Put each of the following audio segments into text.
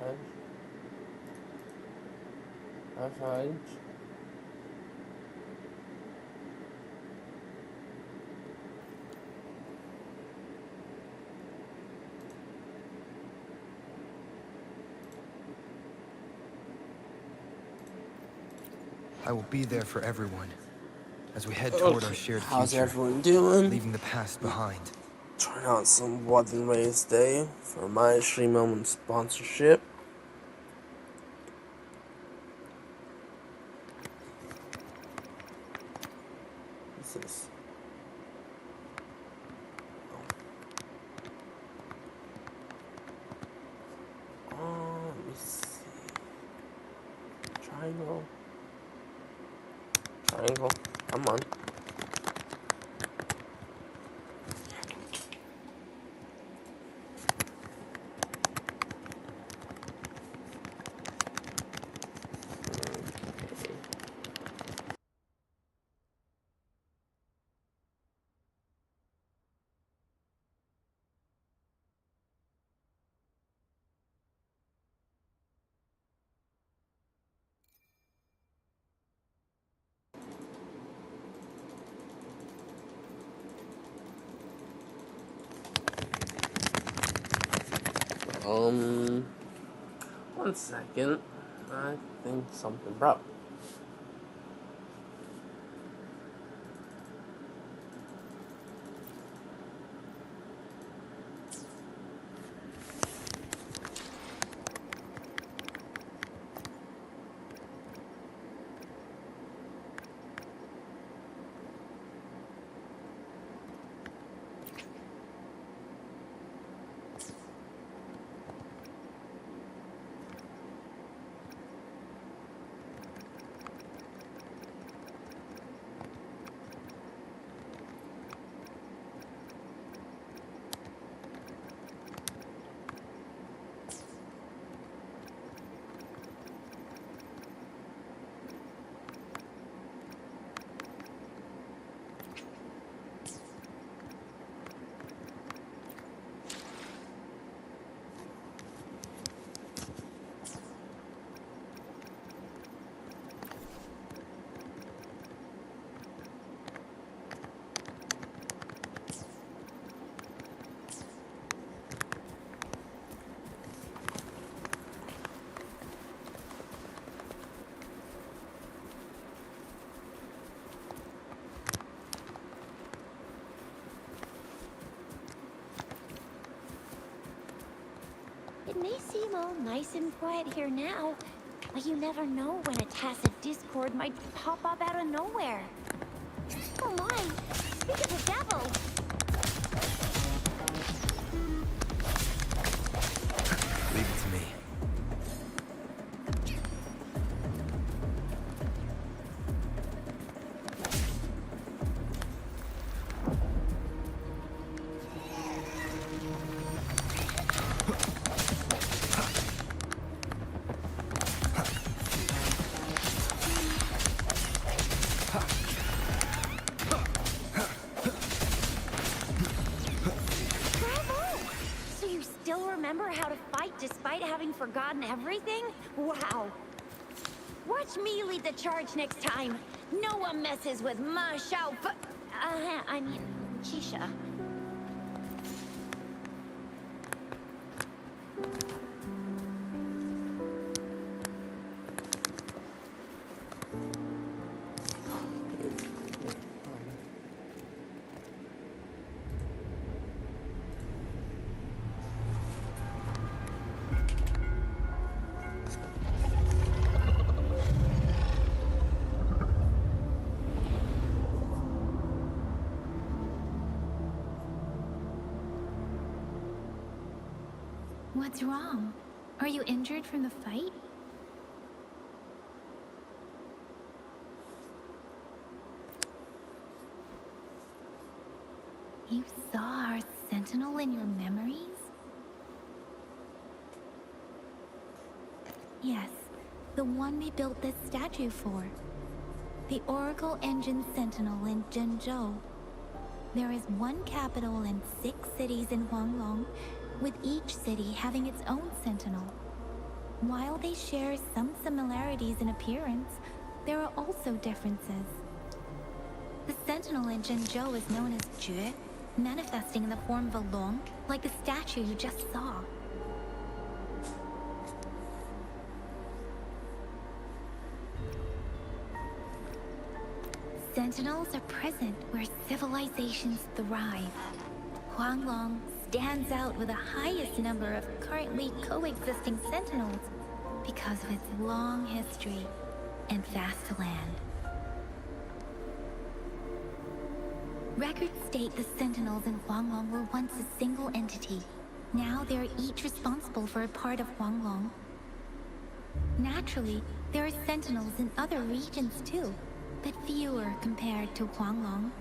Okay. That's fine. I will be there for everyone as we head toward our shared How's future, everyone doing? leaving the past behind. Trying out some Wuthering Day for my Stream Moment sponsorship. What's this? Oh, let me see. Triangle. Triangle. Come on. One second. I think something broke. It may seem all nice and quiet here now, but you never know when a tacit discord might pop up out of nowhere. Oh my! Speak of the devil! Leave it to me. Remember how to fight despite having forgotten everything? Wow. Watch me lead the charge next time. No one messes with my I mean, Chisha. What's wrong? Are you injured from the fight? You saw our sentinel in your memories? Yes, the one we built this statue for. The Oracle Engine Sentinel in Zhenzhou. There is one capital and 6 cities in Huanglong, with each city having its own sentinel. While they share some similarities in appearance, there are also differences. The sentinel in Zhenzhou is known as Jue, manifesting in the form of a long, like the statue you just saw. Sentinels are present where civilizations thrive. Huanglong stands out with the highest number of currently coexisting sentinels because of its long history and vast land. Records state the sentinels in Huanglong were once a single entity. Now they are each responsible for a part of Huanglong. Naturally, there are sentinels in other regions too, but fewer compared to Huanglong.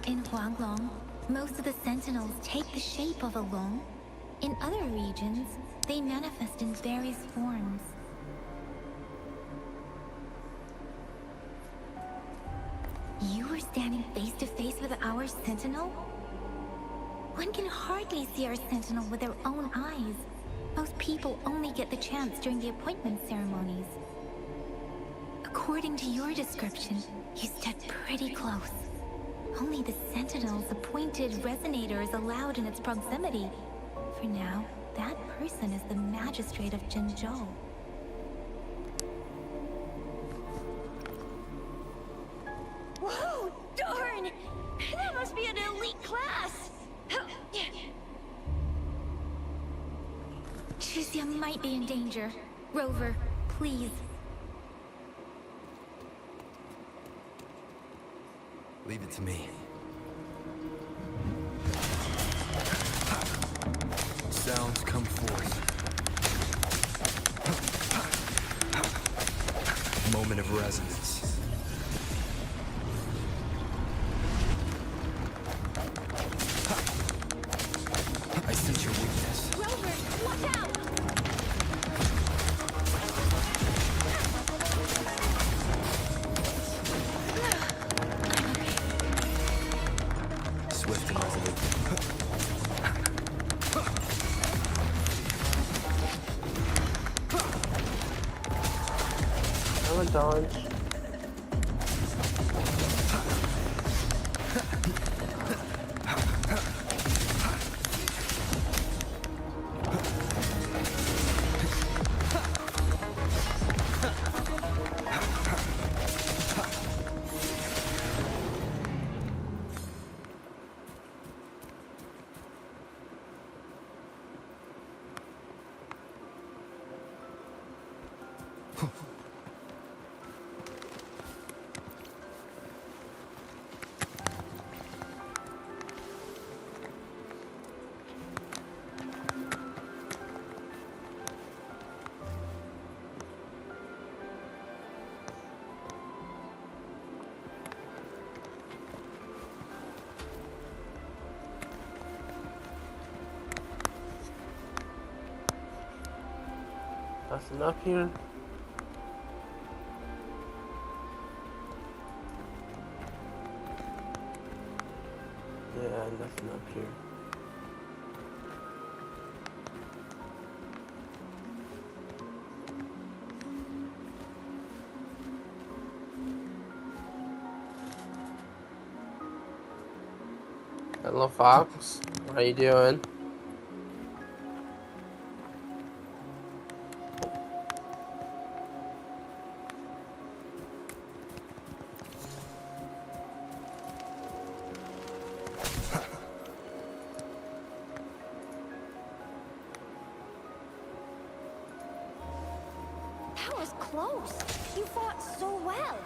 In Huanglong, most of the sentinels take the shape of a long. In other regions, they manifest in various forms. You were standing face to face with our sentinel? One can hardly see our sentinel with their own eyes. Most people only get the chance during the appointment ceremonies. According to your description, you stood pretty close. Only the sentinel's appointed resonator is allowed in its proximity. For now, that person is the magistrate of Zhenzhou. Whoa, darn! That must be an elite class! Chixia might be in danger. Rover, please. Leave it to me. Sounds come forth. Moment of resonance. I sense your weakness. Rover, watch out! Swift and resolute. I'm a dodge. Nothing up here. Yeah, nothing up here. Hello, Fox. How you doing? That was close. You fought so well.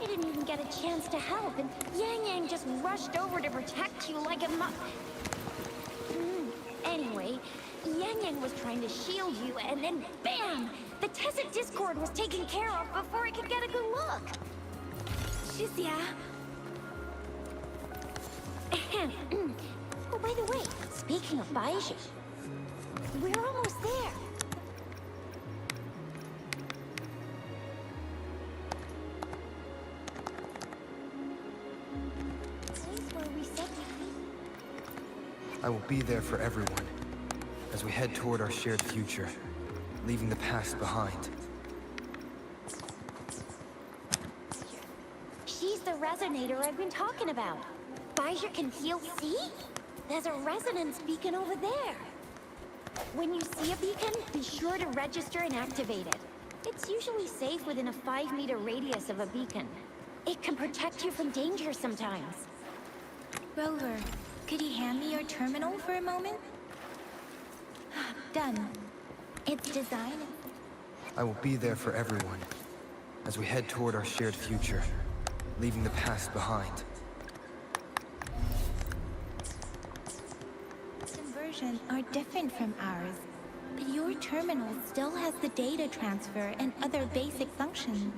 I didn't even get a chance to help, and Yang Yang just rushed over to protect you like a Anyway, Yang Yang was trying to shield you, and then BAM! The Tezit Discord was taken care of before I could get a good look. Chixia. Oh, by the way, speaking of Baizhi, we're almost there. Place where we said we'd I will be there for everyone as we head toward our shared future, leaving the past behind. She's the resonator I've been talking about. Bijah can heal. See? There's a resonance beacon over there. When you see a beacon, be sure to register and activate it. It's usually safe within a 5-meter radius of a beacon. It can protect you from danger sometimes. Rover, could you hand me your terminal for a moment? Done. It's designed. I will be there for everyone as we head toward our shared future, leaving the past behind. Versions are different from ours, but your terminal still has the data transfer and other basic functions.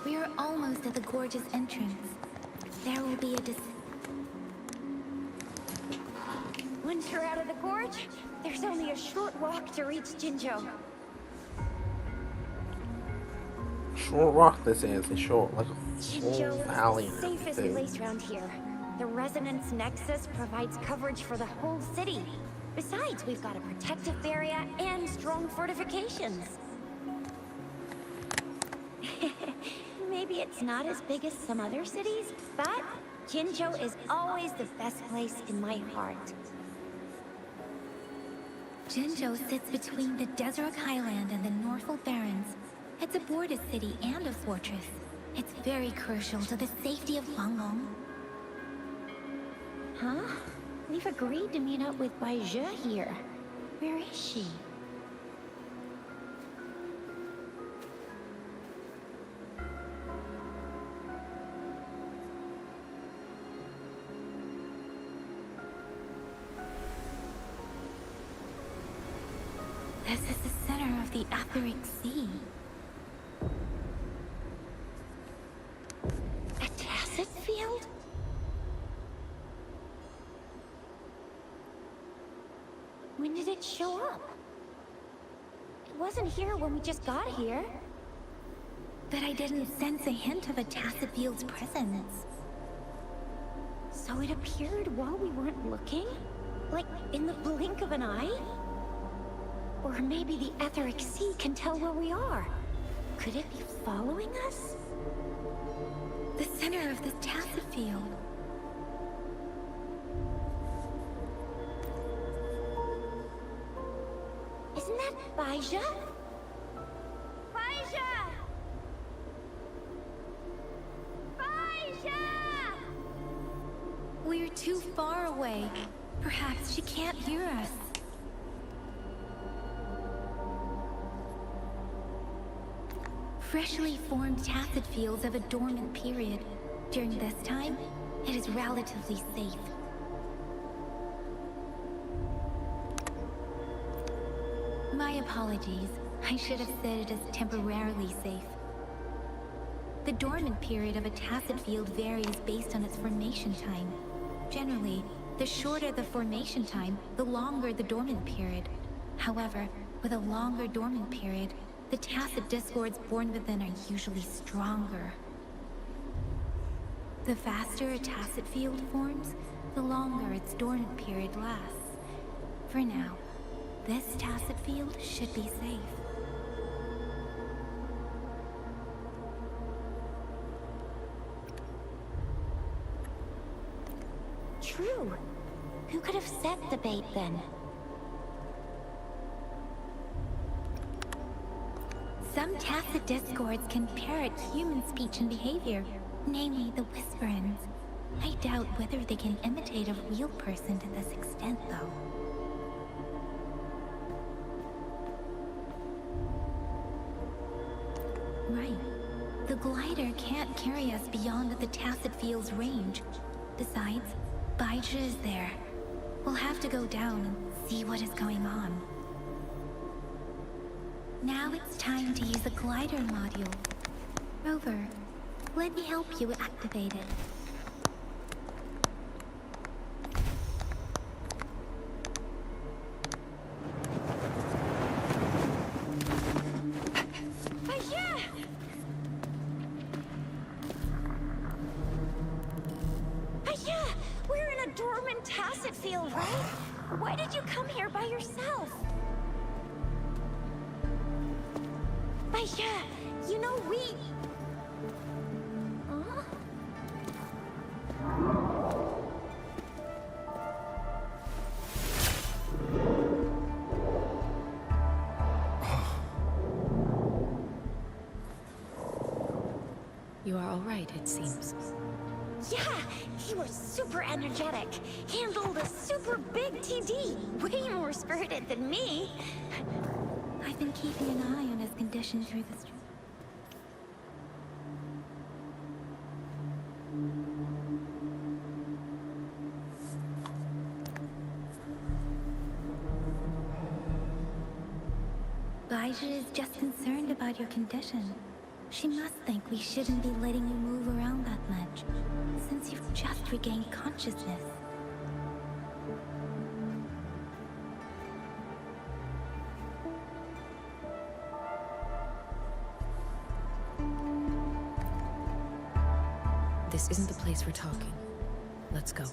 We are almost at the gorge's entrance. There will be a Once you're out of the gorge, there's only a short walk to reach Jinzhou. Short walk, they say it's a short, like a Jinzhou whole is valley the and safest everything. place around here. The Resonance Nexus provides coverage for the whole city. Besides, we've got a protective barrier and strong fortifications. Maybe it's not as big as some other cities, but Jinzhou is always the best place in my heart. Jinzhou sits between the Desert Highland and the Norfolk Barrens. It's a border city and a fortress. It's very crucial to the safety of Huanglong. Huh? We've agreed to meet up with Bijah here. Where is she? This is the center of the Etheric Sea. A tacit field? When did it show up? It wasn't here when we just got here. But I didn't sense a hint of a tacit field's presence. So it appeared while we weren't looking? Like in the blink of an eye? Or maybe the Etheric Sea can tell where we are. Could it be following us? The center of the tacit field. Isn't that Bijah? Bijah! Bijah! We're too far away. Perhaps she can't hear us. Freshly formed tacit fields have a dormant period. During this time, it is relatively safe. My apologies. I should have said it is temporarily safe. The dormant period of a tacit field varies based on its formation time. Generally, the shorter the formation time, the longer the dormant period. However, with a longer dormant period, the tacit discords born within are usually stronger. The faster a tacit field forms, the longer its dormant period lasts. For now, this tacit field should be safe. True. Who could have set the bait then? Some tacit discords can parrot human speech and behavior, namely the Whisperins. I doubt whether they can imitate a real person to this extent, though. Right. The glider can't carry us beyond the tacit field's range. Besides, Bijah is there. We'll have to go down and see what is going on. Now it's time to use the glider module. Rover, let me help you activate it. We're in a dormant tacet field, right? Why did you come here by yourself? Aisha, you know we... Huh? You are all right, it seems. Yeah, you were super energetic. Handled a super big TD. Way more spirited than me. I've been keeping an eye on his condition through the street. Baija is just concerned about your condition. She must think we shouldn't be letting you move around that much, since you've just regained consciousness. This isn't the place for talking. Let's go.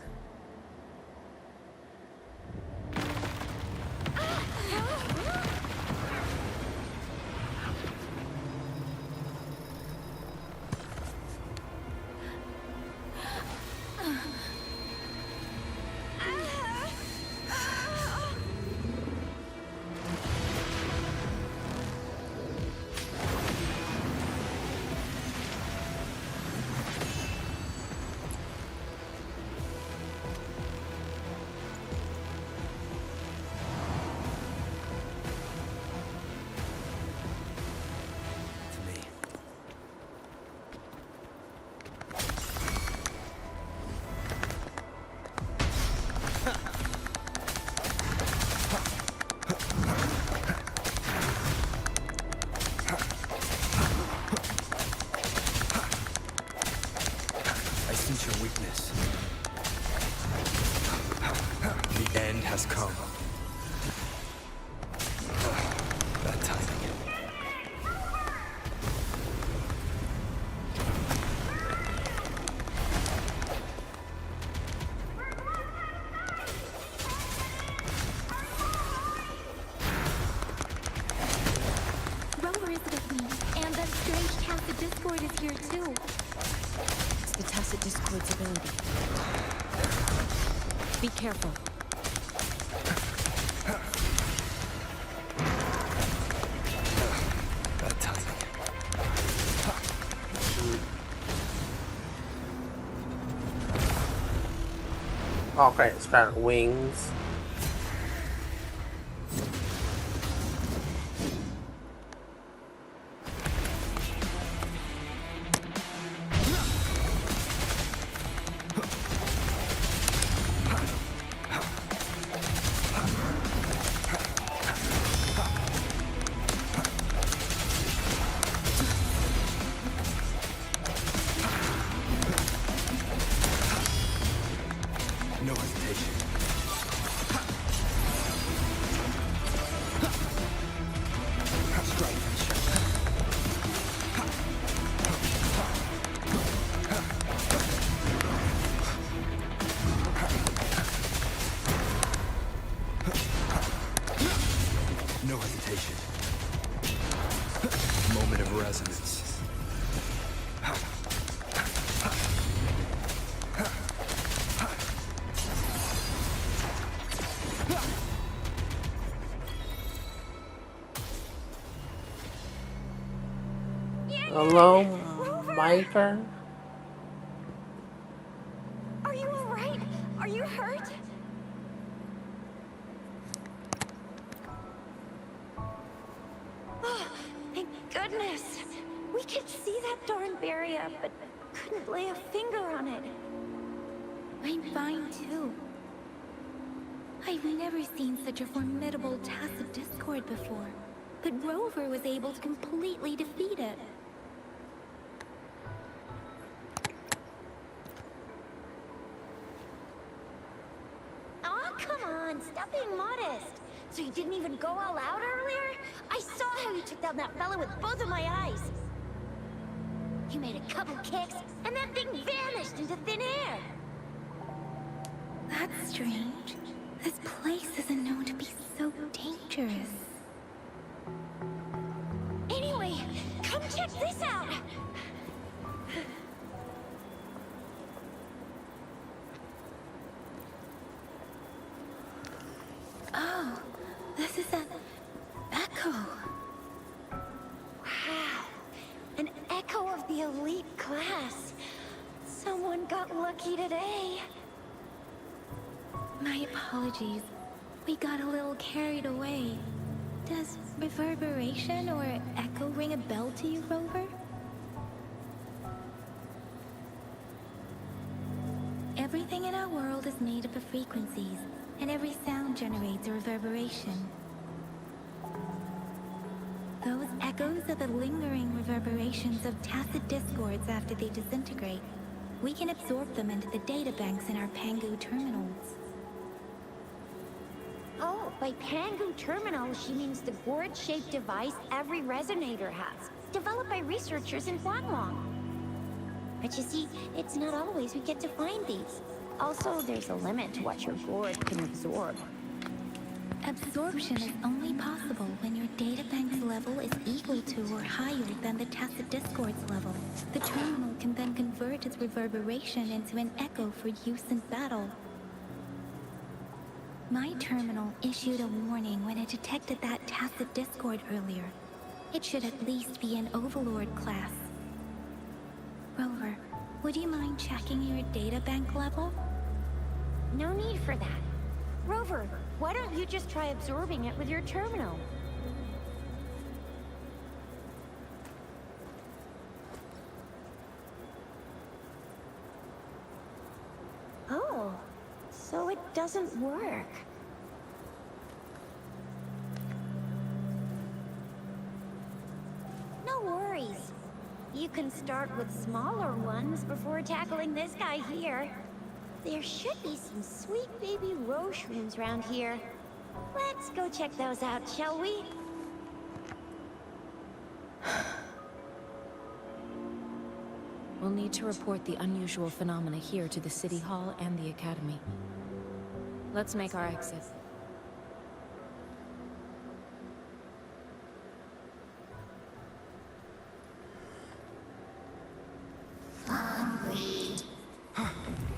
Your weakness. The end has come. Bad timing. Rover is with me, and that strange Tacet Discord is here too. It's the Tacet Discord's ability. Be careful. Bad timing. Oh great, it's got wings. No hesitation. Strike and shout. No hesitation. Moment of resonance. Hello, my turn. Are you alright? Are you hurt? Oh, thank goodness. We could see that darn barrier, but couldn't lay a finger on it. I'm fine too. I've never seen such a formidable Tacet Discord before. but Rover was able to completely defeat it. Aw, come on, stop being modest. So you didn't even go all out earlier? I saw how you took down that fella with both of my eyes. You made a couple kicks, and that thing vanished into thin air. That's strange. This place isn't known to be so dangerous. Anyway, come check this out. Oh, this is an echo. Wow, an echo of the elite class. Someone got lucky today. My apologies. We got a little carried away. Does reverberation or echo ring a bell to you, Rover? Everything in our world is made up of frequencies, and every sound generates a reverberation. Those echoes are the lingering reverberations of tacit discords after they disintegrate. We can absorb them into the databanks in our Pangu terminals. Oh, by Pangu Terminal, she means the gourd-shaped device every resonator has, developed by researchers in Huanglong. But you see, it's not always we get to find these. Also, there's a limit to what your gourd can absorb. Absorption is only possible when your databank's level is equal to or higher than the tacit discord's level. The terminal can then convert its reverberation into an echo for use in battle. My terminal issued a warning when it detected that tacit discord earlier. It should at least be an Overlord class. Rover, would you mind checking your databank level? No need for that. Rover, why don't you just try absorbing it with your terminal? Oh, so it doesn't work. No worries. You can start with smaller ones before tackling this guy here. There should be some sweet baby rose shrooms around here. Let's go check those out, shall we? We'll need to report the unusual phenomena here to the City Hall and the Academy. Let's make our exit.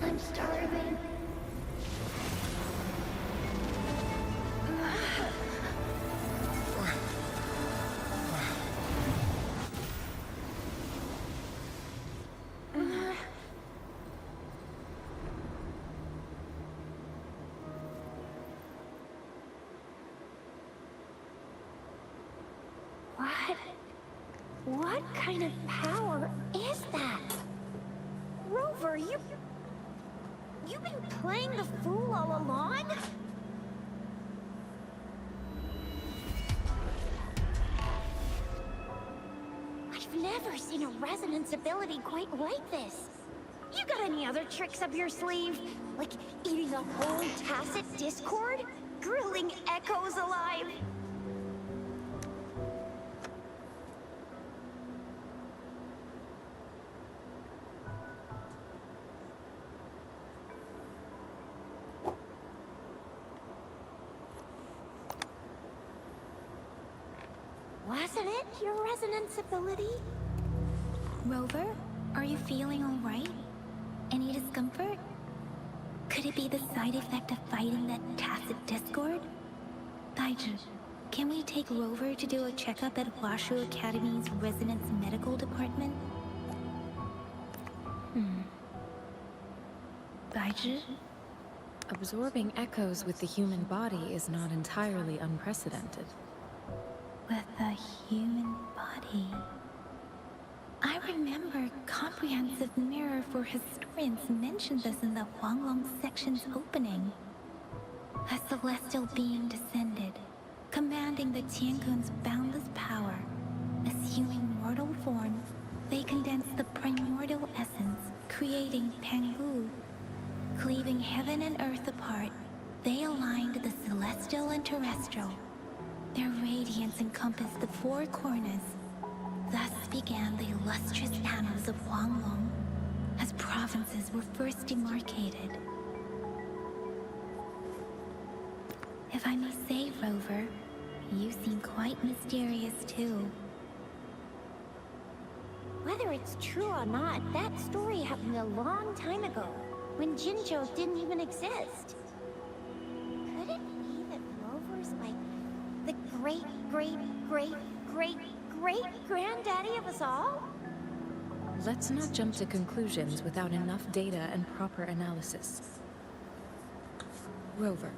I'm starving. What kind of power is that? Rover, you've been playing the fool all along? I've never seen a resonance ability quite like this. You got any other tricks up your sleeve? Like eating a whole tacit discord? Grilling echoes alive? Wasn't it your resonance ability? Rover, are you feeling all right? Any discomfort? Could it be the side effect of fighting that tacit discord? Daiju, can we take Rover to do a checkup at Washu Academy's Resonance Medical Department? Daiju? Absorbing echoes with the human body is not entirely unprecedented. With a human body. I remember Comprehensive Mirror for Historians mentioned this in the Huanglong section's opening. A celestial being descended, commanding the Tiankun's boundless power. Assuming mortal form, they condense the primordial essence, creating Penghu. Cleaving heaven and earth apart, they aligned the celestial and terrestrial. Their radiance encompassed the four corners. Thus began the illustrious annals of Huanglong, as provinces were first demarcated. If I may say, Rover, you seem quite mysterious too. Whether it's true or not, that story happened a long time ago, when Jinzhou didn't even exist. Could it be that Rover's like the great-great-great-great-great-granddaddy of us all? Let's not jump to conclusions without enough data and proper analysis. Rover.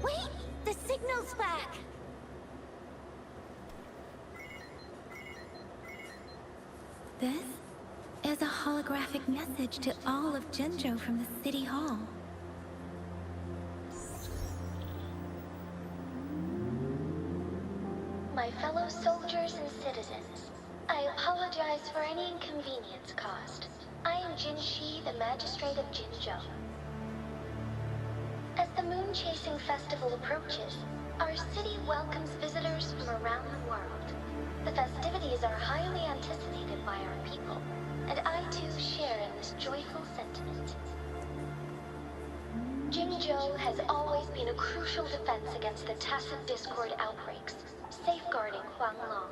Wait! The signal's back! This is a holographic message to all of Jinzhou from the City Hall. My fellow soldiers and citizens, I apologize for any inconvenience caused. I am Jin Shi, the Magistrate of Jinzhou. As the Moon-Chasing Festival approaches, our city welcomes visitors from around the world. The festivities are highly anticipated by our people, and I too share in this joyful sentiment. Jinzhou has always been a crucial defense against the tacit discord outbreaks, safeguarding Huanglong.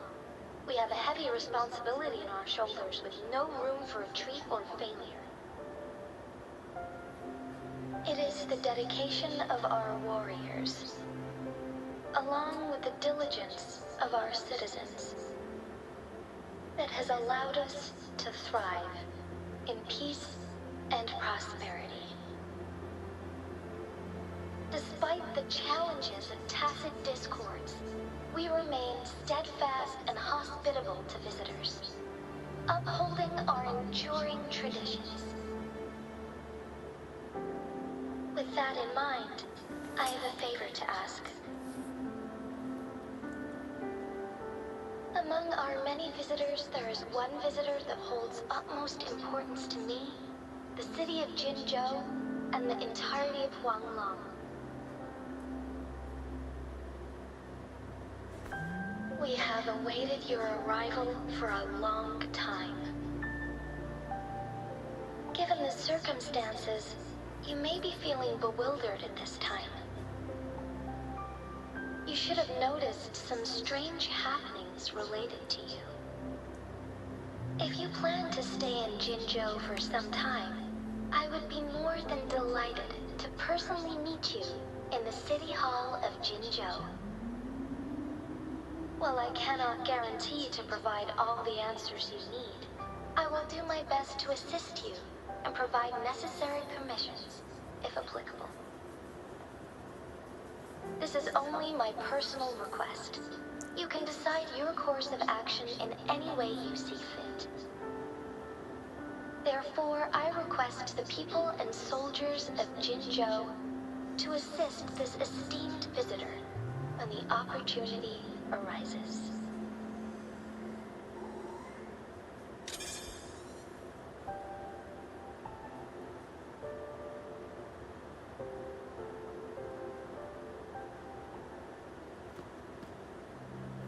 We have a heavy responsibility on our shoulders with no room for retreat or failure. It is the dedication of our warriors, along with the diligence of our citizens, that has allowed us to thrive in peace and prosperity. Despite the challenges of tacit discords, we remain steadfast and hospitable to visitors, upholding our enduring traditions. With that in mind, I have a favor to ask. Among our many visitors, there is one visitor that holds utmost importance to me, the city of Jinzhou, and the entirety of Huanglong. We have awaited your arrival for a long time. Given the circumstances, you may be feeling bewildered at this time. You should have noticed some strange happenings related to you. If you plan to stay in Jinzhou for some time, I would be more than delighted to personally meet you in the City Hall of Jinzhou. While I cannot guarantee to provide all the answers you need, I will do my best to assist you and provide necessary permissions, if applicable. This is only my personal request. You can decide your course of action in any way you see fit. Therefore, I request the people and soldiers of Jinzhou to assist this esteemed visitor when the opportunity arises.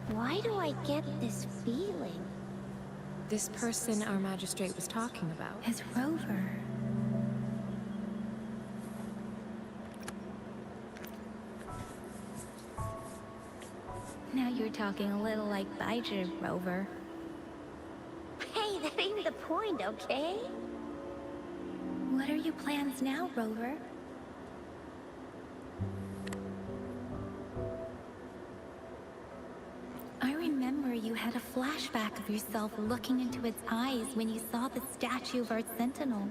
Why do I get this feeling? This person our magistrate was talking about. As Rover. Now you're talking a little like Baizhi, Rover. Hey, that ain't the point, okay? What are your plans now, Rover? I remember you had a flashback of yourself looking into its eyes when you saw the statue of our sentinel.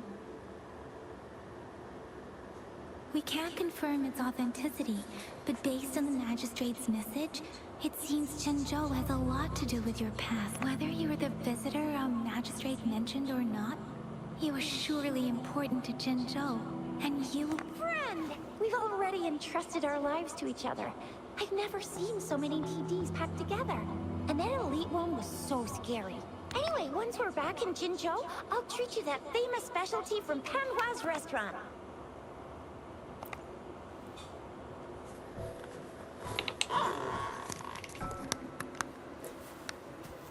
We can't confirm its authenticity, but based on the Magistrate's message, it seems Zhenzhou has a lot to do with your past. Whether you were the visitor our Magistrate mentioned or not, you are surely important to Zhenzhou, and you... Friend! We've already entrusted our lives to each other. I've never seen so many TDs packed together. And that elite one was so scary. Anyway, once we're back in Jinzhou, I'll treat you that famous specialty from Panhua's restaurant.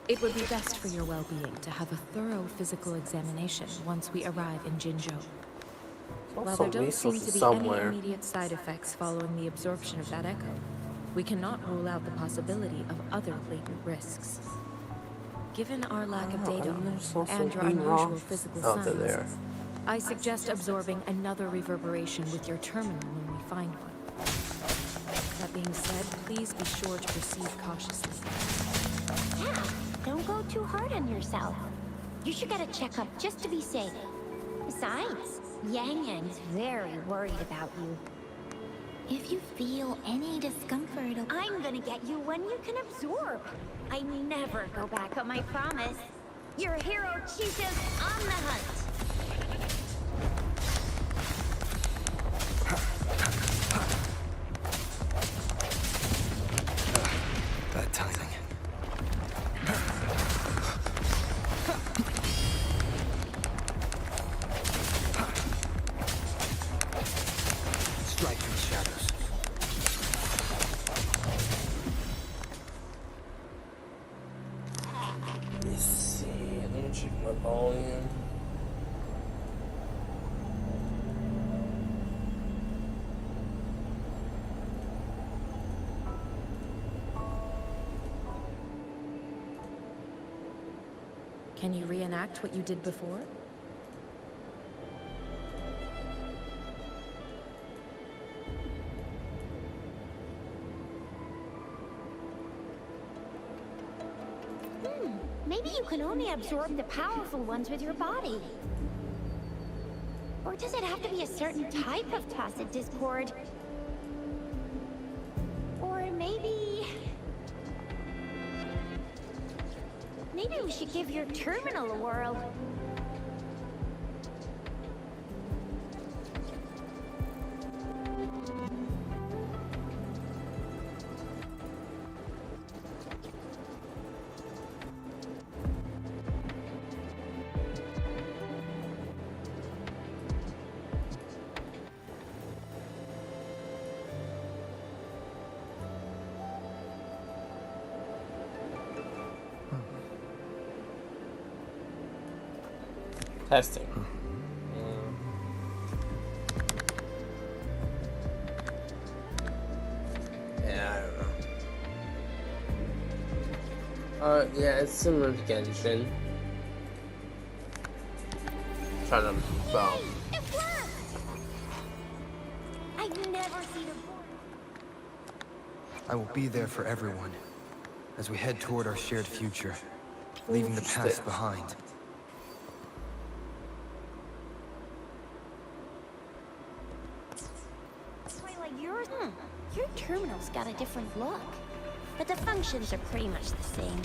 It would be best for your well-being to have a thorough physical examination once we arrive in Jinzhou. While there don't seem to be any immediate side effects following the absorption of that echo, we cannot rule out the possibility of other latent risks. Given our lack of data and your unusual physical signs, I suggest absorbing another reverberation with your terminal when we find one. That being said, please be sure to proceed cautiously. Yeah, don't go too hard on yourself. You should get a checkup just to be safe. Besides, Yang Yang's very worried about you. If you feel any discomfort... I'm gonna get you one you can absorb. I never go back on my promise. Your hero Chisa's on the hunt. Bad timing. Strike from the shadows. Let me see. Let me check my volume. Can you reenact what you did before? Maybe you can only absorb the powerful ones with your body. Or does it have to be a certain type of tacit discord? Or maybe... Maybe we should give your terminal a whirl. Testing. Yeah, I don't know. Yeah, it's similar to Genshin. Trying to, well... It worked! I've never seen a... I will be there for everyone as we head toward our shared future, leaving the past behind. Your terminal's got a different look, but the functions are pretty much the same.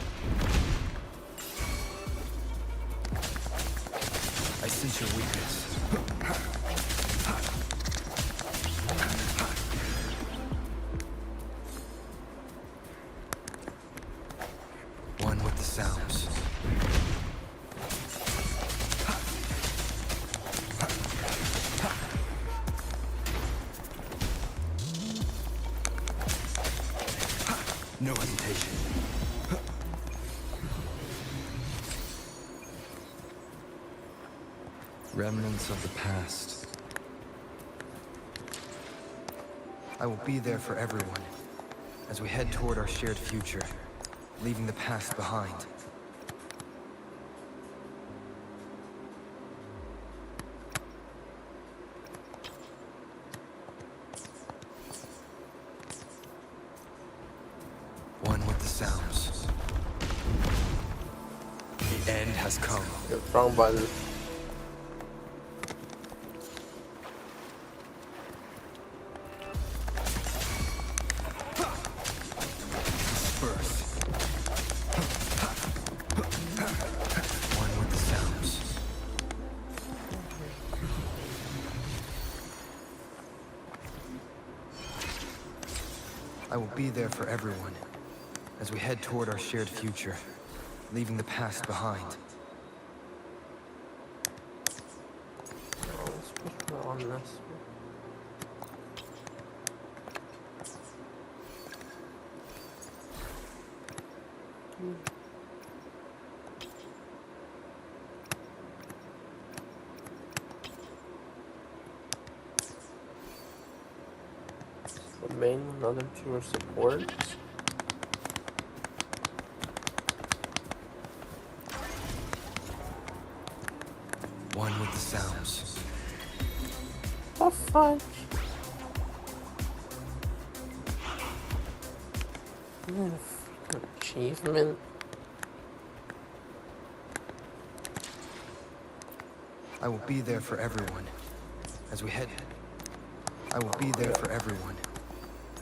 I sense your weakness. One with the sounds. No hesitation. Remnants of the past. I will be there for everyone as we head toward our shared future, leaving the past behind. One with the sounds. The end has come. Wrong button. I will be there for everyone as we head toward our shared future, leaving the past behind. Oh, let's put her on this. The main one, the other two are support. One with the sounds. The fuck? Achievement. I will be there for everyone as we head. I will be there for everyone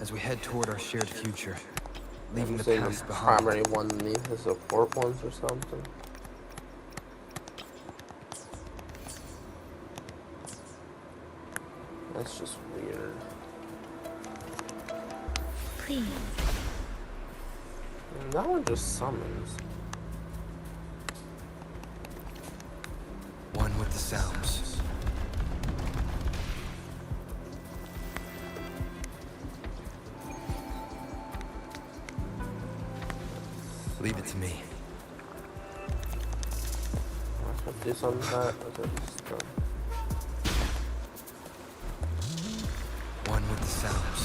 as we head toward our shared future, leaving the past behind. Primary one and these are support ones or something. That's just weird. Please. And that one just summons. One with the sounds. Leave it to me. I can do something that. One with the sounds.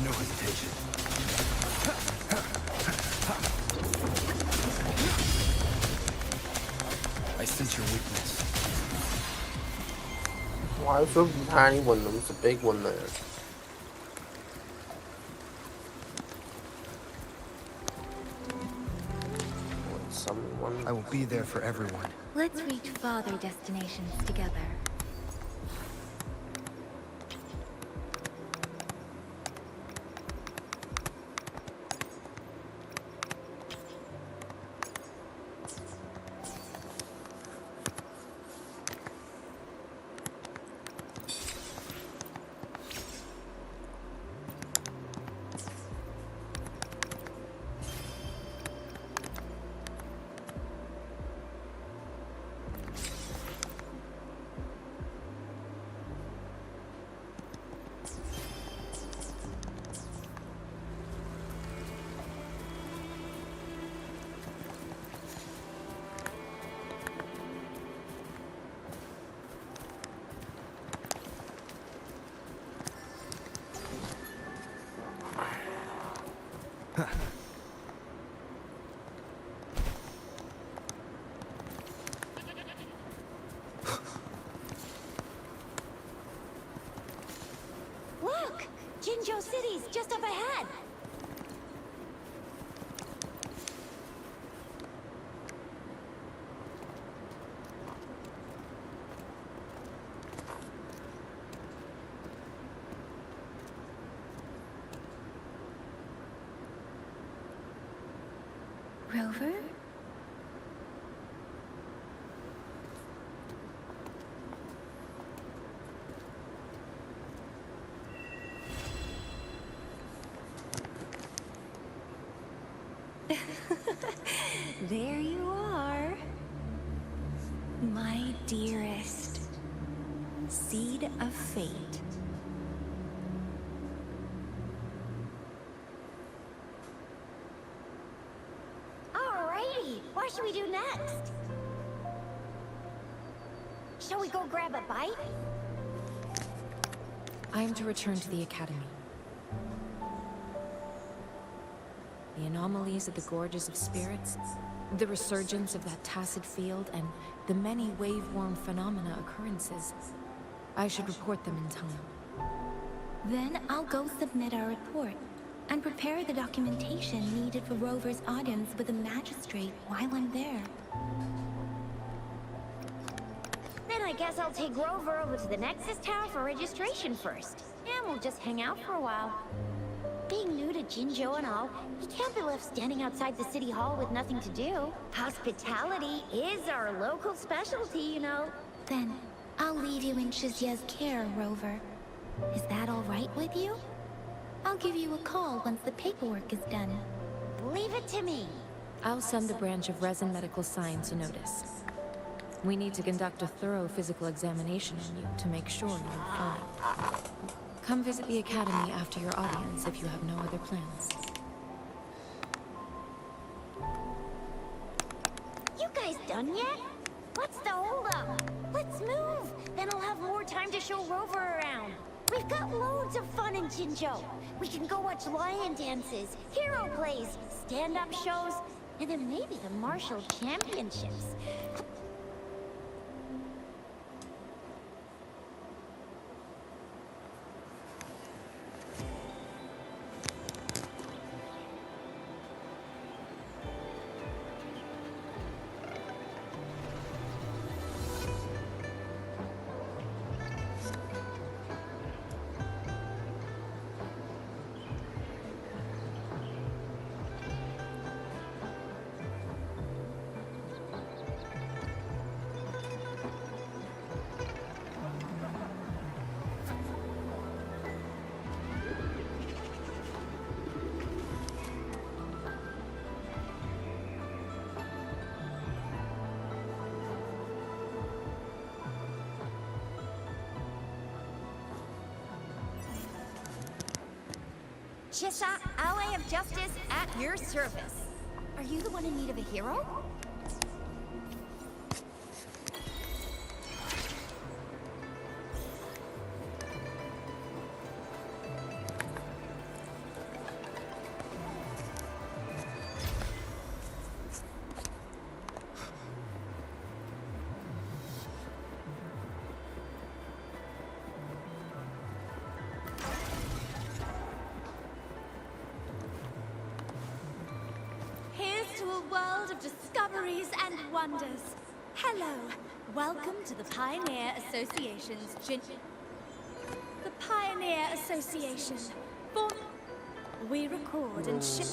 No hesitation. I sense your weakness. Why is there a tiny one? There's a big one there. I will be there for everyone. Let's reach farther destinations together. Look! Jinzhou City's just up ahead! Rover? There you are. My dearest. Seed of fate. Alrighty, what should we do next? Shall we go grab a bite? I am to return to the Academy. The anomalies of the Gorges of Spirits, the resurgence of that tacit field, and the many wave-worn phenomena occurrences. I should report them in time. Then I'll go submit our report and prepare the documentation needed for Rover's audience with the magistrate while I'm there. Then I guess I'll take Rover over to the Nexus Tower for registration first. And we'll just hang out for a while. Being new to Jinzhou and all, he can't be left standing outside the city hall with nothing to do. Hospitality is our local specialty, you know. Then I'll leave you in Shizia's care, Rover. Is that all right with you? I'll give you a call once the paperwork is done. Leave it to me. I'll send the branch of Resin Medical Science a notice. We need to conduct a thorough physical examination on you to make sure you're fine. Come visit the Academy after your audience if you have no other plans. You guys done yet? What's the holdup? Let's move! Then I'll have more time to show Rover around. We've got loads of fun in Jinzhou. We can go watch lion dances, hero plays, stand-up shows, and then maybe the martial championships. Chissa, Ally of Justice, at your service. Are you the one in need of a hero? Discoveries and wonders. Hello. Welcome to the Pioneer Association's The Pioneer Association. We record and ship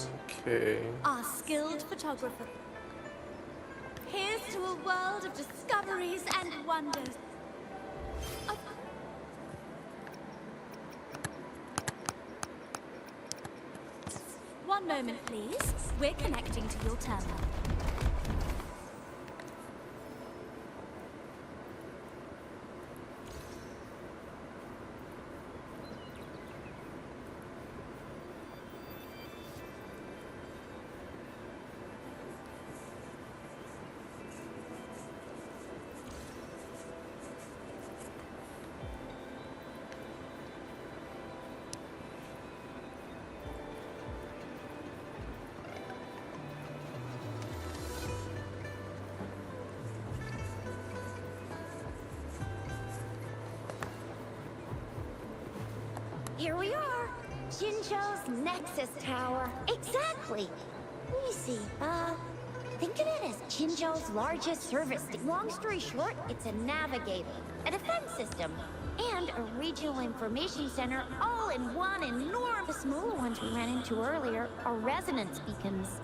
our skilled photographer. Here's to a world of discoveries and wonders. One moment, please. We're connecting to your terminal. Here we are! Jinzhou's Nexus Tower. Exactly! Let me see, think of it as Jinzhou's largest service. Long story short, it's a navigator, a defense system, and a regional information center all in one enormous... The smaller ones we ran into earlier are resonance beacons.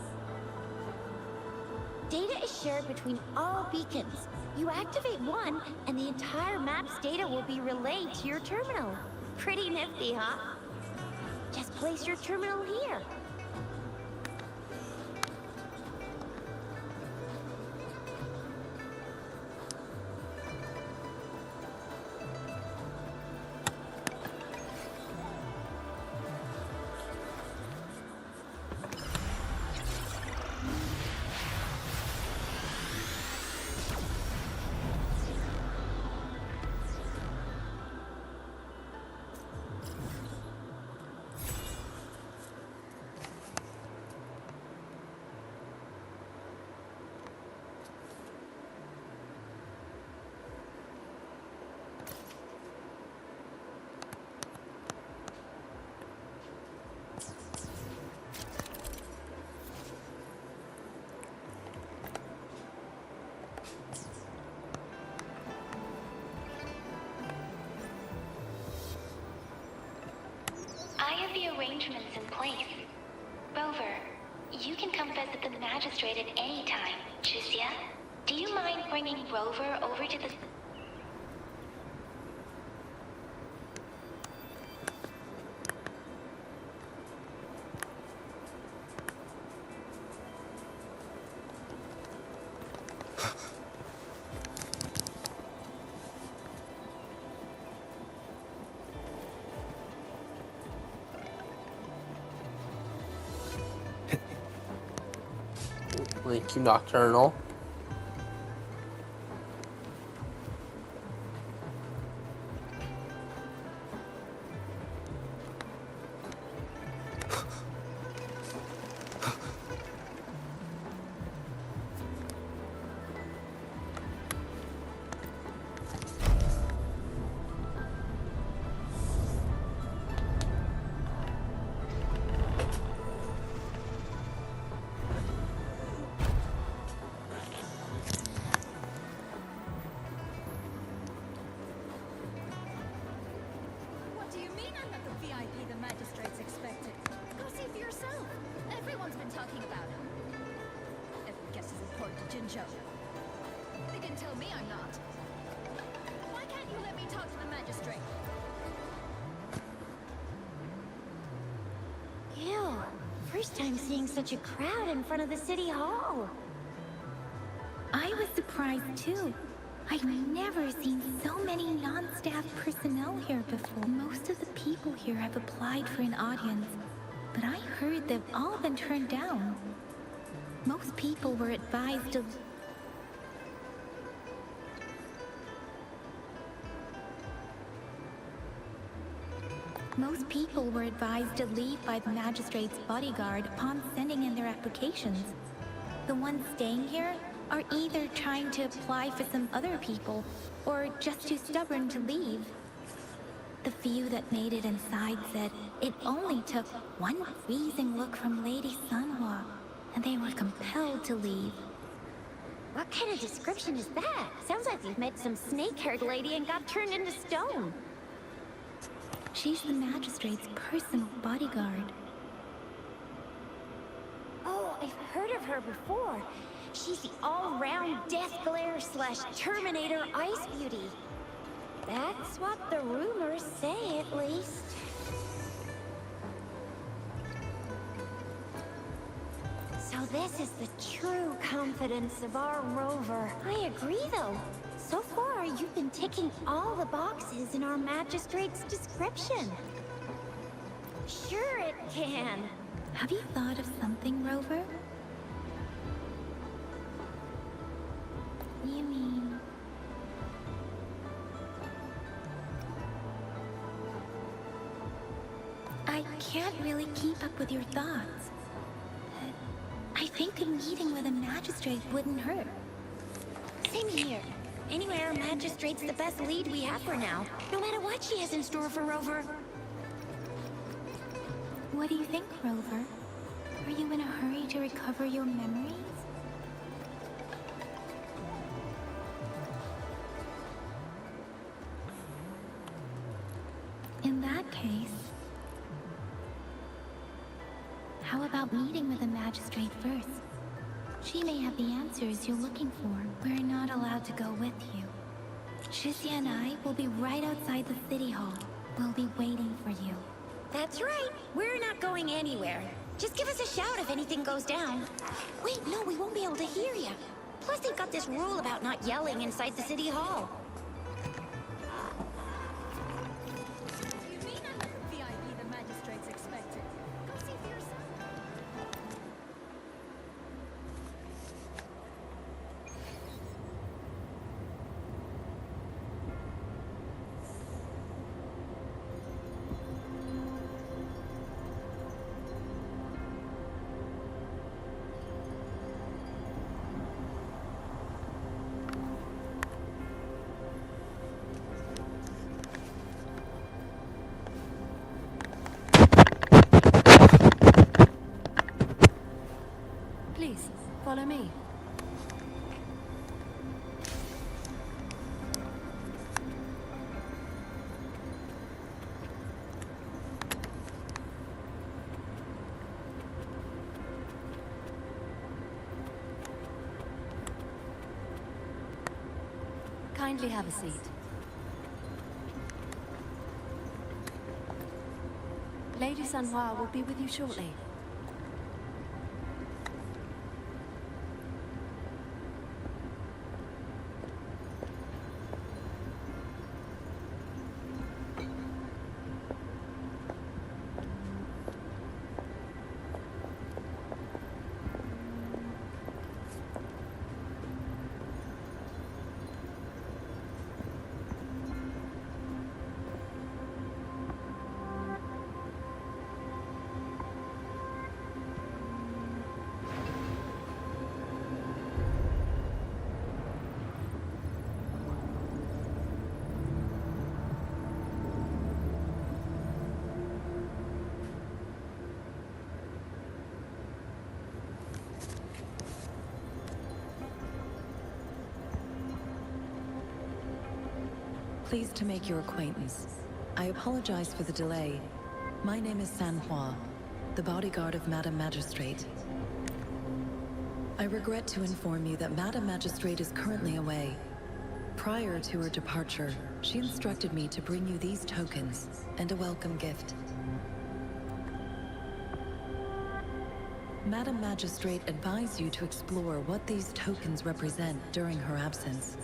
Data is shared between all beacons. You activate one, and the entire map's data will be relayed to your terminal. Pretty nifty, huh? Just place your terminal here. I have the arrangements in place. Rover, you can come visit the magistrate at any time. Jusia, do you mind bringing Rover over to the... Thank you, Nocturnal. What do you mean I'm not the VIP the magistrates expected? Go see for yourself. Everyone's been talking about him. Every guest is important to Jinzhou. They didn't tell me I'm not. Why can't you let me talk to the magistrate? Ew. First time seeing such a crowd in front of the city hall. I was surprised too. I've never seen so many non-staff personnel here before. Most of the people here have applied for an audience, but I heard they've all been turned down. Most people were advised to... Most people were advised to leave by the magistrate's bodyguard upon sending in their applications. The ones staying here are either trying to apply for some other people, or just too stubborn to leave. The few that made it inside said it only took one freezing look from Lady Sunhua, and they were compelled to leave. What kind of description is that? Sounds like you've met some snake-haired lady and got turned into stone. She's the magistrate's personal bodyguard. Oh, I've heard of her before. She's the all-round Death Glare / Terminator Ice Beauty. That's what the rumors say, at least. So this is the true confidence of our rover. I agree, though. So far, you've been ticking all the boxes in our magistrate's description. Sure it can. Have you thought of something, Rover? You mean... I can't really keep up with your thoughts. I think a meeting with a magistrate wouldn't hurt. Same here. Anyway, our magistrate's the best lead we have for now, no matter what she has in store for Rover. What do you think, Rover? Are you in a hurry to recover your memories? In that case, how about meeting with the magistrate first? She may have the answers you're looking for. We're not allowed to go with you. Shizia and I will be right outside the city hall. We'll be waiting for you. That's right. We're not going anywhere. Just give us a shout if anything goes down. Wait, no, we won't be able to hear you. Plus, they've got this rule about not yelling inside the city hall. You mean I'm not the VIP the magistrates expected? Go see for yourself. Please, follow me. Kindly have a seat. Lady Sunhua will be with you shortly. Pleased to make your acquaintance. I apologize for the delay. My name is Sanhua, the bodyguard of Madam Magistrate. I regret to inform you that Madam Magistrate is currently away. Prior to her departure, she instructed me to bring you these tokens and a welcome gift. Madam Magistrate advised you to explore what these tokens represent during her absence.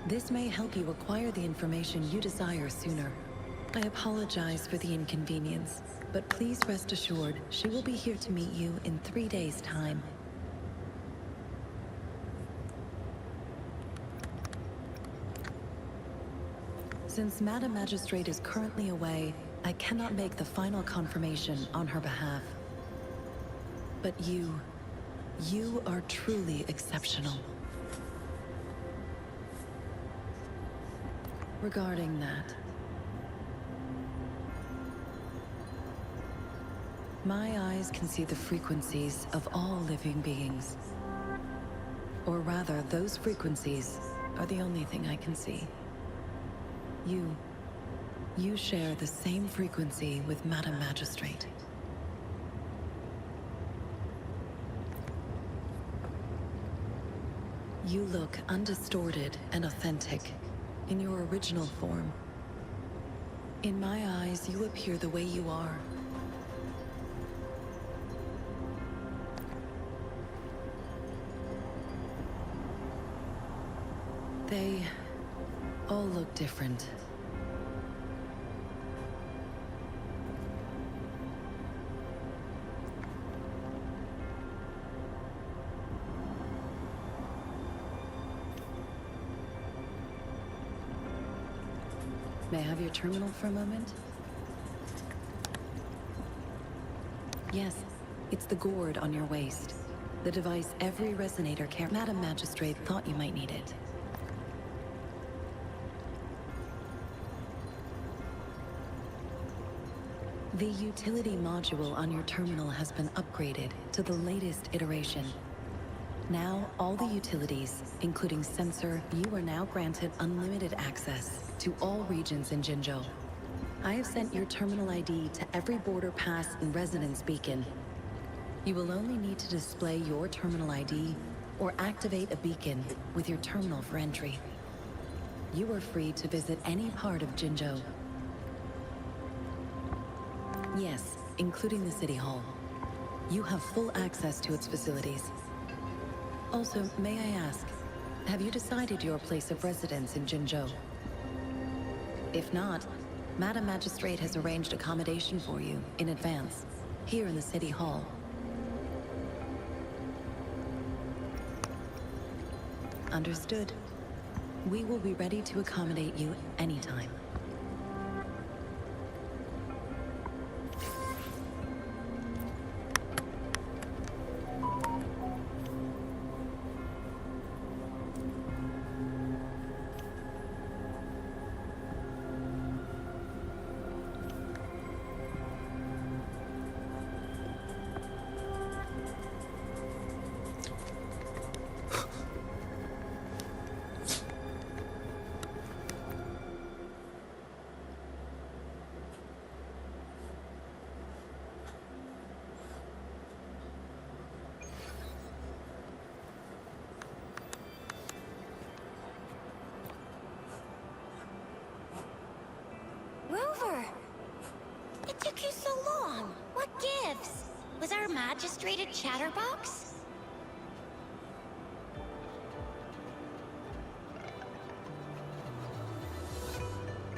This may help you acquire the information you desire sooner. I apologize for the inconvenience, but please rest assured she will be here to meet you in 3 days' time. Since Madam Magistrate is currently away, I cannot make the final confirmation on her behalf. But you are truly exceptional. Regarding that, my eyes can see the frequencies of all living beings. Or rather, those frequencies are the only thing I can see. You share the same frequency with Madam Magistrate. You look undistorted and authentic in your original form. In my eyes, you appear the way you are. They all look different. May I have your terminal for a moment? Yes, it's the gourd on your waist. The device every resonator carries. Madam Magistrate thought you might need it. The utility module on your terminal has been upgraded to the latest iteration. Now, all the utilities, including sensor, you are now granted unlimited access to all regions in Jinzhou. I have sent your terminal ID to every border pass and residence beacon. You will only need to display your terminal ID or activate a beacon with your terminal for entry. You are free to visit any part of Jinzhou. Yes, including the City Hall. You have full access to its facilities. Also, may I ask, have you decided your place of residence in Jinzhou? If not, Madam Magistrate has arranged accommodation for you in advance, here in the City Hall. Understood. We will be ready to accommodate you anytime. Rover! It took you so long. What gives? Was our magistrate a chatterbox?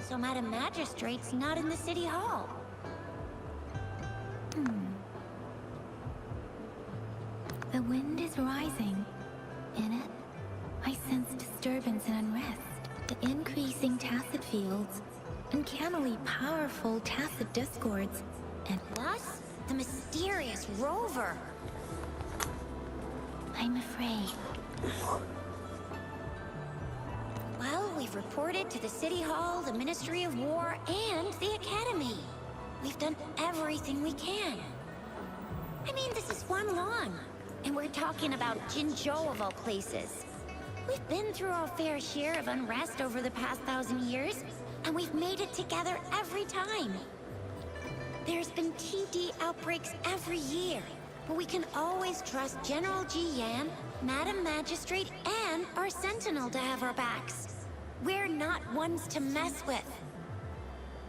So Madam Magistrate's not in the City Hall. The wind is rising. In it, I sense disturbance and unrest. The increasing tacit fields, uncannily powerful tacit discords, and Plus, the mysterious Rover. I'm afraid. Well, we've reported to the City Hall, the Ministry of War, and the Academy. We've done everything we can. I mean, this is Wanlong, and we're talking about Jinzhou of all places. We've been through our fair share of unrest over the past 1,000 years, and we've made it together every time. There's been TD outbreaks every year, but we can always trust General Ji Yan, Madam Magistrate, and our Sentinel to have our backs. We're not ones to mess with.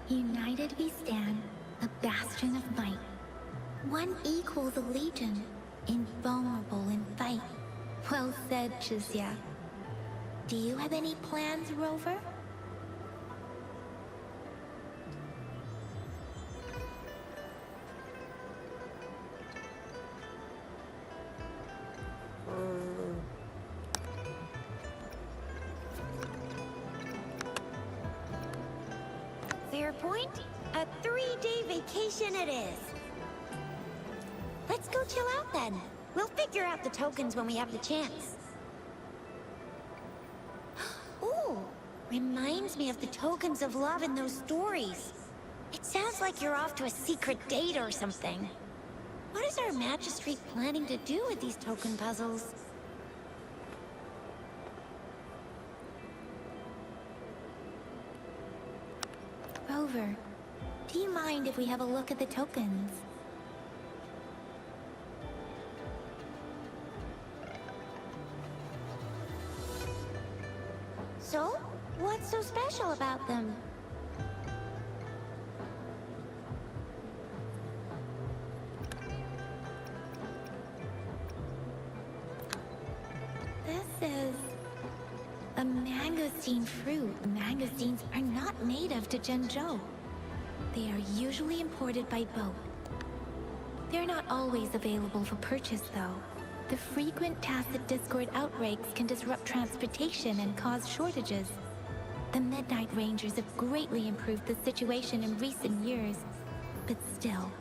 United we stand, a bastion of might. One equals a legion, invulnerable in fight. Well said, Chizia. Do you have any plans, Rover? Fair point. A 3-day vacation it is. Let's go chill out then. We'll figure out the tokens when we have the chance. Ooh, reminds me of the tokens of love in those stories. It sounds like you're off to a secret date or something. What is our magistrate planning to do with these token puzzles? Rover, do you mind if we have a look at the tokens? So, what's so special about them? This is a mangosteen fruit. Mangosteens are not native to Zhenzhou. They are usually imported by boat. They're not always available for purchase, though. The frequent tacit discord outbreaks can disrupt transportation and cause shortages. The Midnight Rangers have greatly improved the situation in recent years, but still.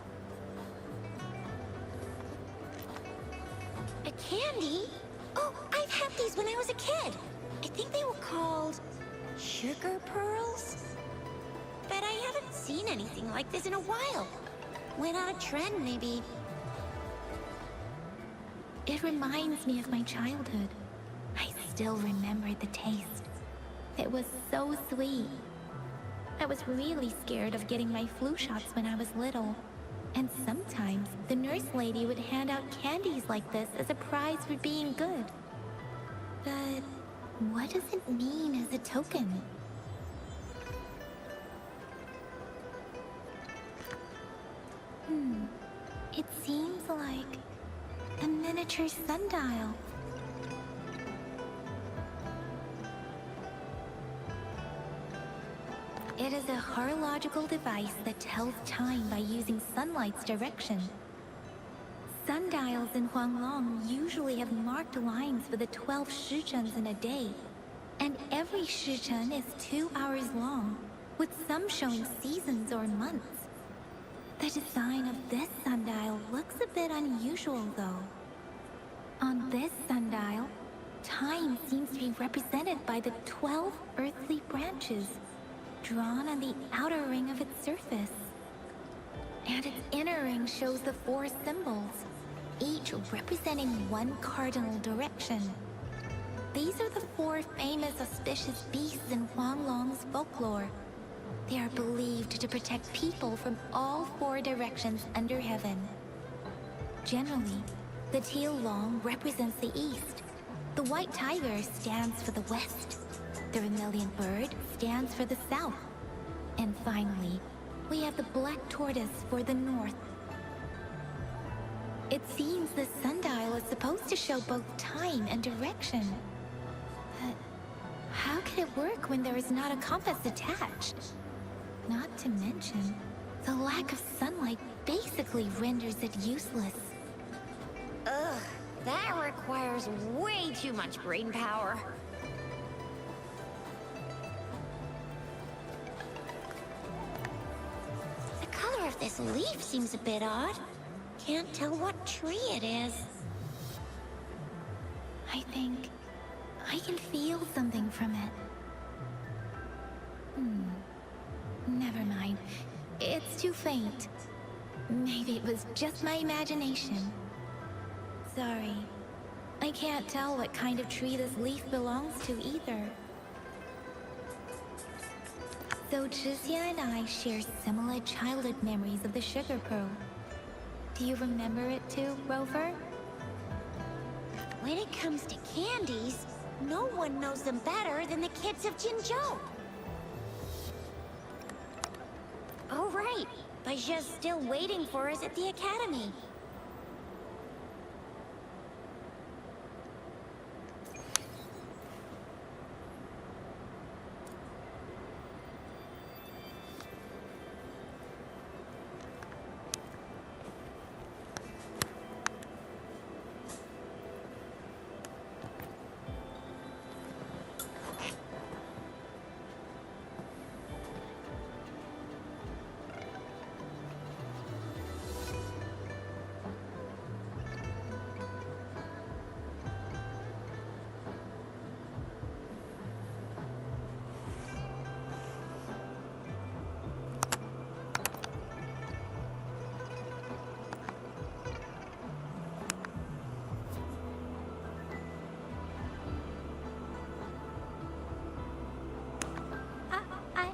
A candy? Oh, I've had these when I was a kid. I think they were called sugar pearls? But I haven't seen anything like this in a while. Went on a trend, maybe. It reminds me of my childhood. I still remember the taste. It was so sweet. I was really scared of getting my flu shots when I was little. And sometimes the nurse lady would hand out candies like this as a prize for being good. But what does it mean as a token? It seems like a miniature sundial. It is a horological device that tells time by using sunlight's direction. Sundials in Huanglong usually have marked lines for the 12 shichuns in a day, and every shichun is 2 hours long, with some showing seasons or months. The design of this sundial looks a bit unusual, though. On this sundial, time seems to be represented by the 12 earthly branches, drawn on the outer ring of its surface. And its inner ring shows the 4 symbols, each representing one cardinal direction. These are the 4 famous auspicious beasts in Huanglong's folklore. They are believed to protect people from all 4 directions under heaven. Generally, the teal long represents the east. The white tiger stands for the west. The vermilion bird stands for the south. And finally, we have the black tortoise for the north. It seems the sundial is supposed to show both time and direction. But how can it work when there is not a compass attached? Not to mention, the lack of sunlight basically renders it useless. Ugh, that requires way too much brain power. The color of this leaf seems a bit odd. Can't tell what tree it is. I think I can feel something from it. Never mind. It's too faint. Maybe it was just my imagination. Sorry. I can't tell what kind of tree this leaf belongs to either. So Jizya and I share similar childhood memories of the Sugar Pearl. Do you remember it too, Rover? When it comes to candies, no one knows them better than the kids of Jinzhou. Oh, right. Baijia's still waiting for us at the academy.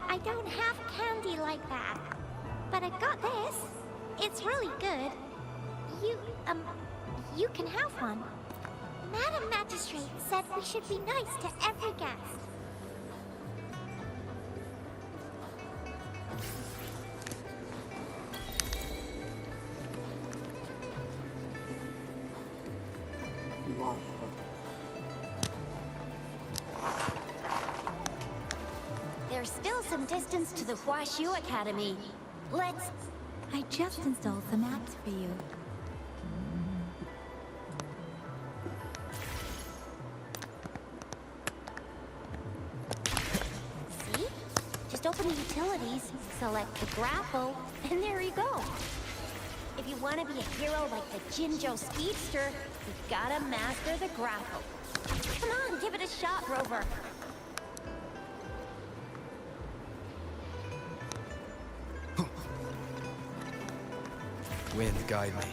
I don't have candy like that. But I got this. It's really good. You can have one. Madam Magistrate said we should be nice to every guest. There's still some distance to the Huaxu Academy. Let's... I just installed some apps for you. See? Just open the utilities, select the grapple, and there you go. If you want to be a hero like the Jinzhou Speedster, you've gotta master the grapple. Come on, give it a shot, Rover. Wind, guide me.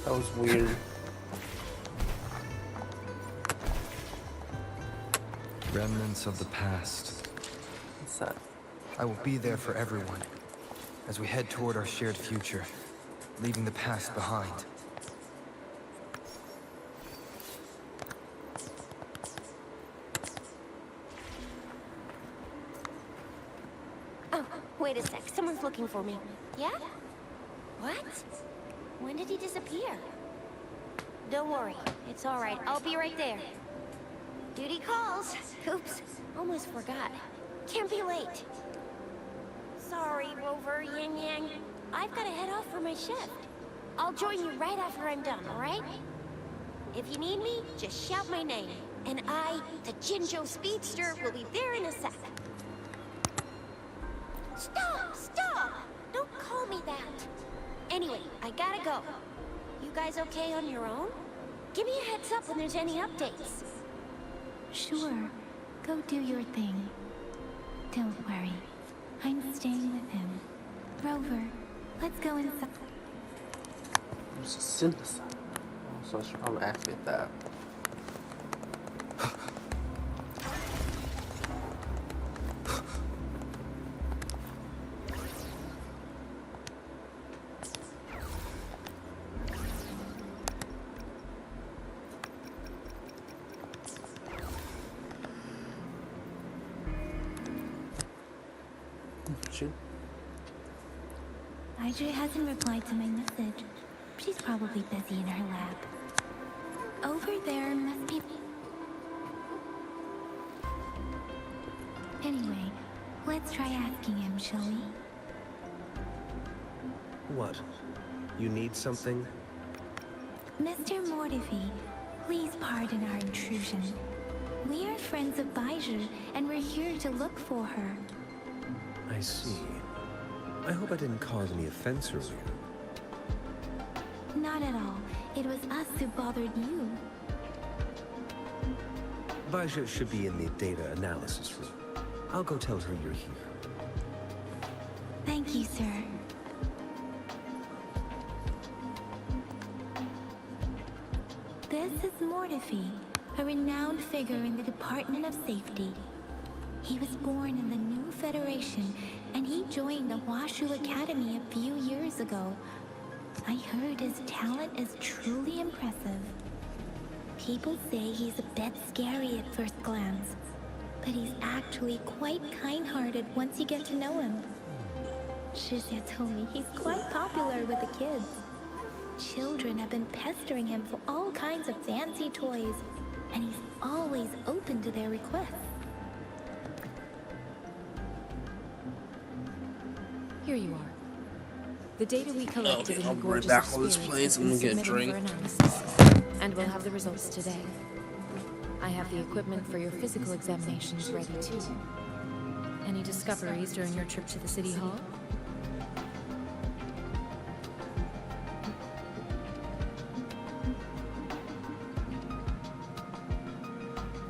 That was weird. Remnants of the past. What's that? I will be there for everyone as we head toward our shared future, leaving the past behind. Oh, wait a sec. Someone's looking for me. Yeah? What? When did he disappear? Don't worry. It's all right. I'll be right there. Duty calls. Oops. Almost forgot. Can't be late. Sorry, Rover, Yang Yang. I've got to head off for my shift. I'll join you right after I'm done, all right? If you need me, just shout my name. And I, the Jinzhou Speedster, will be there in a sec. Stop! Stop! Don't call me that. Anyway, I gotta go. You guys okay on your own? Give me a heads up when there's any updates. Sure. Go do your thing. Don't worry. I'm staying with him. Rover, let's go inside. There's a synthesizer. So I should probably activate that. Audrey hasn't replied to my message. She's probably busy in her lab. Over there must be... Anyway, let's try asking him, shall we? What? You need something? Mr. Mortifi, please pardon our intrusion. We are friends of Baiju, and we're here to look for her. I see. I hope I didn't cause any offense earlier. Not at all. It was us who bothered you. Baja should be in the data analysis room. I'll go tell her you're here. Thank you, sir. This is Mortifi, a renowned figure in the Department of Safety. He was born in the new Federation, and he joined the Washu Academy a few years ago. I heard his talent is truly impressive. People say he's a bit scary at first glance, but he's actually quite kind-hearted once you get to know him. Shizia told me he's quite popular with the kids. Children have been pestering him for all kinds of fancy toys, and he's always open to their requests. Here you are. The data we collected in the I'll be right gorgeous back on this experience place. has I'm been gonna get a submitted drink. for analysis, and we'll have the results today. I have the equipment for your physical examinations ready too. Any discoveries during your trip to the City Hall?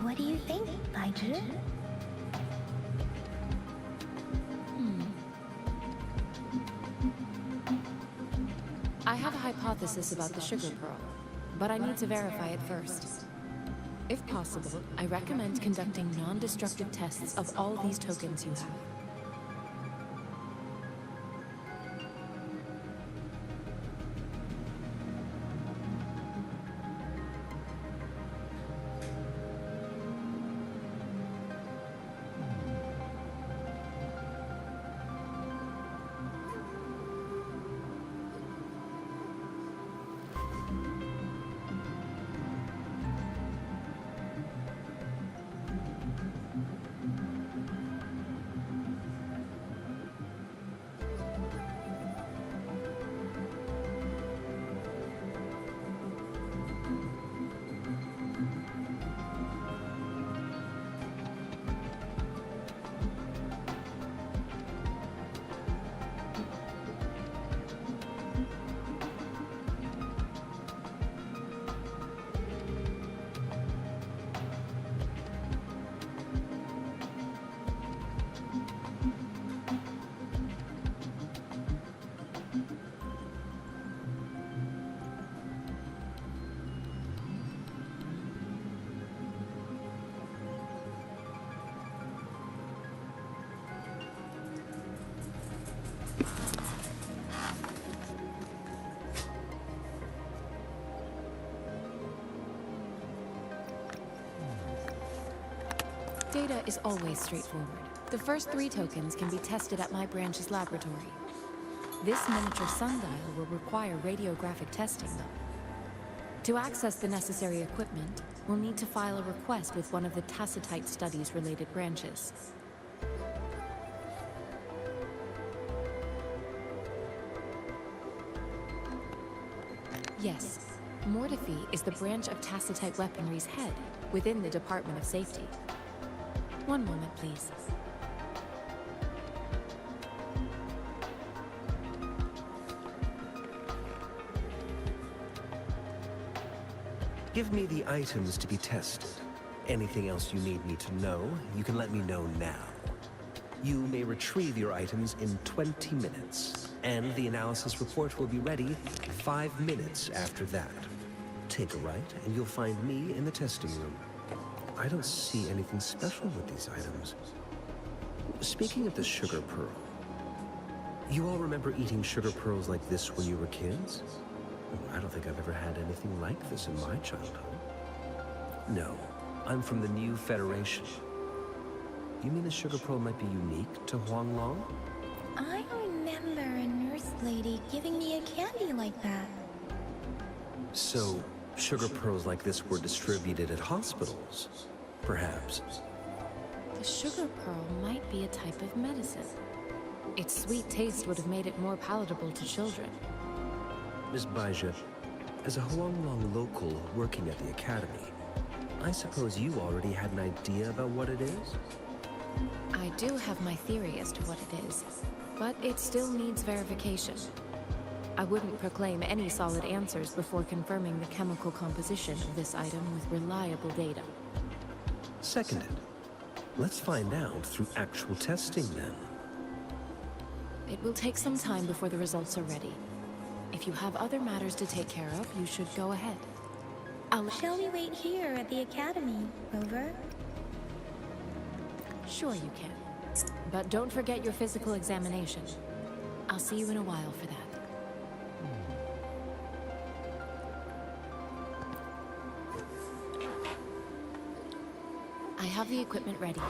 What do you think, Baiju? I have a hypothesis about the sugar pearl, but I need to verify it first. If possible, I recommend conducting non-destructive tests of all these tokens you have. Data is always straightforward. The first 3 tokens can be tested at my branch's laboratory. This miniature sundial will require radiographic testing, though. To access the necessary equipment, we'll need to file a request with one of the Tacitite Studies-related branches. Yes, Mortifi is the branch of Tacitite Weaponry's head within the Department of Safety. One moment, please. Give me the items to be tested. Anything else you need me to know, you can let me know now. You may retrieve your items in 20 minutes, and the analysis report will be ready 5 minutes after that. Take a right, and you'll find me in the testing room. I don't see anything special with these items. Speaking of the sugar pearl, you all remember eating sugar pearls like this when you were kids? I don't think I've ever had anything like this in my childhood. No, I'm from the new Federation. You mean the sugar pearl might be unique to Huanglong? I remember a nurse lady giving me a candy like that. So, sugar pearls like this were distributed at hospitals, perhaps. The sugar pearl might be a type of medicine. Its sweet taste would have made it more palatable to children. Miss Baija, as a Huanglong local working at the Academy, I suppose you already had an idea about what it is? I do have my theory as to what it is, but it still needs verification. I wouldn't proclaim any solid answers before confirming the chemical composition of this item with reliable data. Seconded. Let's find out through actual testing then. It will take some time before the results are ready. If you have other matters to take care of, you should go ahead. Shall we wait here at the Academy, Rover? Sure you can. But don't forget your physical examination. I'll see you in a while for that. I have the equipment ready.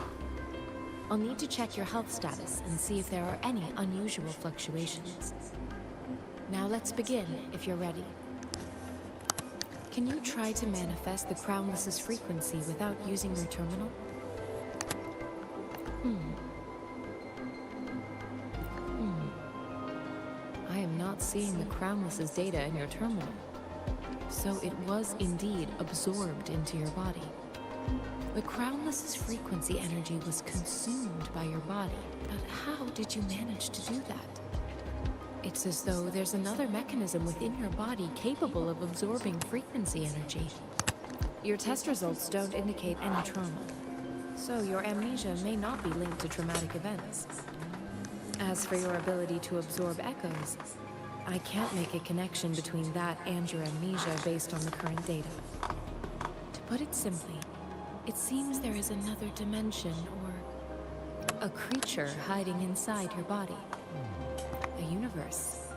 I'll need to check your health status and see if there are any unusual fluctuations. Now let's begin, if you're ready. Can you try to manifest the Crownless's frequency without using your terminal? I am not seeing the Crownless's data in your terminal. So it was indeed absorbed into your body. The Crownless's frequency energy was consumed by your body, but how did you manage to do that? It's as though there's another mechanism within your body capable of absorbing frequency energy. Your test results don't indicate any trauma, so your amnesia may not be linked to traumatic events. As for your ability to absorb echoes, I can't make a connection between that and your amnesia based on the current data. To put it simply, it seems there is another dimension or a creature hiding inside your body. A universe.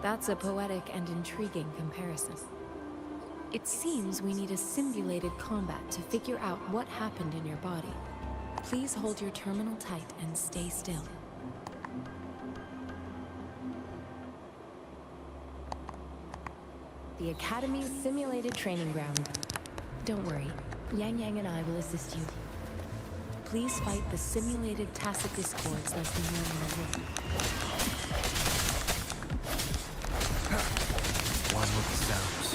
That's a poetic and intriguing comparison. It seems we need a simulated combat to figure out what happened in your body. Please hold your terminal tight and stay still. The Academy's simulated training ground. Don't worry, Yang Yang and I will assist you. Please fight the simulated tacit discords like you normally would. One with the sounds.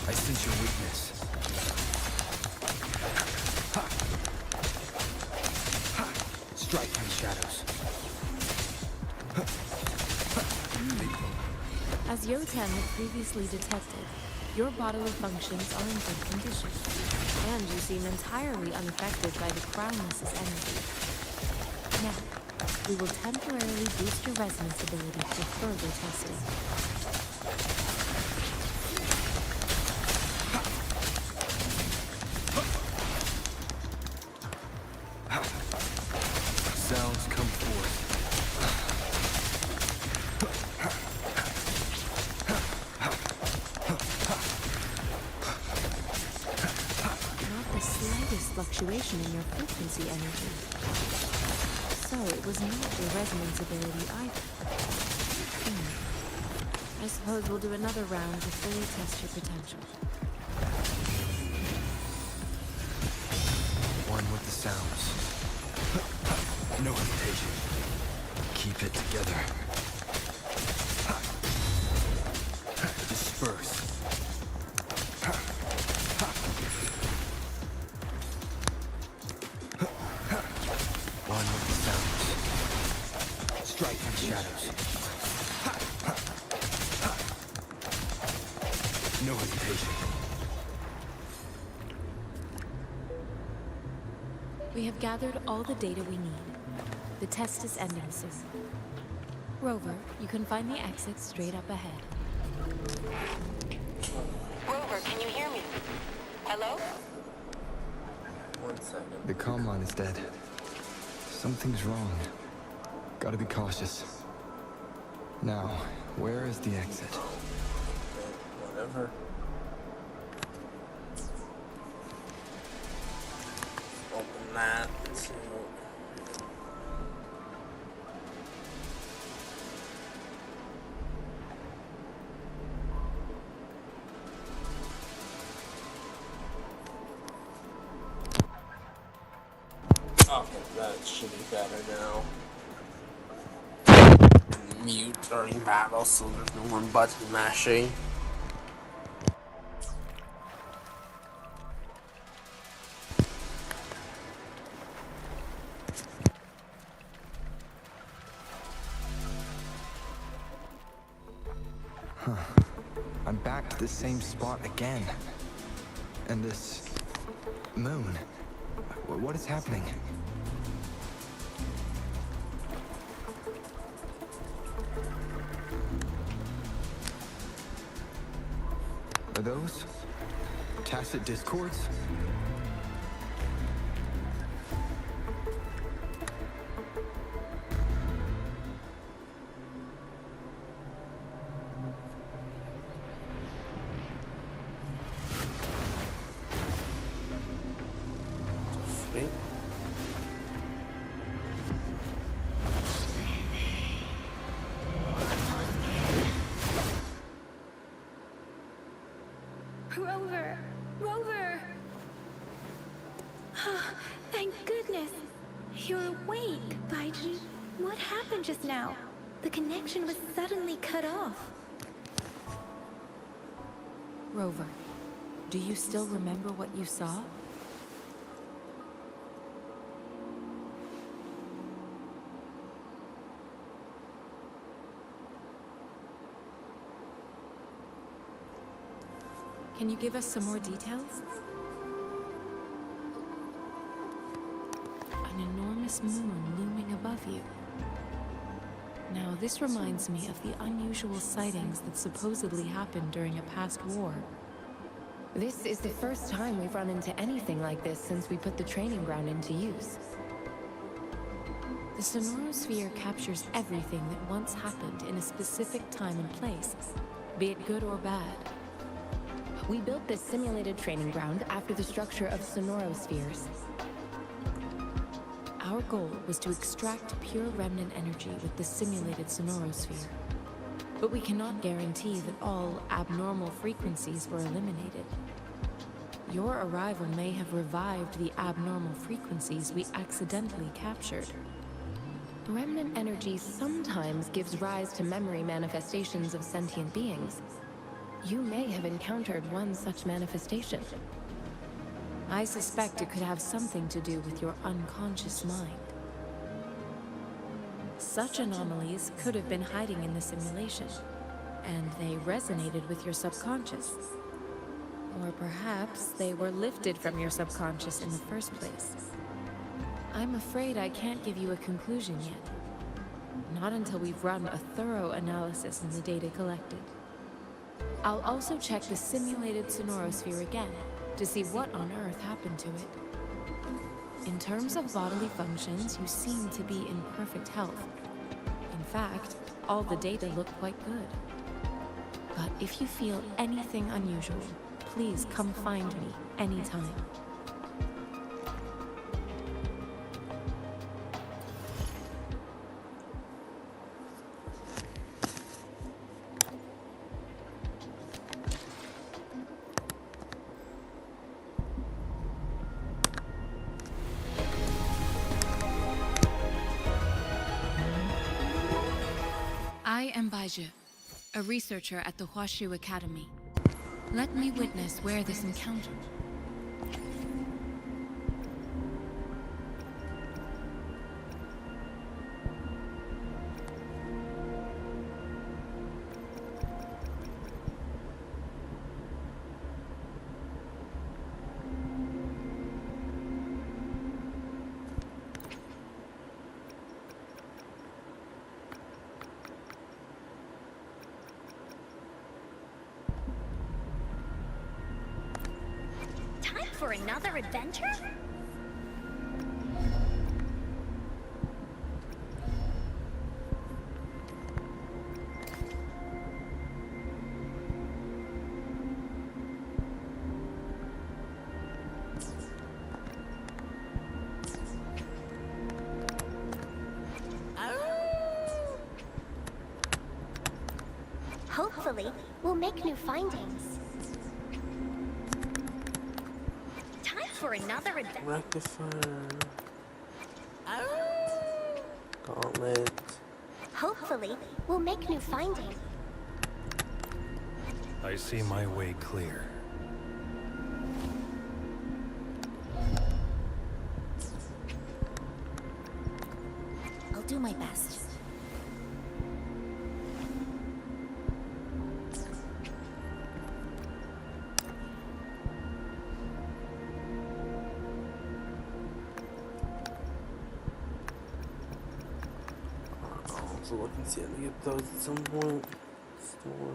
I sense your weakness. Strike from the shadows. As Yotan had previously detected, your bodily functions are in good condition, and you seem entirely unaffected by the Crownless's energy. Now, we will temporarily boost your resonance ability for further testing. Sounds come forth. Fluctuation in your frequency energy. So it was not your resonance ability either. I suppose we'll do another round to fully test your potential. One with the sounds. No hesitation. Keep it together. Disperse. Strike from shadows. No hesitation. We have gathered all the data we need. The test is ending soon. Rover, you can find the exit straight up ahead. Rover, can you hear me? Hello? 1 second. The comm line is dead. Something's wrong. Gotta be cautious. Now, where is the exit? Whatever. Open that and see what... That should be better now. And mute during battle so there's no more button mashing. I'm back to the same spot again. And this moon. What is happening? Are those tacit discords? Rover! Thank goodness. You're awake, Baiji. What happened just now? The connection was suddenly cut off. Rover, do you still remember what you saw? Can you give us some more details? An enormous moon looming above you. Now, this reminds me of the unusual sightings that supposedly happened during a past war. This is the first time we've run into anything like this since we put the training ground into use. The sonorosphere captures everything that once happened in a specific time and place, be it good or bad. We built this simulated training ground after the structure of sonorospheres. Our goal was to extract pure remnant energy with the simulated sonorosphere. But we cannot guarantee that all abnormal frequencies were eliminated. Your arrival may have revived the abnormal frequencies we accidentally captured. Remnant energy sometimes gives rise to memory manifestations of sentient beings. You may have encountered one such manifestation. I suspect it could have something to do with your unconscious mind. Such anomalies could have been hiding in the simulation, and they resonated with your subconscious. Or perhaps they were lifted from your subconscious in the first place. I'm afraid I can't give you a conclusion yet. Not until we've run a thorough analysis of the data collected. I'll also check the simulated sonorosphere again to see what on Earth happened to it. In terms of bodily functions, you seem to be in perfect health. In fact, all the data look quite good. But if you feel anything unusual, please come find me anytime. I am Baiju, a researcher at the Huashu Academy. Let me witness where this encounter. For another adventure? Hopefully, we'll make new findings. For another adventure. Rectifier. Wait. Hopefully, we'll make new findings. I see my way clear. I'll do my best. I'll also look and see how to get those at some point. Store.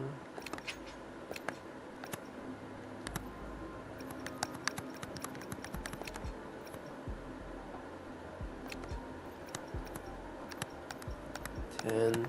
And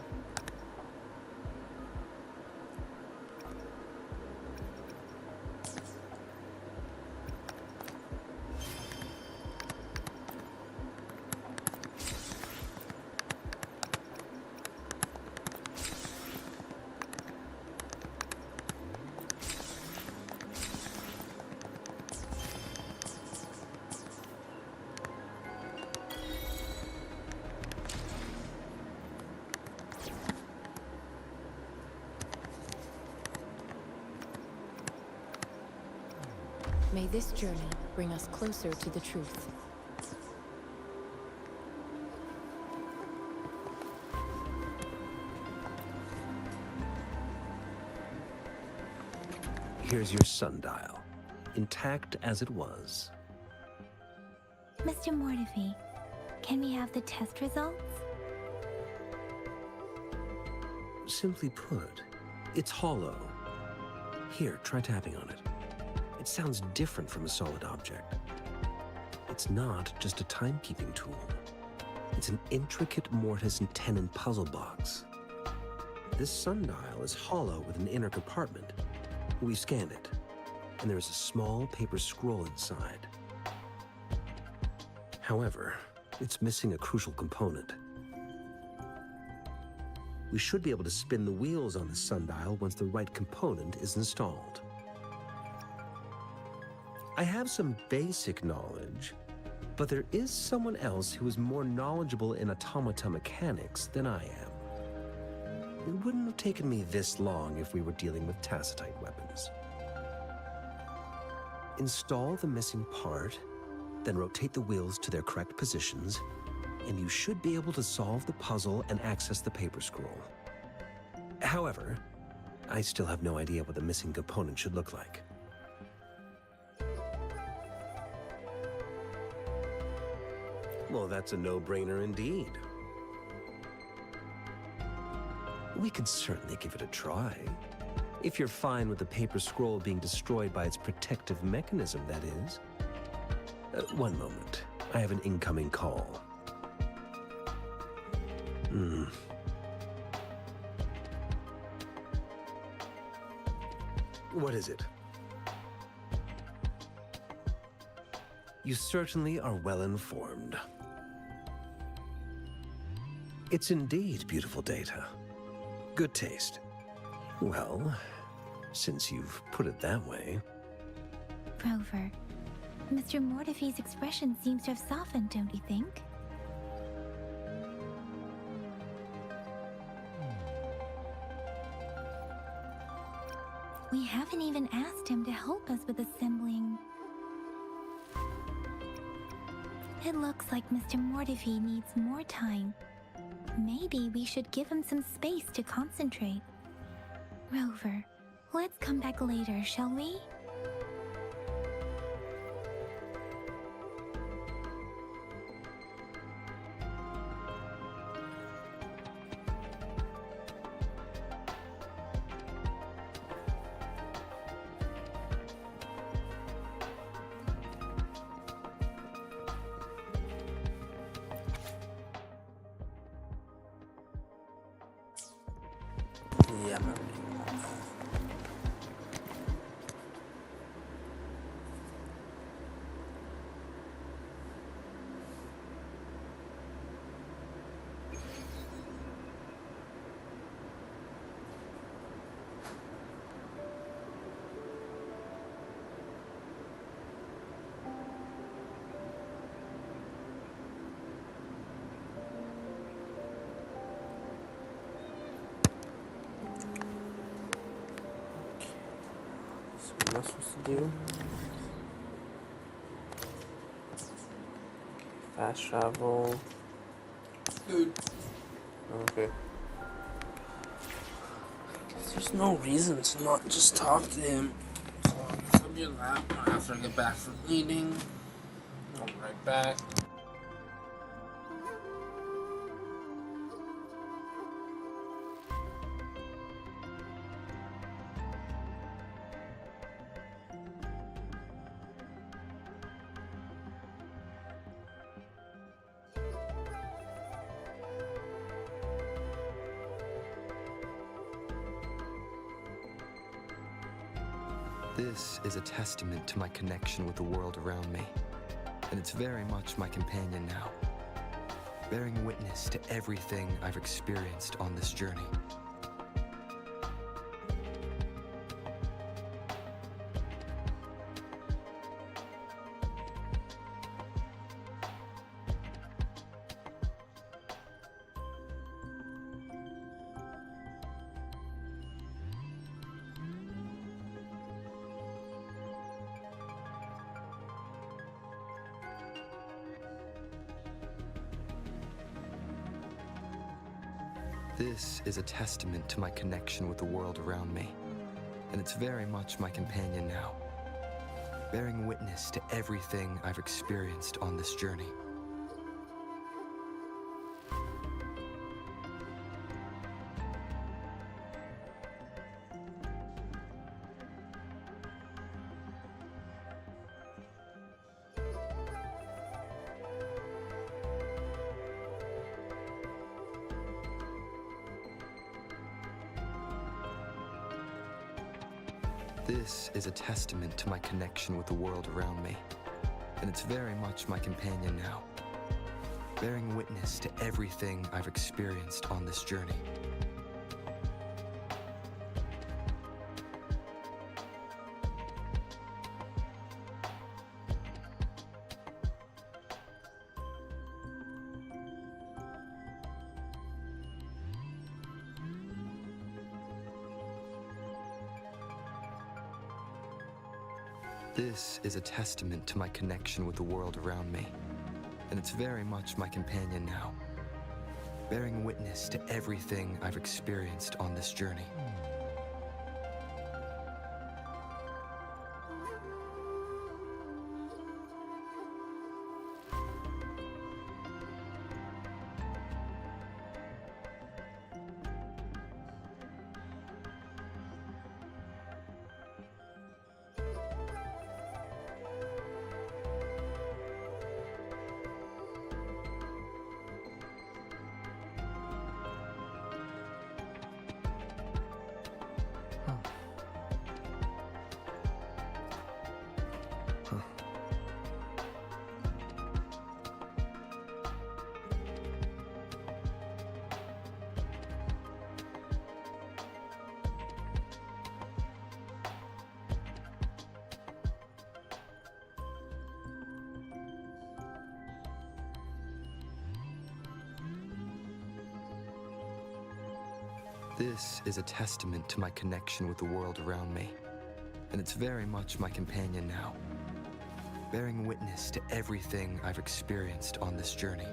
May this journey bring us closer to the truth. Here's your sundial, intact as it was. Mr. Mortefi, can we have the test results? Simply put, it's hollow. Here, try tapping on it. It sounds different from a solid object. It's not just a timekeeping tool. It's an intricate mortise and tenon puzzle box. This sundial is hollow with an inner compartment. We scanned it, and there is a small paper scroll inside. However, it's missing a crucial component. We should be able to spin the wheels on the sundial once the right component is installed. I have some basic knowledge, but there is someone else who is more knowledgeable in automata mechanics than I am. It wouldn't have taken me this long if we were dealing with tacitite weapons. Install the missing part, then rotate the wheels to their correct positions, and you should be able to solve the puzzle and access the paper scroll. However, I still have no idea what the missing component should look like. Well, that's a no-brainer indeed. We can certainly give it a try. If you're fine with the paper scroll being destroyed by its protective mechanism, that is. One moment. I have an incoming call. What is it? You certainly are well informed. It's indeed beautiful data. Good taste. Well, since you've put it that way. Rover, Mr. Mortefi's expression seems to have softened, don't you think? We haven't even asked him to help us with assembling. It looks like Mr. Mortefi needs more time. Maybe we should give him some space to concentrate. Rover, let's come back later, shall we? Yeah, man. What am I supposed to do? Fast travel. Food. Okay. There's no reason to not just talk to him. So I'll do that after I get back from eating. I'll be right back. This is a testament to my connection with the world around me, and it's very much my companion now, bearing witness to everything I've experienced on this journey. This is a testament to my connection with the world around me, and it's very much my companion now, bearing witness to everything I've experienced on this journey. This is a testament to my connection with the world around me, and it's very much my companion now, bearing witness to everything I've experienced on this journey. This is a testament to my connection with the world around me, and it's very much my companion now, bearing witness to everything I've experienced on this journey. This is a testament to my connection with the world around me, and it's very much my companion now, bearing witness to everything I've experienced on this journey.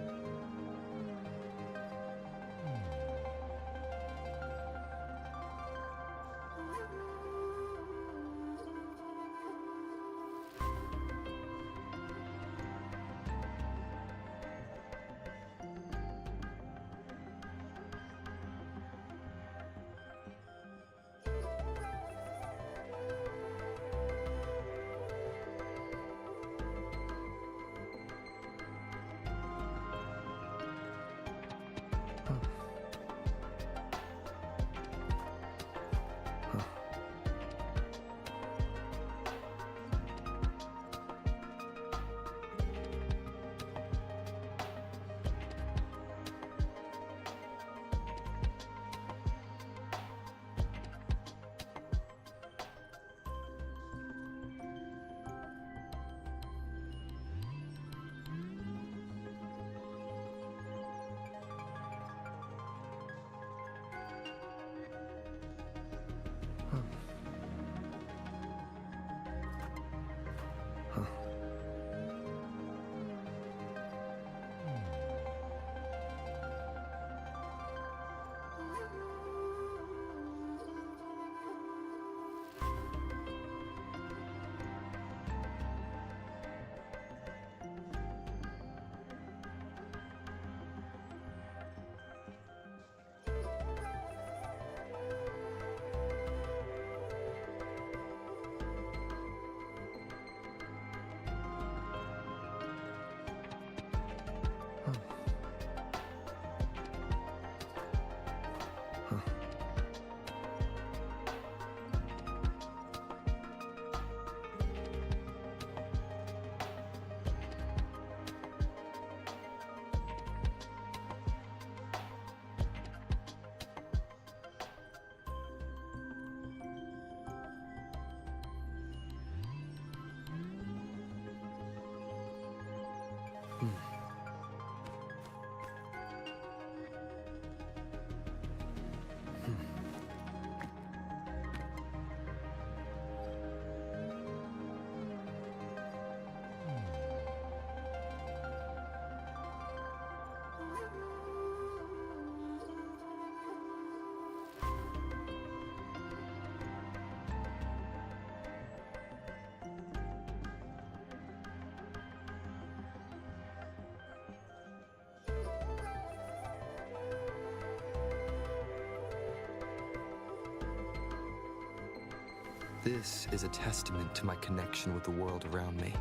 This is a testament to my connection with the world around me,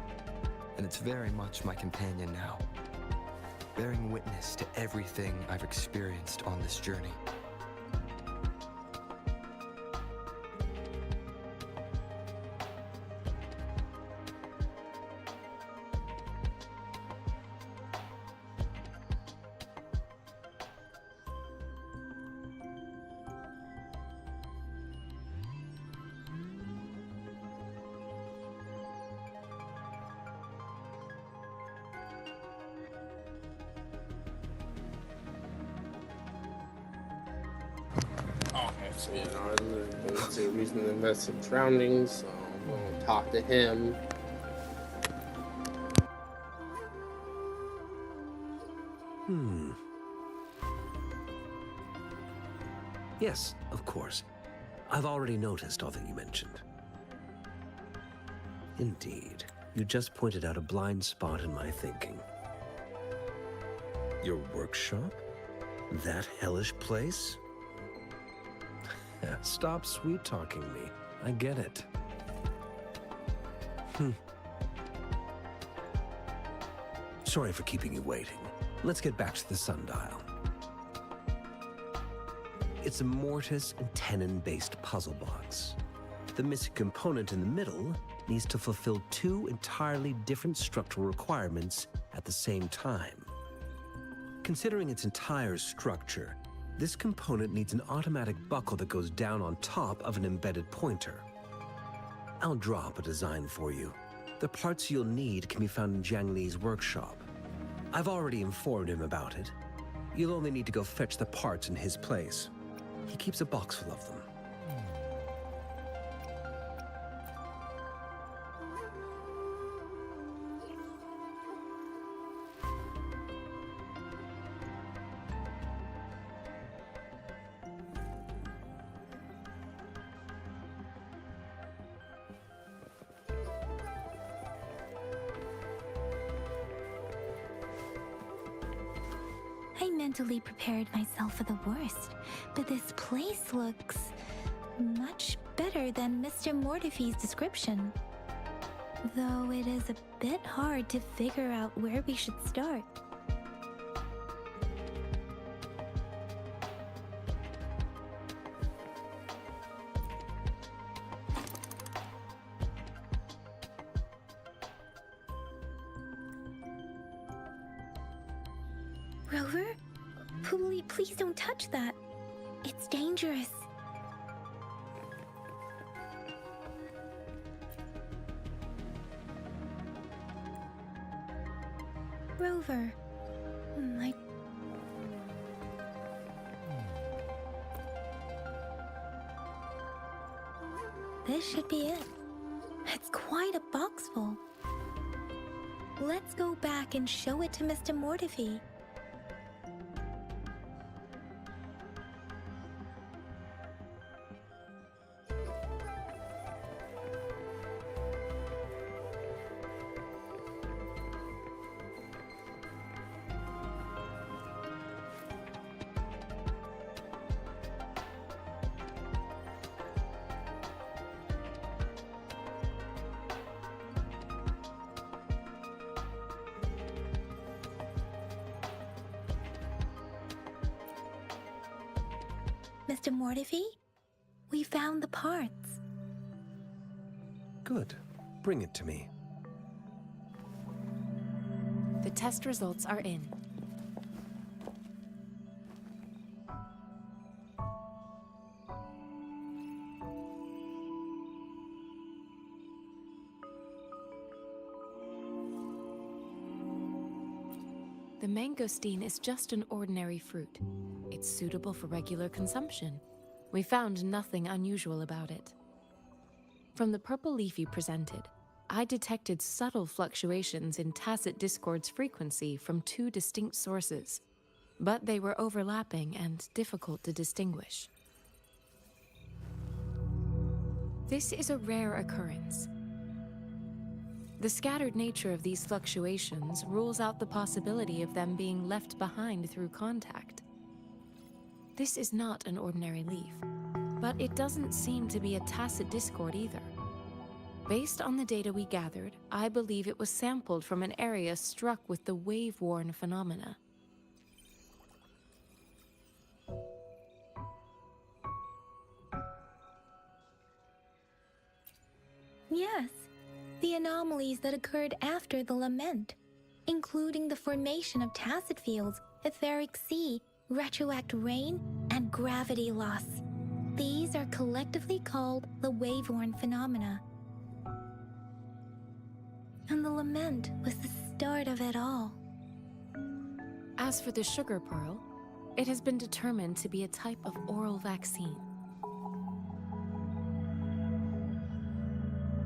and it's very much my companion now, bearing witness to everything I've experienced on this journey. Okay, so you know, there's a reason to invest in surroundings, so I'm going to talk to him. Yes, of course. I've already noticed all that you mentioned. Indeed. You just pointed out a blind spot in my thinking. Your workshop? That hellish place? Stop sweet-talking me. I get it. Sorry for keeping you waiting. Let's get back to the sundial. It's a mortise and tenon-based puzzle box. The missing component in the middle needs to fulfill two entirely different structural requirements at the same time. Considering its entire structure, this component needs an automatic buckle that goes down on top of an embedded pointer. I'll draw up a design for you. The parts you'll need can be found in Jiang Li's workshop. I've already informed him about it. You'll only need to go fetch the parts in his place. He keeps a box full of them. I mentally prepared myself for the worst, but this place looks much better than Mr. Mortify's description. Though it is a bit hard to figure out where we should start. Rover? Please don't touch that. It's dangerous. Rover. This should be it. It's quite a box full. Let's go back and show it to Mr. Mortify. Mr. Mortify, we found the parts. Good. Bring it to me. The test results are in. The mangosteen is just an ordinary fruit. It's suitable for regular consumption. We found nothing unusual about it. From the purple leaf you presented, I detected subtle fluctuations in tacit discord's frequency from two distinct sources, but they were overlapping and difficult to distinguish. This is a rare occurrence. The scattered nature of these fluctuations rules out the possibility of them being left behind through contact. This is not an ordinary leaf. But it doesn't seem to be a tacit discord either. Based on the data we gathered, I believe it was sampled from an area struck with the wave-worn phenomena. Yes, the anomalies that occurred after the lament, including the formation of tacit fields, etheric sea, retroact rain, and gravity loss. These are collectively called the wave-worn phenomena. And the lament was the start of it all. As for the sugar pearl, it has been determined to be a type of oral vaccine.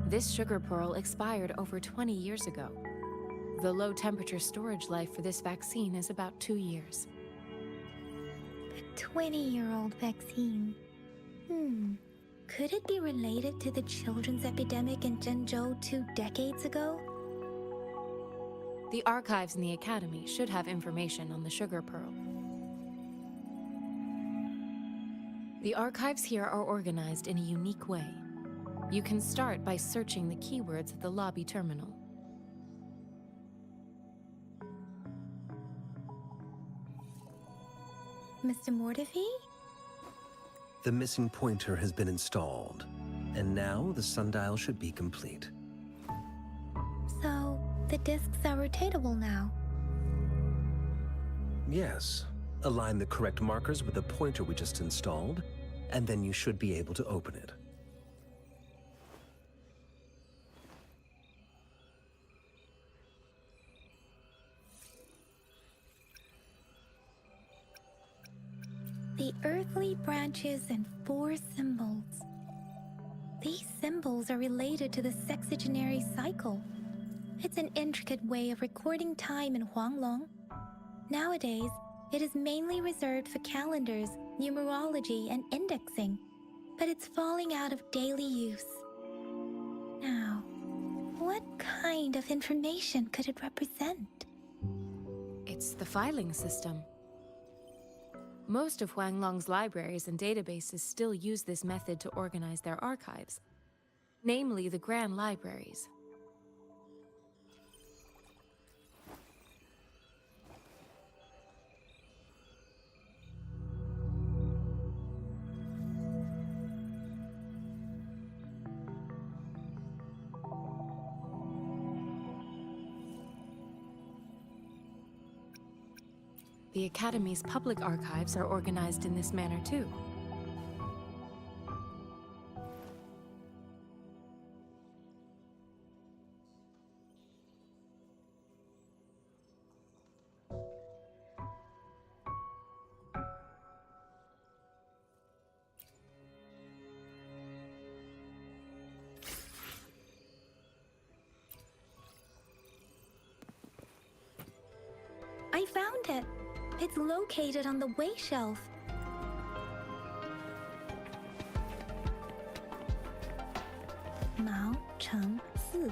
This sugar pearl expired over 20 years ago. The low-temperature storage life for this vaccine is about 2 years. A 20-year-old vaccine. Could it be related to the children's epidemic in Zhenzhou 2 decades ago? The archives in the Academy should have information on the sugar pearl. The archives here are organized in a unique way. You can start by searching the keywords at the lobby terminal. Mr. Mortefi? The missing pointer has been installed, and now the sundial should be complete. So, the discs are rotatable now? Yes. Align the correct markers with the pointer we just installed, and then you should be able to open it. The earthly branches and 4 symbols. These symbols are related to the sexagenary cycle. It's an intricate way of recording time in Huanglong. Nowadays, it is mainly reserved for calendars, numerology, and indexing, but it's falling out of daily use. Now, what kind of information could it represent? It's the filing system. Most of Huanglong's libraries and databases still use this method to organize their archives, namely the Grand Libraries. The Academy's public archives are organized in this manner too. I found it! It's located on the way shelf. Mao Cheng Si.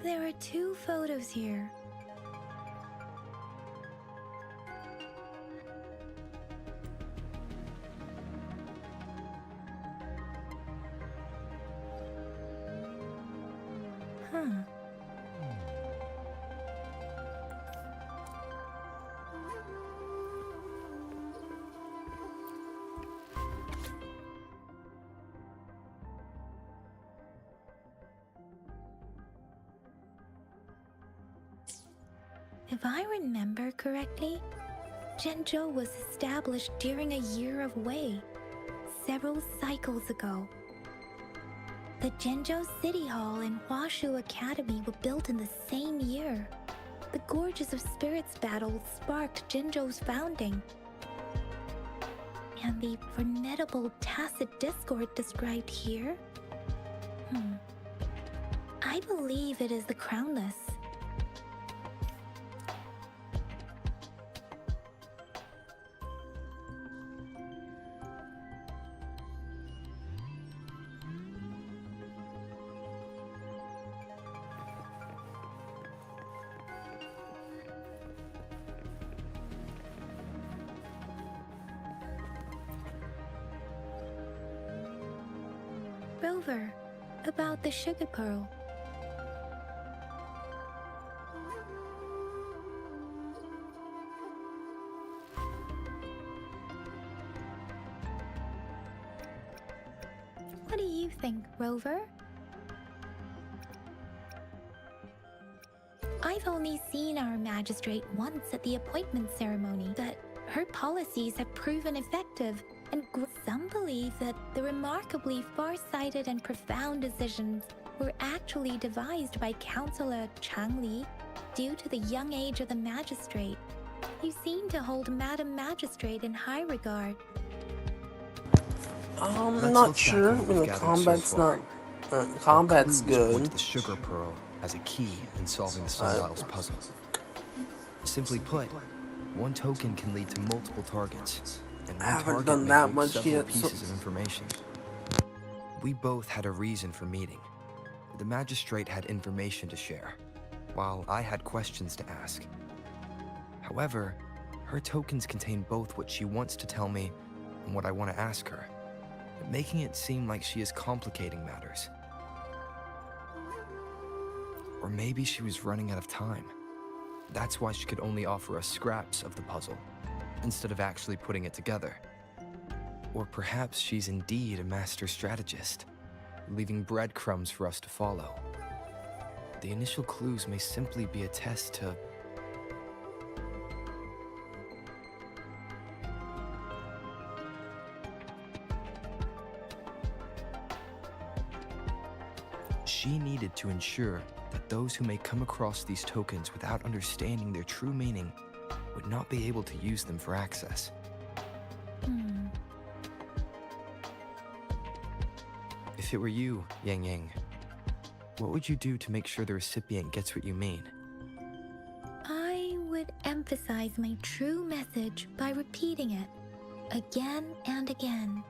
There are 2 photos here. If I remember correctly, Zhenzhou was established during a year of Wei, several cycles ago. The Zhenzhou City Hall and Huashu Academy were built in the same year. The Gorges of Spirits battle sparked Zhenzhou's founding. And the formidable tacit discord described here? I believe it is the Crownless. Rover, about the sugar pearl. What do you think, Rover? I've only seen our magistrate once at the appointment ceremony, but her policies have proven effective, and some believe that the remarkably far-sighted and profound decisions were actually devised by Councillor Changli due to the young age of the magistrate. You seem to hold Madam Magistrate in high regard. I'm not sure. I mean, the combat's not. Combat's good. The sugar pearl as a key in solving the Sundial's puzzle. Simply put, one token can lead to multiple targets, and I haven't done that much yet. Pieces of information. We both had a reason for meeting. The magistrate had information to share, while I had questions to ask. However, her tokens contain both what she wants to tell me and what I want to ask her, making it seem like she is complicating matters. Or maybe she was running out of time. That's why she could only offer us scraps of the puzzle, instead of actually putting it together. Or perhaps she's indeed a master strategist, leaving breadcrumbs for us to follow. The initial clues may simply be a test to... She needed to ensure that those who may come across these tokens without understanding their true meaning would not be able to use them for access. If it were you, Yang Yang, what would you do to make sure the recipient gets what you mean? I would emphasize my true message by repeating it again and again.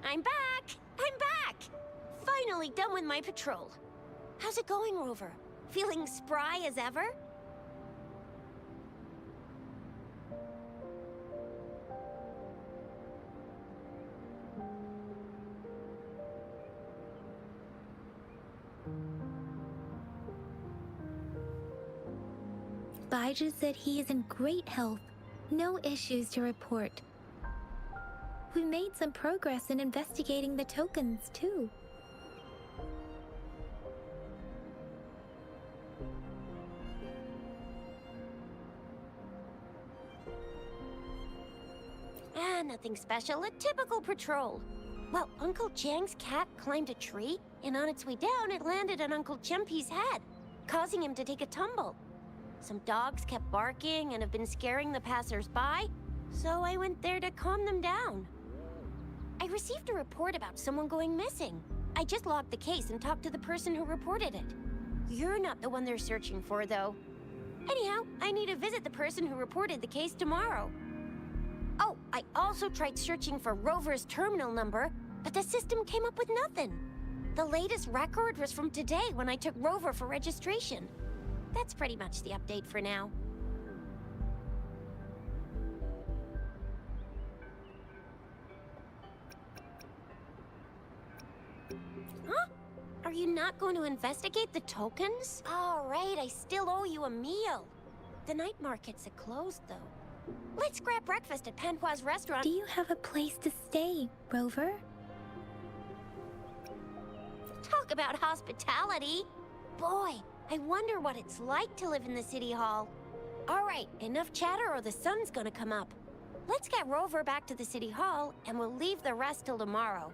I'm back! I'm back! Finally done with my patrol. How's it going, Rover? Feeling spry as ever? Baiju said he is in great health. No issues to report. We made some progress in investigating the tokens, too. Nothing special. A typical patrol. Well, Uncle Chang's cat climbed a tree, and on its way down, it landed on Uncle Chempi's head, causing him to take a tumble. Some dogs kept barking and have been scaring the passers-by, so I went there to calm them down. I received a report about someone going missing. I just logged the case and talked to the person who reported it. You're not the one they're searching for, though. Anyhow, I need to visit the person who reported the case tomorrow. Oh, I also tried searching for Rover's terminal number, but the system came up with nothing. The latest record was from today when I took Rover for registration. That's pretty much the update for now. Huh? Are you not going to investigate the tokens? All right, I still owe you a meal. The night markets are closed, though. Let's grab breakfast at Panhua's restaurant. Do you have a place to stay, Rover? Talk about hospitality. Boy, I wonder what it's like to live in the city hall. All right, enough chatter or the sun's gonna come up. Let's get Rover back to the city hall, and we'll leave the rest till tomorrow.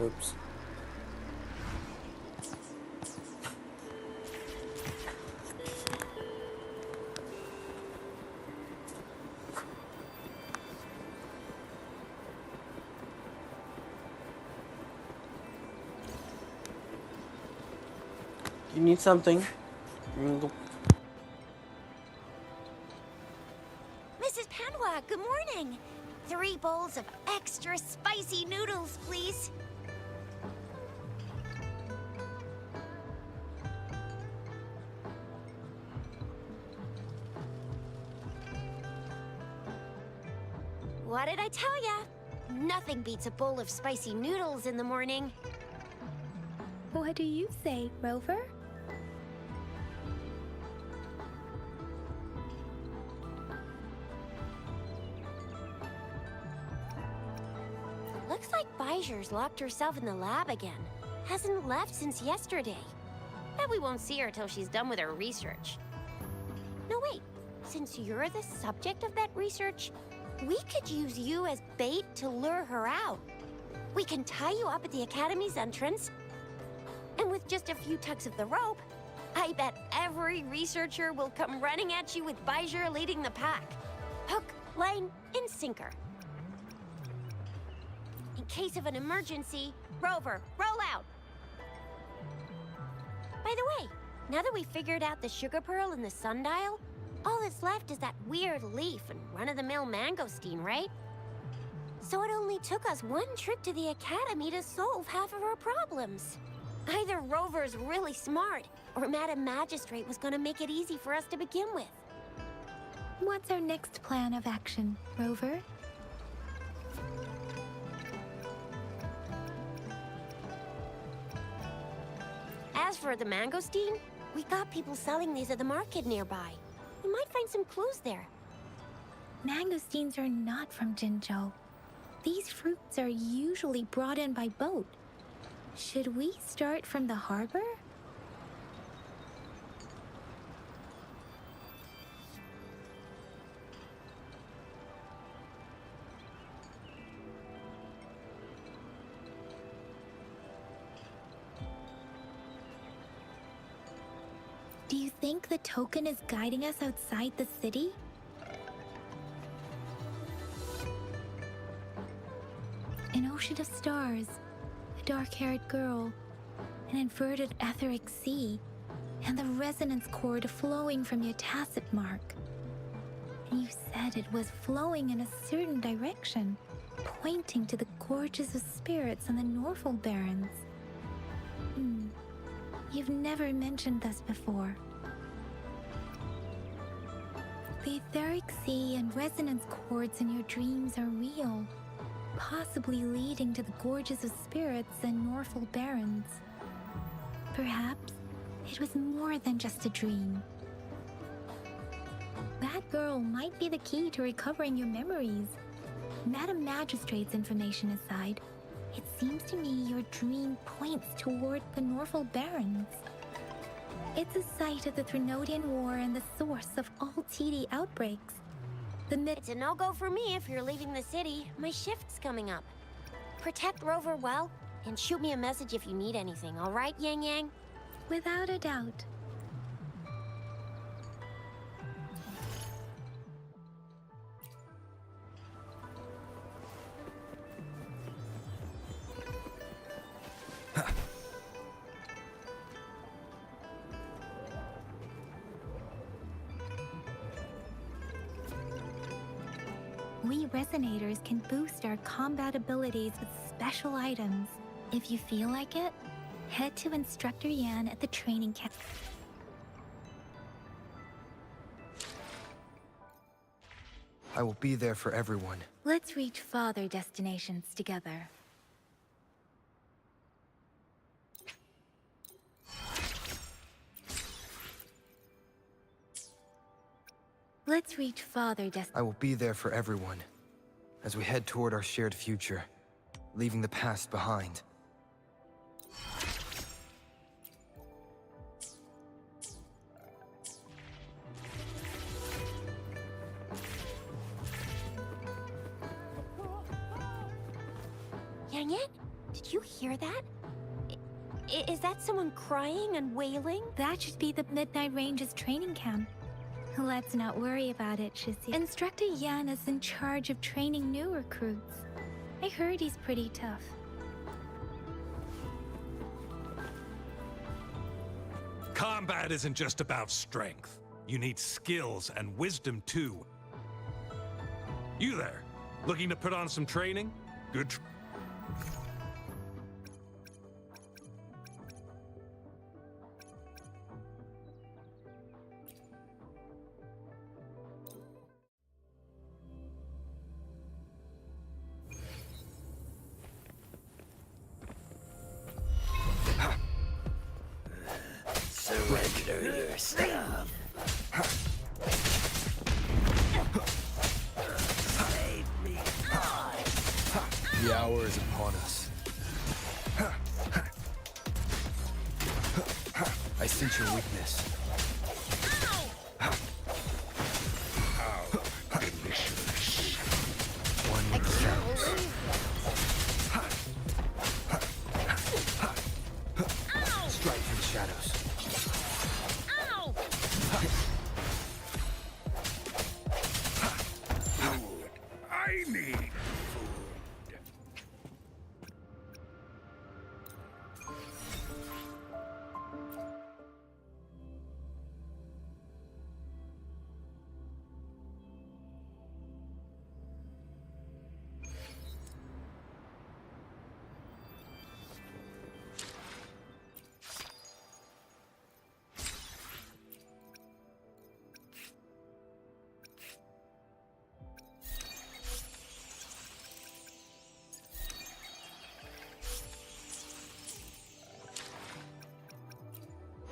Oops. You need something? Mrs. Panwa, good morning. 3 bowls of extra spicy noodles, please. What did I tell ya? Nothing beats a bowl of spicy noodles in the morning. What do you say, Rover? Looks like Bijou's locked herself in the lab again. Hasn't left since yesterday. Bet we won't see her till she's done with her research. No, wait. Since you're the subject of that research, we could use you as bait to lure her out. We can tie you up at the Academy's entrance, and with just a few tugs of the rope, I bet every researcher will come running at you with Bijou leading the pack. Hook, line, and sinker. In case of an emergency, Rover, roll out! By the way, now that we figured out the sugar pearl and the sundial, all that's left is that weird leaf and run-of-the-mill mangosteen, right? So it only took us 1 trip to the Academy to solve half of our problems. Either Rover's really smart, or Madam Magistrate was gonna make it easy for us to begin with. What's our next plan of action, Rover? As for the mangosteen, we got people selling these at the market nearby. We might find some clues there. Mangosteens are not from Jinzhou. These fruits are usually brought in by boat. Should we start from the harbor? Do you think the token is guiding us outside the city? An ocean of stars, a dark-haired girl, an inverted etheric sea, and the resonance cord flowing from your tacit mark. And you said it was flowing in a certain direction, pointing to the gorges of spirits and the Norfolk Barrens. You've never mentioned this before. The etheric sea and resonance cords in your dreams are real, possibly leading to the gorges of spirits and Norfolk Barrens. Perhaps it was more than just a dream. That girl might be the key to recovering your memories. Madam Magistrate's information aside, it seems to me your dream points toward the Norfolk Barrens. It's a site of the Threnodian War and the source of all TD outbreaks. It's a no-go for me if you're leaving the city. My shift's coming up. Protect Rover well, and shoot me a message if you need anything, all right, Yang Yang? Without a doubt. We Resonators can boost our combat abilities with special items. If you feel like it, head to Instructor Yan at the training camp. I will be there for everyone. Let's reach farther destinations together. Let's reach farther I will be there for everyone as we head toward our shared future, leaving the past behind. Dang it! Did you hear that? Is that someone crying and wailing? That should be the Midnight Range's training camp. Let's not worry about it, Shizzy. Instructor Yan is in charge of training new recruits. I heard he's pretty tough. Combat isn't just about strength. You need skills and wisdom too. You there, looking to put on some training? Good. Surrender your stuff. Save me. The hour is upon us. I sense your weakness. How delicious. One with the sounds. Strike from the shadows. I need food.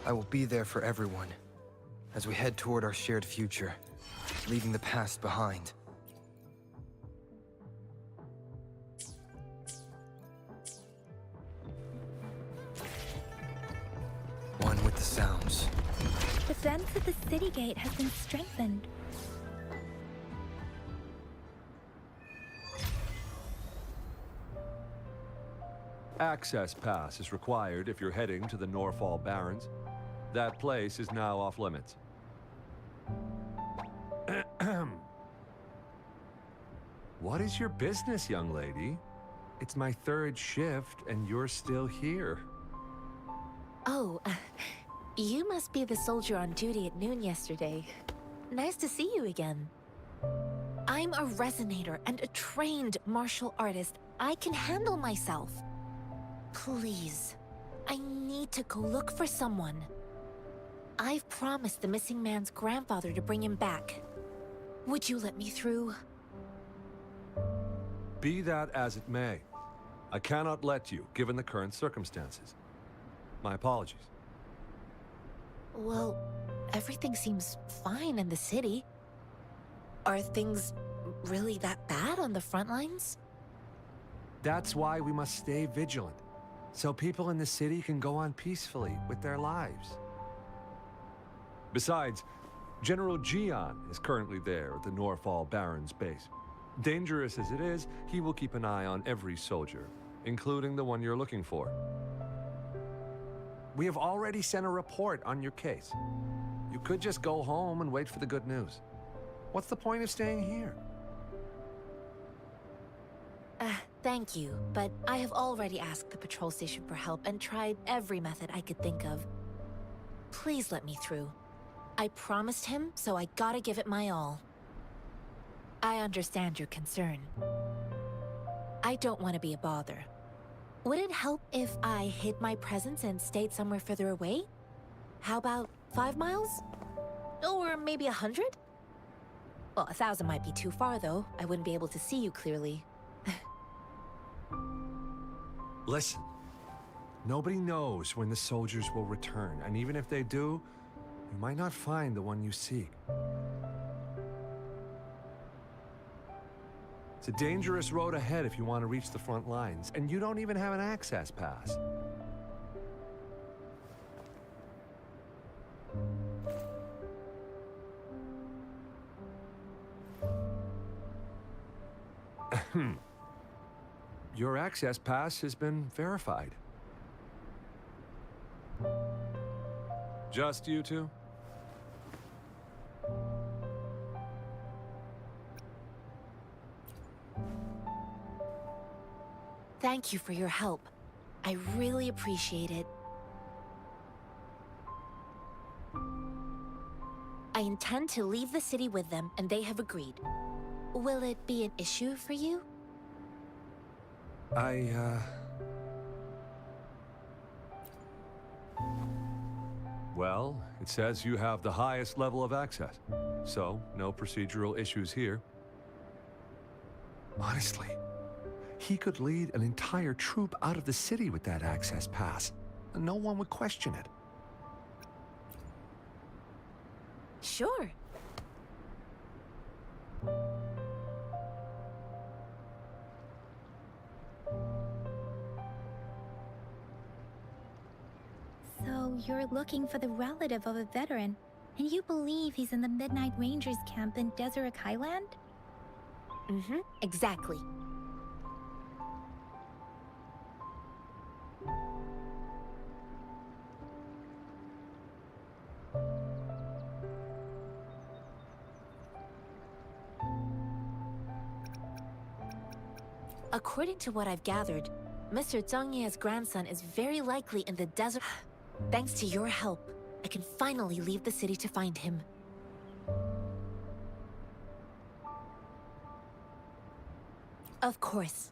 I will be there for everyone as we head toward our shared future, leaving the past behind. One with the sounds. The fence at the city gate has been strengthened. Access pass is required if you're heading to the Norfall Barrens. That place is now off limits. What is your business, young lady? It's my third shift and you're still here. Oh, you must be the soldier on duty at noon yesterday. Nice to see you again. I'm a resonator and a trained martial artist. I can handle myself. Please, I need to go look for someone. I've promised the missing man's grandfather to bring him back. Would you let me through? Be that as it may, I cannot let you, given the current circumstances. My apologies. Well, everything seems fine in the city. Are things really that bad on the front lines? That's why we must stay vigilant, so people in the city can go on peacefully with their lives. Besides, General Gian is currently there at the Norfall Barrens base. Dangerous as it is, he will keep an eye on every soldier, including the one you're looking for. We have already sent a report on your case. You could just go home and wait for the good news. What's the point of staying here? Thank you, but I have already asked the patrol station for help and tried every method I could think of. Please let me through. I promised him, so I gotta give it my all. I understand your concern. I don't want to be a bother. Would it help if I hid my presence and stayed somewhere further away? How about 5 miles? Or maybe 100? Well, 1,000 might be too far, though. I wouldn't be able to see you clearly. Listen. Nobody knows when the soldiers will return, and even if they do, you might not find the one you seek. It's a dangerous road ahead if you want to reach the front lines, and you don't even have an access pass. Your access pass has been verified. Just you two? Thank you for your help. I really appreciate it. I intend to leave the city with them, and they have agreed. Will it be an issue for you? Well, it says you have the highest level of access, so no procedural issues here. Honestly, he could lead an entire troop out of the city with that access pass, and no one would question it. Sure. So you're looking for the relative of a veteran, and you believe he's in the Midnight Rangers camp in Deseret Highland? Mm-hmm, exactly. According to what I've gathered, Mr. Zhang Ye's grandson is very likely in the desert. Thanks to your help, I can finally leave the city to find him. Of course.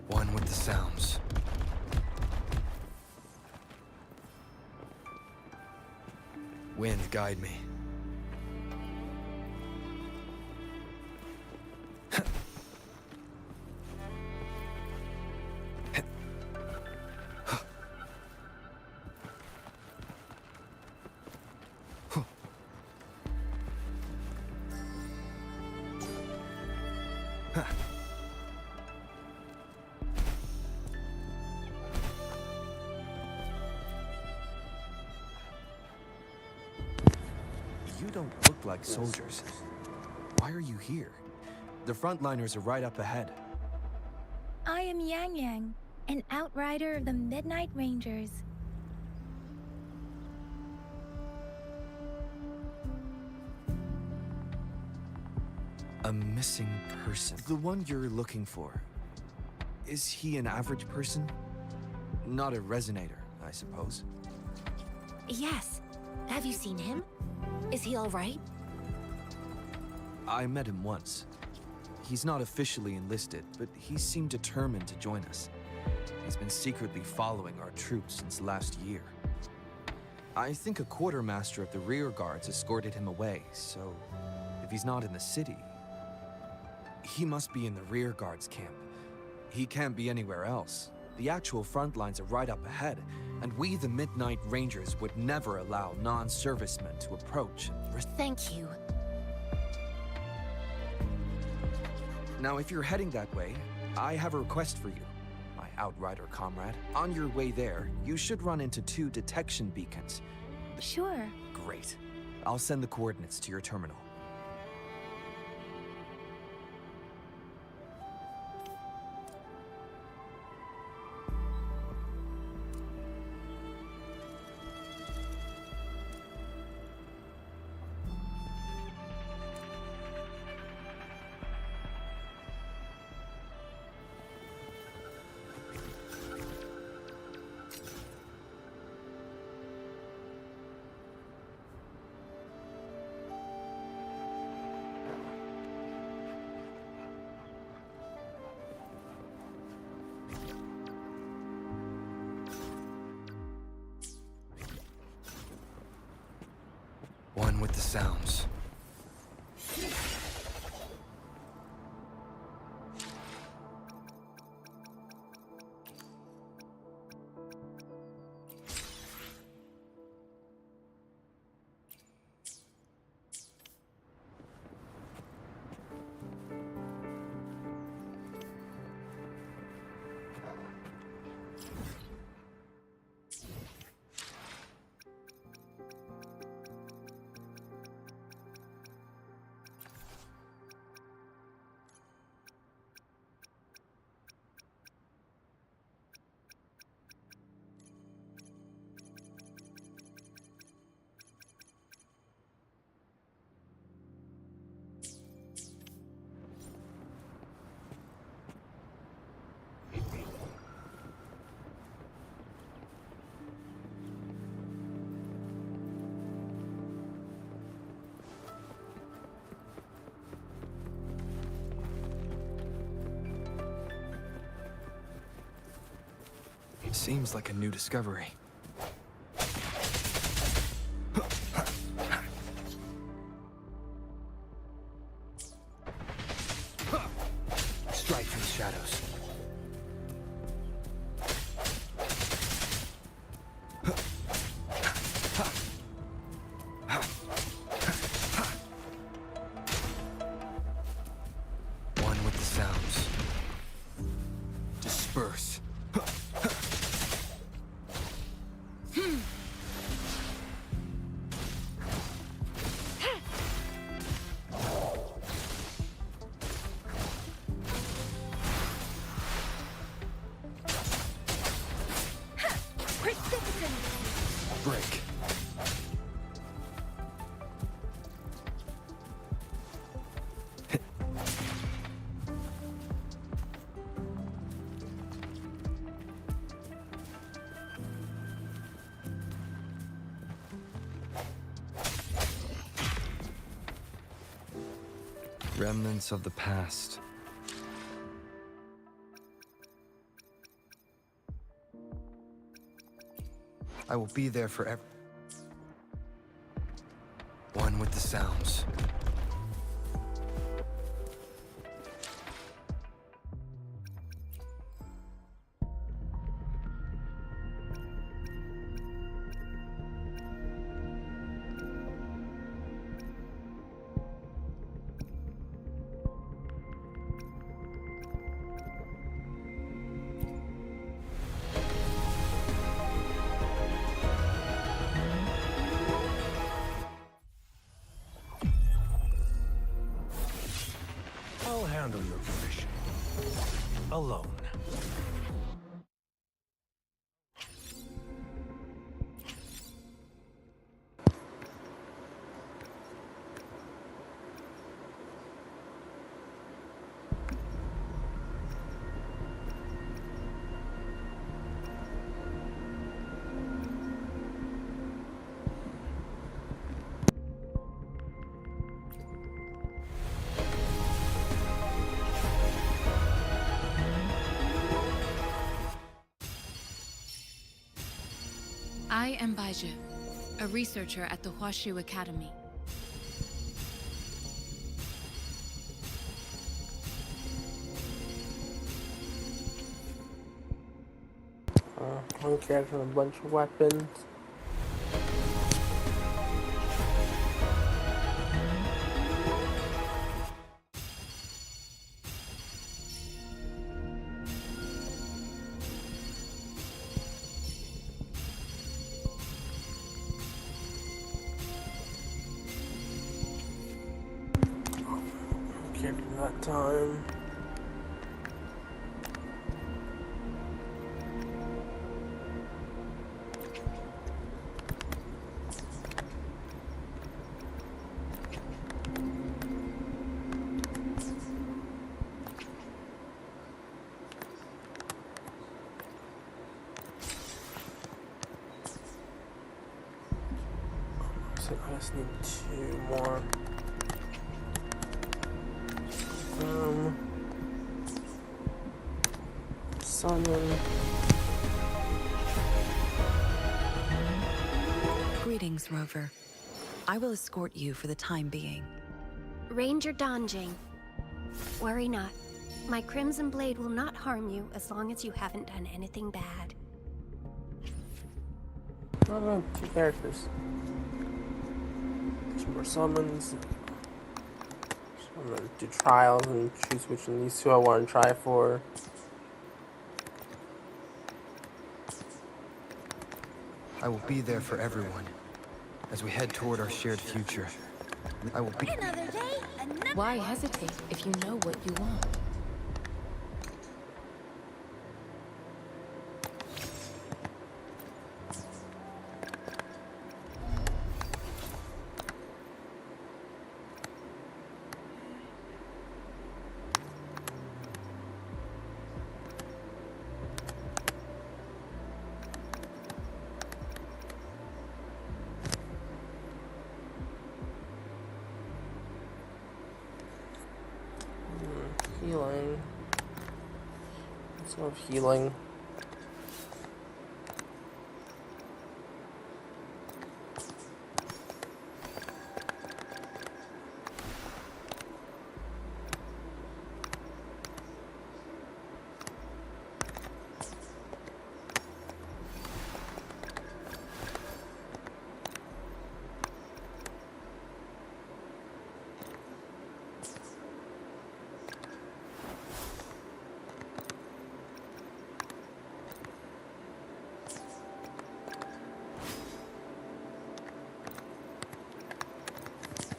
One with the sounds. Wind, guide me. You don't look like soldiers. Why are you here? The frontliners are right up ahead. I am Yang Yang, an outrider of the Midnight Rangers. A missing person. The one you're looking for. Is he an average person? Not a resonator, I suppose. Yes. Have you seen him? Is he all right? I met him once. He's not officially enlisted, but he seemed determined to join us. He's been secretly following our troops since last year. I think a quartermaster of the rear guards escorted him away, so if he's not in the city, he must be in the rear guards camp. He can't be anywhere else. The actual front lines are right up ahead, and we, the Midnight Rangers, would never allow non-servicemen to approach. Thank you. Now, if you're heading that way, I have a request for you, my outrider comrade. On your way there, you should run into 2 detection beacons. Sure. Great. I'll send the coordinates to your terminal. One with the sounds. Seems like a new discovery. Strike from the shadows. One with the sounds. Disperse. Break. Remnants of the past. I will be there forever. One with the sounds. I'll handle your permission. Alone. I am Baiju, a researcher at the Huashu Academy. One character and a bunch of weapons. Character that time. So I just need 2 more. Summon. Greetings, Rover. I will escort you for the time being. Ranger Donjing. Worry not. My Crimson Blade will not harm you as long as you haven't done anything bad. Oh, 2 characters. There's more summons. So I'm gonna do trials and choose which of these 2 I want to try for. I will be there for everyone as we head toward our shared future. I will be. Another day, another. Why hesitate if you know what you want? Healing. Let's go with healing.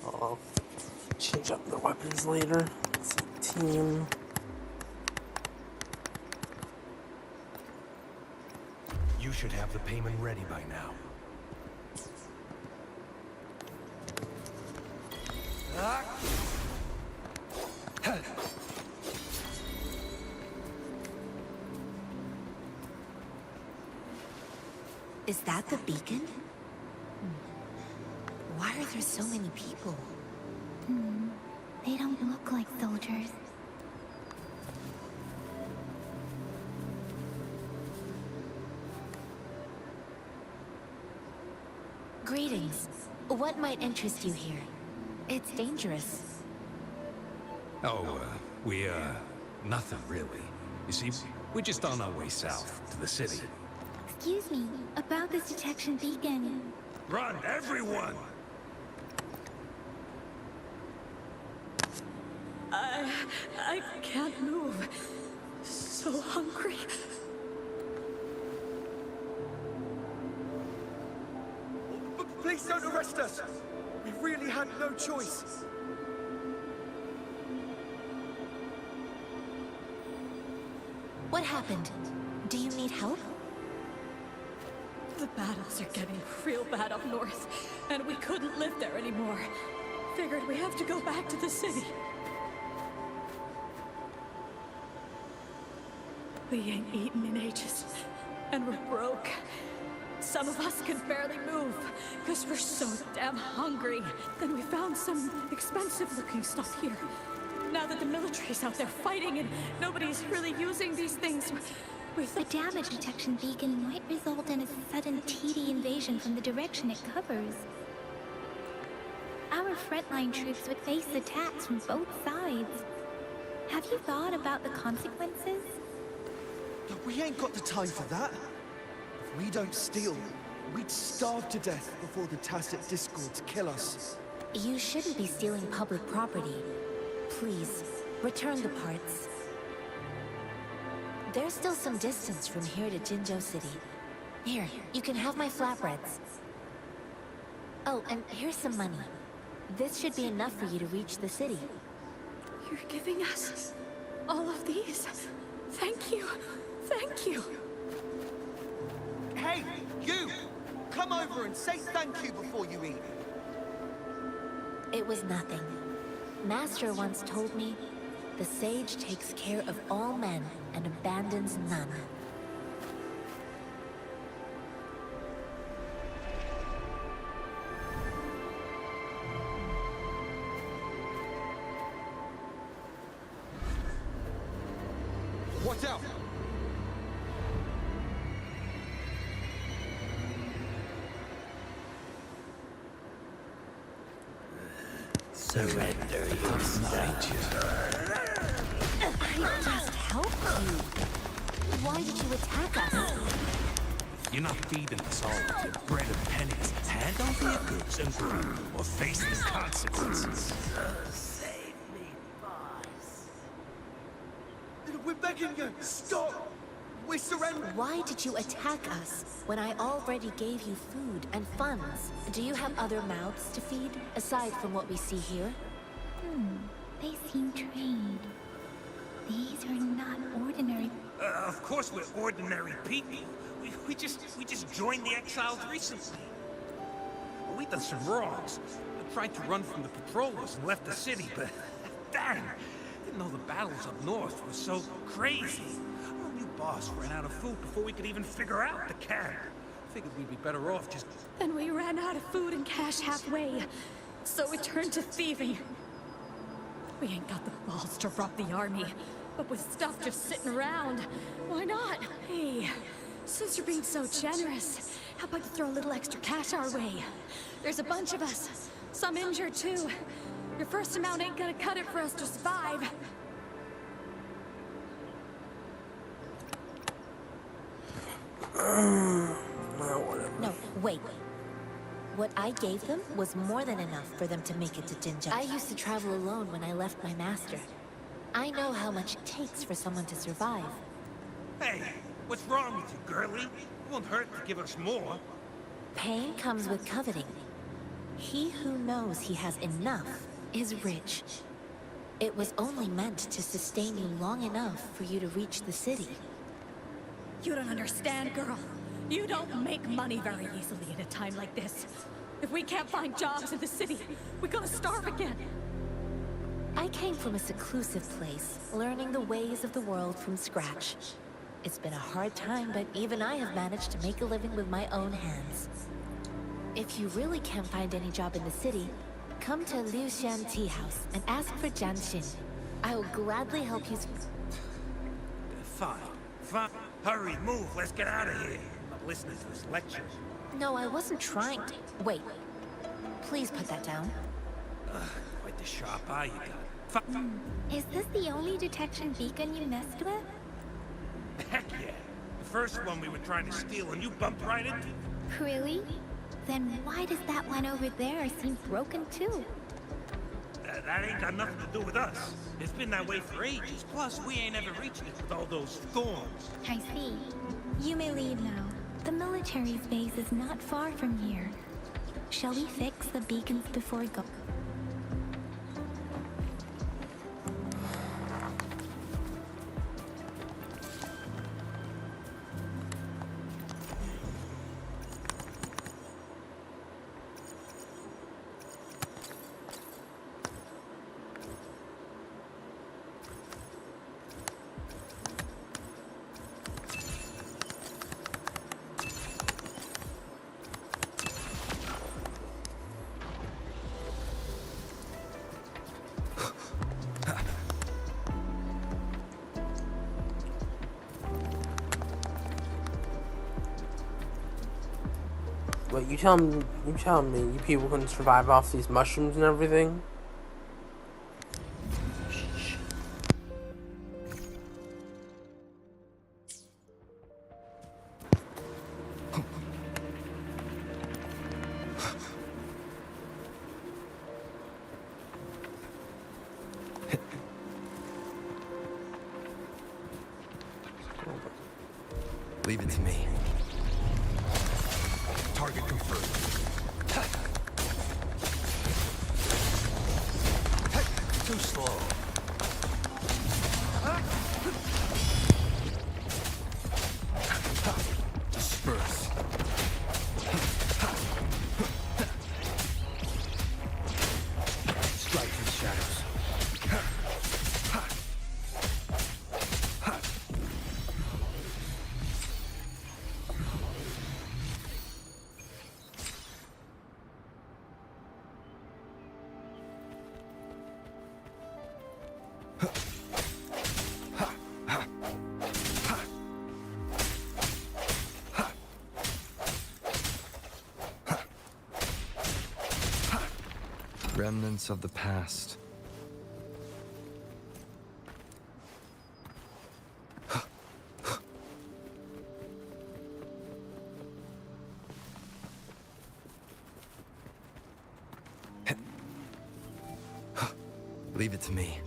I'll change up the weapons later. Let's see, team. You should have the payment ready by now. Is that the beacon? Why are there so many people? They don't look like soldiers. Greetings. What might interest you here? It's dangerous. Oh, nothing really. You see, we're just on our way south to the city. Excuse me, about this detection beacon. Run, everyone! I can't move. So hungry. Please don't arrest us! We really had no choice. What happened? Do you need help? The battles are getting real bad up north, and we couldn't live there anymore. Figured we have to go back to the city. We ain't eaten in ages, and we're broke. Some of us can barely move, because we're so damn hungry. Then we found some expensive-looking stuff here. Now that the military's out there fighting and nobody's really using these things, the damage detection beacon might result in a sudden TD invasion from the direction it covers. Our frontline troops would face attacks from both sides. Have you thought about the consequences? But we ain't got the time for that. If we don't steal, we'd starve to death before the Tacit Discords kill us. You shouldn't be stealing public property. Please, return the parts. There's still some distance from here to Jinzhou City. Here, you can have my flatbreads. Oh, and here's some money. This should be enough for you to reach the city. You're giving us all of these? Thank you. Thank you. Hey, you! Come over and say thank you before you eat. It was nothing. Master once told me, the sage takes care of all men and abandons none. Watch out! Surrender, you stranger. I just helped you. Why did you attack us? You're not feeding us all with your bread and pennies. Hand over your goods and go, or face the consequences. Save me, boss. We're begging you, stop! We surrender! Why did you attack us when I already gave you food and funds? Do you have other mouths to feed, aside from what we see here? They seem trained. These are not ordinary. Of course we're ordinary people. We just joined the exiles recently. We done some wrongs. We tried to run from the patrollers and left the city, but dang, didn't know the battles up north were so crazy. Our new boss ran out of food before we could even figure out the camp. Figured we'd be better off just... Then we ran out of food and cash halfway, so we turned to thieving. We ain't got the balls to rob the army, but with stuff just sitting around, why not? Hey, since you're being so generous, how about you throw a little extra cash our way? There's a bunch of us, some injured too. Your first amount ain't gonna cut it for us to survive. No, wait. What I gave them was more than enough for them to make it to Jinja. I used to travel alone when I left my master. I know how much it takes for someone to survive. Hey, what's wrong with you, girlie? It won't hurt to give us more. Pain comes with coveting. He who knows he has enough is rich. It was only meant to sustain you long enough for you to reach the city. You don't understand, girl. You don't make money very easily at a time like this. If we can't find jobs in the city, we're gonna starve again. I came from a seclusive place, learning the ways of the world from scratch. It's been a hard time, but even I have managed to make a living with my own hands. If you really can't find any job in the city, come to Liu Xian Tea House and ask for Jian Xin. I will gladly help you. Fine. Hurry, move, let's get out of here. I'm not listening to this lecture. No, I wasn't trying to. Wait. Please put that down. Quite the sharp eye you got. Is this the only detection beacon you messed with? Heck yeah. The first one we were trying to steal and you bumped right into. Really? Then why does that one over there seem broken too? That ain't got nothing to do with us. It's been that way for ages. Plus, we ain't ever reached it with all those thorns. I see. You may leave now. The military's base is not far from here. Shall we fix the beacons before we go? Wait, you telling me you people can survive off these mushrooms and everything? Leave it to me. Target confirmed. Too slow. Disperse. Strike through the shadows. Remnants of the past. Leave it to me.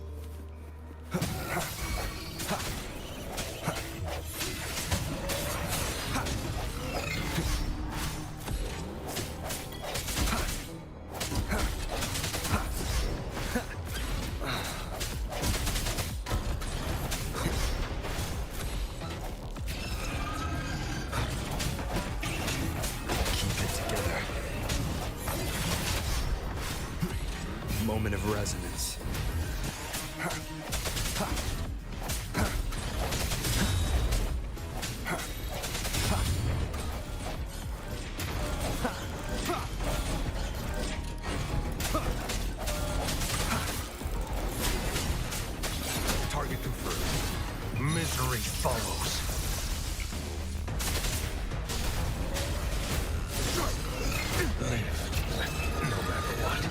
Moment of resonance. Target confirmed. Misery follows. No matter what.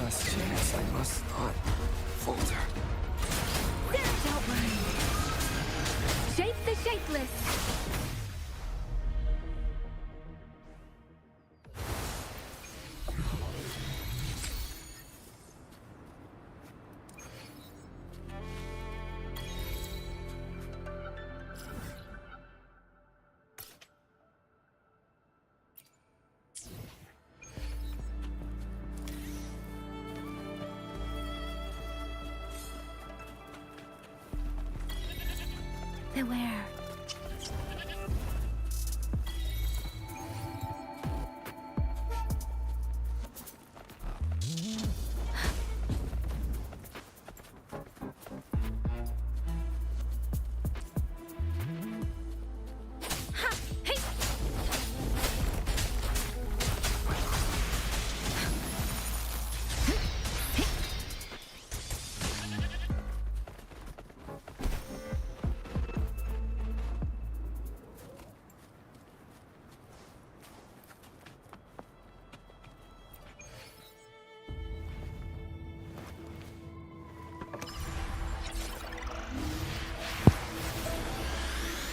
Last chance, I must not falter. Don't worry. Shape the shapeless. Beware.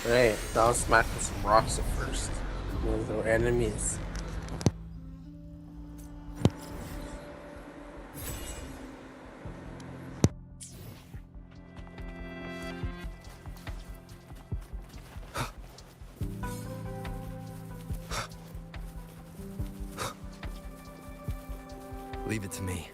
Right, I'll smack with some rocks at first. Those are enemies. Leave it to me.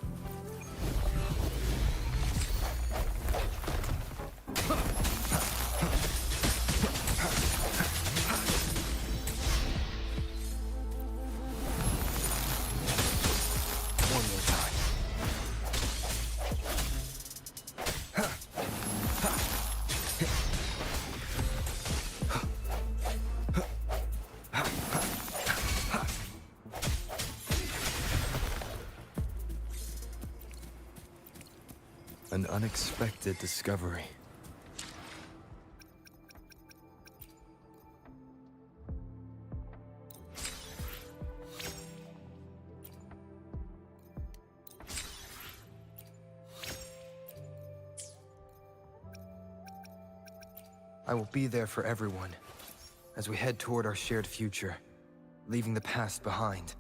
One more time. An unexpected discovery. I will be there for everyone as we head toward our shared future, leaving the past behind.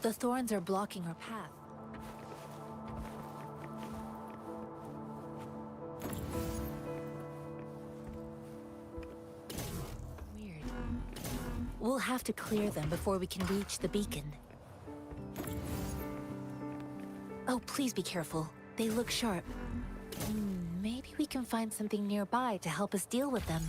The thorns are blocking our path. Weird. We'll have to clear them before we can reach the beacon. Oh, please be careful. They look sharp. Maybe we can find something nearby to help us deal with them.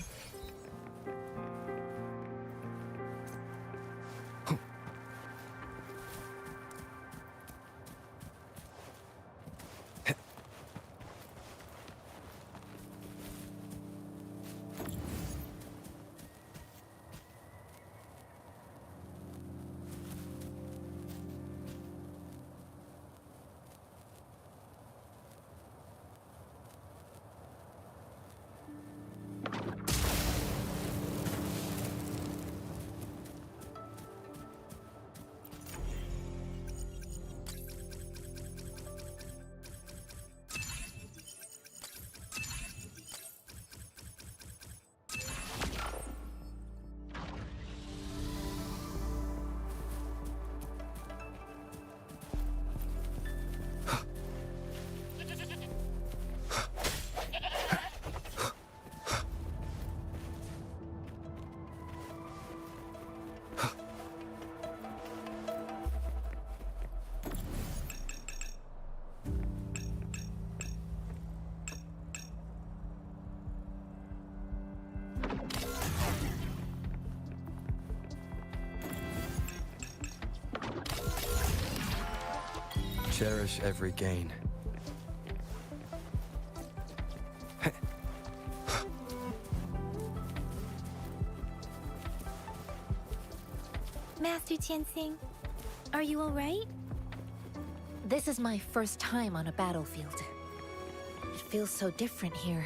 Cherish every gain. Master Tianxing, are you all right? This is my first time on a battlefield. It feels so different here.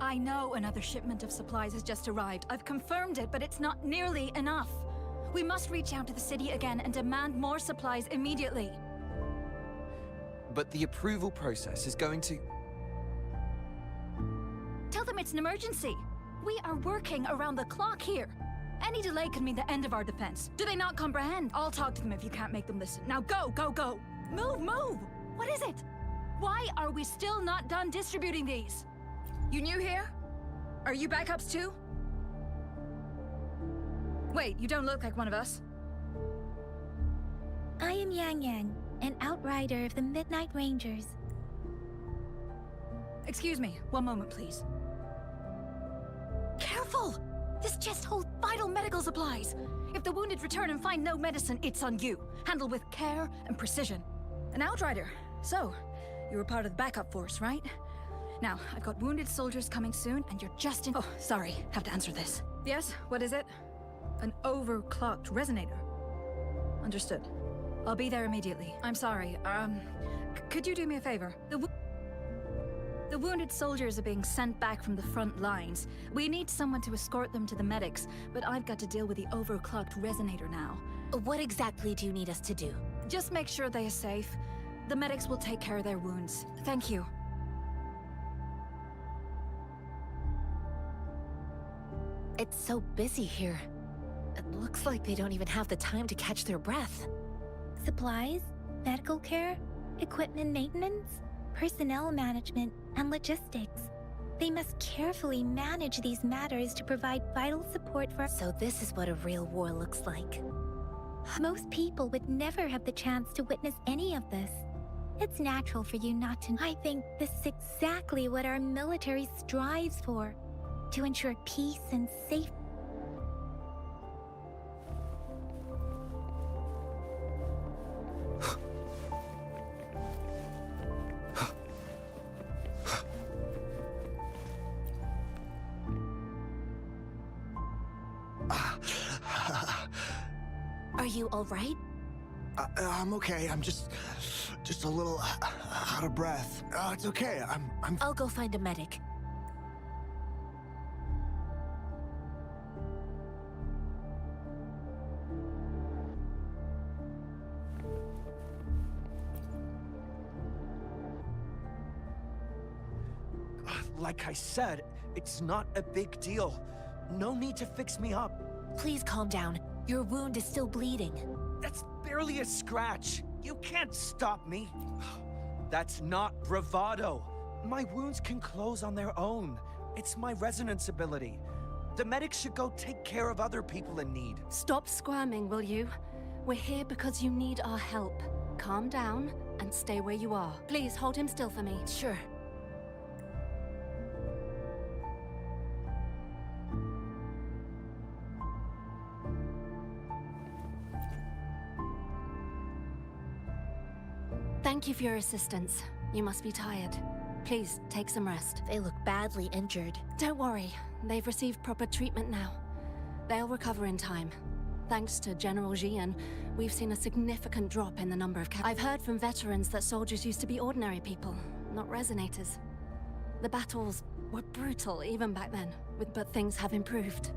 I know another shipment of supplies has just arrived. I've confirmed it, but it's not nearly enough. We must reach out to the city again and demand more supplies immediately. But the approval process is going to... Tell them it's an emergency. We are working around the clock here. Any delay could mean the end of our defense. Do they not comprehend? I'll talk to them if you can't make them listen. Now go, go, go! Move, move! What is it? Why are we still not done distributing these? You new here? Are you backups too? Wait, you don't look like one of us. I am Yang Yang, an outrider of the Midnight Rangers. Excuse me, one moment please. Careful! This chest holds vital medical supplies. If the wounded return and find no medicine, it's on you. Handle with care and precision. An outrider. So, you were part of the backup force, right? Now, I've got wounded soldiers coming soon, and you're just in— Oh, sorry, have to answer this. Yes, what is it? An overclocked resonator. Understood. I'll be there immediately. I'm sorry, could you do me a favor? The wounded soldiers are being sent back from the front lines. We need someone to escort them to the medics, but I've got to deal with the overclocked resonator now. What exactly do you need us to do? Just make sure they are safe. The medics will take care of their wounds. Thank you. It's so busy here. It looks like they don't even have the time to catch their breath. Supplies, medical care, equipment maintenance, personnel management, and logistics. They must carefully manage these matters to provide vital support for— So this is what a real war looks like. Most people would never have the chance to witness any of this. It's natural for you not to— I think this is exactly what our military strives for. To ensure peace and safety. Are you all right? I'm okay. I'm just a little out of breath. It's okay. I'll go find a medic. Like I said, it's not a big deal. No need to fix me up. Please calm down. Your wound is still bleeding. That's barely a scratch. You can't stop me. That's not bravado. My wounds can close on their own. It's my resonance ability. The medics should go take care of other people in need. Stop squirming, will you? We're here because you need our help. Calm down and stay where you are. Please hold him still for me. Sure. Thank you for your assistance. You must be tired. Please, take some rest. They look badly injured. Don't worry. They've received proper treatment now. They'll recover in time. Thanks to General Jian, we've seen a significant drop in the number of I've heard from veterans that soldiers used to be ordinary people, not resonators. The battles were brutal even back then, but things have improved.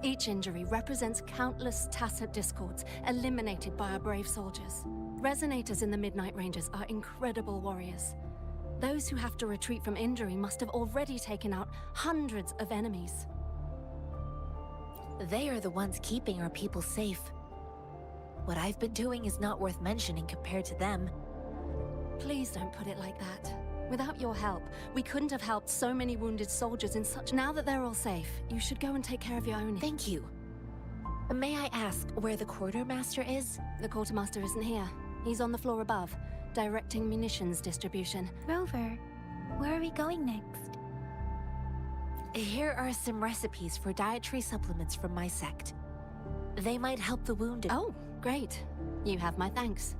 Each injury represents countless tacit discords eliminated by our brave soldiers. Resonators in the Midnight Rangers are incredible warriors. Those who have to retreat from injury must have already taken out hundreds of enemies. They are the ones keeping our people safe. What I've been doing is not worth mentioning compared to them. Please don't put it like that. Without your help, we couldn't have helped so many wounded soldiers in such... Now that they're all safe, you should go and take care of your own. Thank you. May I ask where the quartermaster is? The quartermaster isn't here. He's on the floor above, directing munitions distribution. Rover, where are we going next? Here are some recipes for dietary supplements from my sect. They might help the wounded. Oh, great. You have my thanks.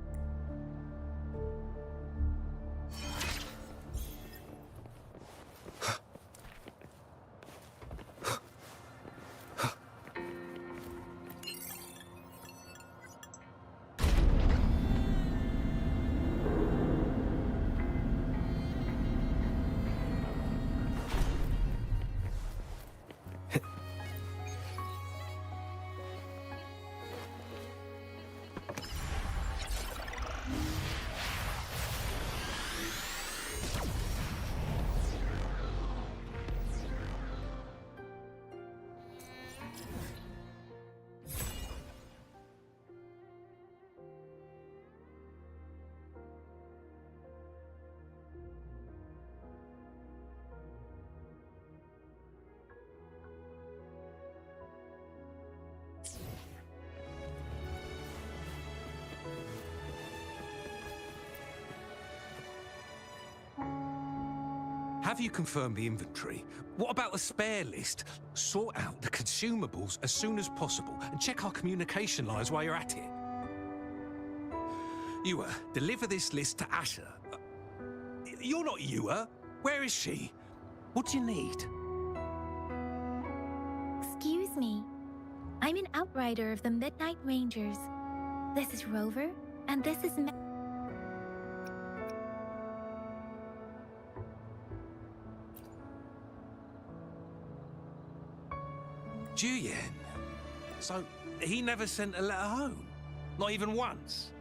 Have you confirmed the inventory? What about the spare list? Sort out the consumables as soon as possible and check our communication lines while you're at it. Yua, deliver this list to Asher. You're not Yua. Where is she? What do you need? Excuse me. I'm an outrider of the Midnight Rangers. This is Rover, and this is Juyen. So, he never sent a letter home? Not even once?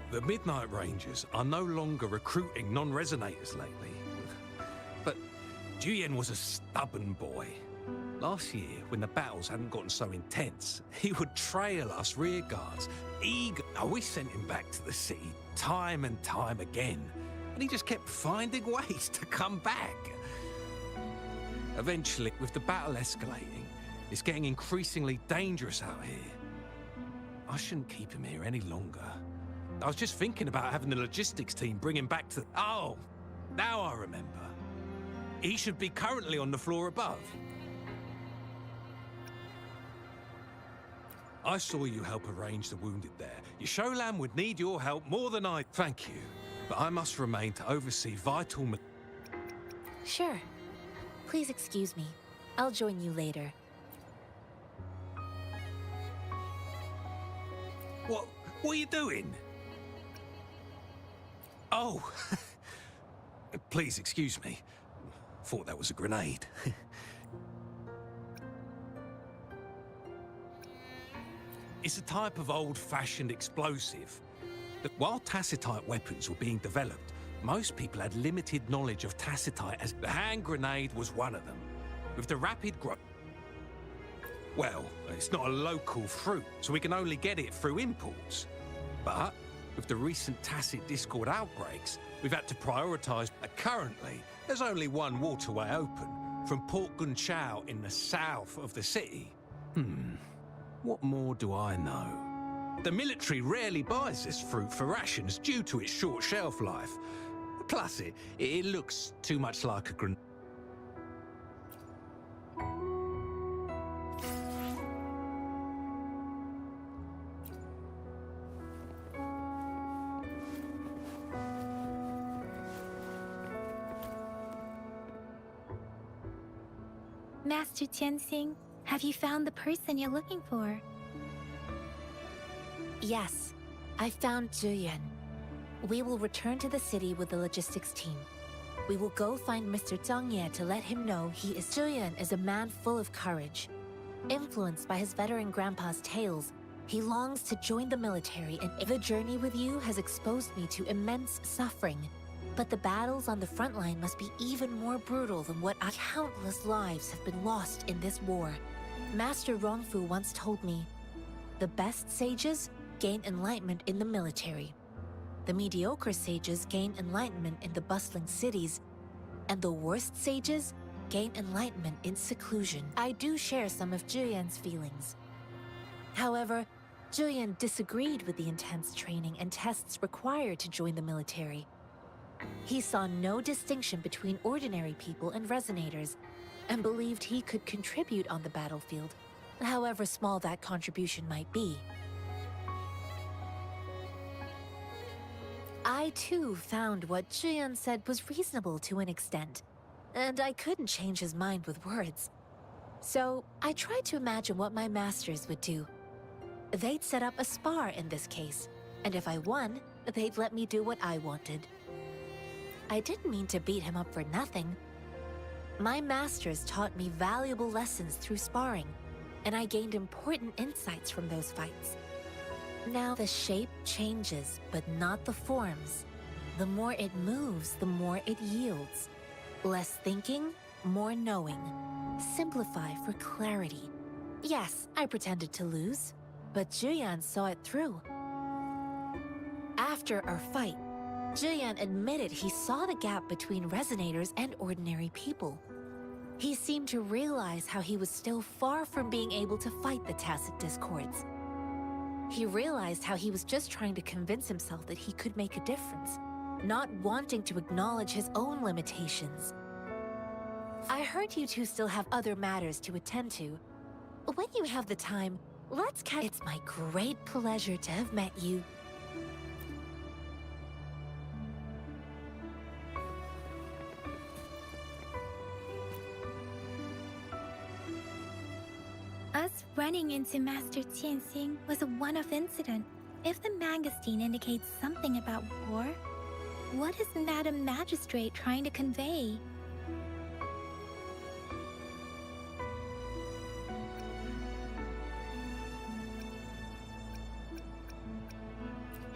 The Midnight Rangers are no longer recruiting non-resonators lately. But Juyen was a stubborn boy. Last year, when the battles hadn't gotten so intense, he would trail us rear guards, eager. We sent him back to the city time and time again, and he just kept finding ways to come back. Eventually, with the battle escalating, it's getting increasingly dangerous out here. I shouldn't keep him here any longer. I was just thinking about having the logistics team bring him back to... Oh, now I remember. He should be currently on the floor above. I saw you help arrange the wounded there. Yasholam would need your help more than I... Thank you, but I must remain to oversee vital... Sure. Please excuse me. I'll join you later. What are you doing? Oh, please excuse me. Thought that was a grenade. It's a type of old-fashioned explosive. While tacitite weapons were being developed, most people had limited knowledge of tacitite, as the hand grenade was one of them. With the rapid growth... Well, it's not a local fruit, so we can only get it through imports. But with the recent tacit discord outbreaks, we've had to prioritise. Currently, there's only one waterway open, from Port Gunchao in the south of the city. What more do I know? The military rarely buys this fruit for rations due to its short shelf life. Plus, it looks too much like a grenade. Master Tianxing, have you found the person you're looking for? Yes, I found Zhuyan. We will return to the city with the logistics team. We will go find Mr. Zhang Ye to let him know he is. Zhuyan is a man full of courage. Influenced by his veteran grandpa's tales, he longs to join the military, and the journey with you has exposed me to immense suffering. But the battles on the front line must be even more brutal than what countless lives have been lost in this war. Master Rongfu once told me, the best sages gain enlightenment in the military. The mediocre sages gain enlightenment in the bustling cities, and the worst sages gain enlightenment in seclusion. I do share some of Zhuyan's feelings. However, Zhuyan disagreed with the intense training and tests required to join the military. He saw no distinction between ordinary people and resonators, and believed he could contribute on the battlefield, however small that contribution might be. I too found what Zhuyan said was reasonable to an extent, and I couldn't change his mind with words. So I tried to imagine what my masters would do. They'd set up a spar in this case, and if I won, they'd let me do what I wanted. I didn't mean to beat him up for nothing. My masters taught me valuable lessons through sparring, and I gained important insights from those fights. Now the shape changes, but not the forms. The more it moves, the more it yields. Less thinking, more knowing. Simplify for clarity. Yes, I pretended to lose, but Zhuyan saw it through. After our fight, Zhuyan admitted he saw the gap between resonators and ordinary people. He seemed to realize how he was still far from being able to fight the tacit discords. He realized how he was just trying to convince himself that he could make a difference, not wanting to acknowledge his own limitations. I heard you two still have other matters to attend to. When you have the time, let's catch— It's my great pleasure to have met you. Us running into Master Tianxing was a one-off incident. If the Magazine indicates something about war, what is Madam Magistrate trying to convey?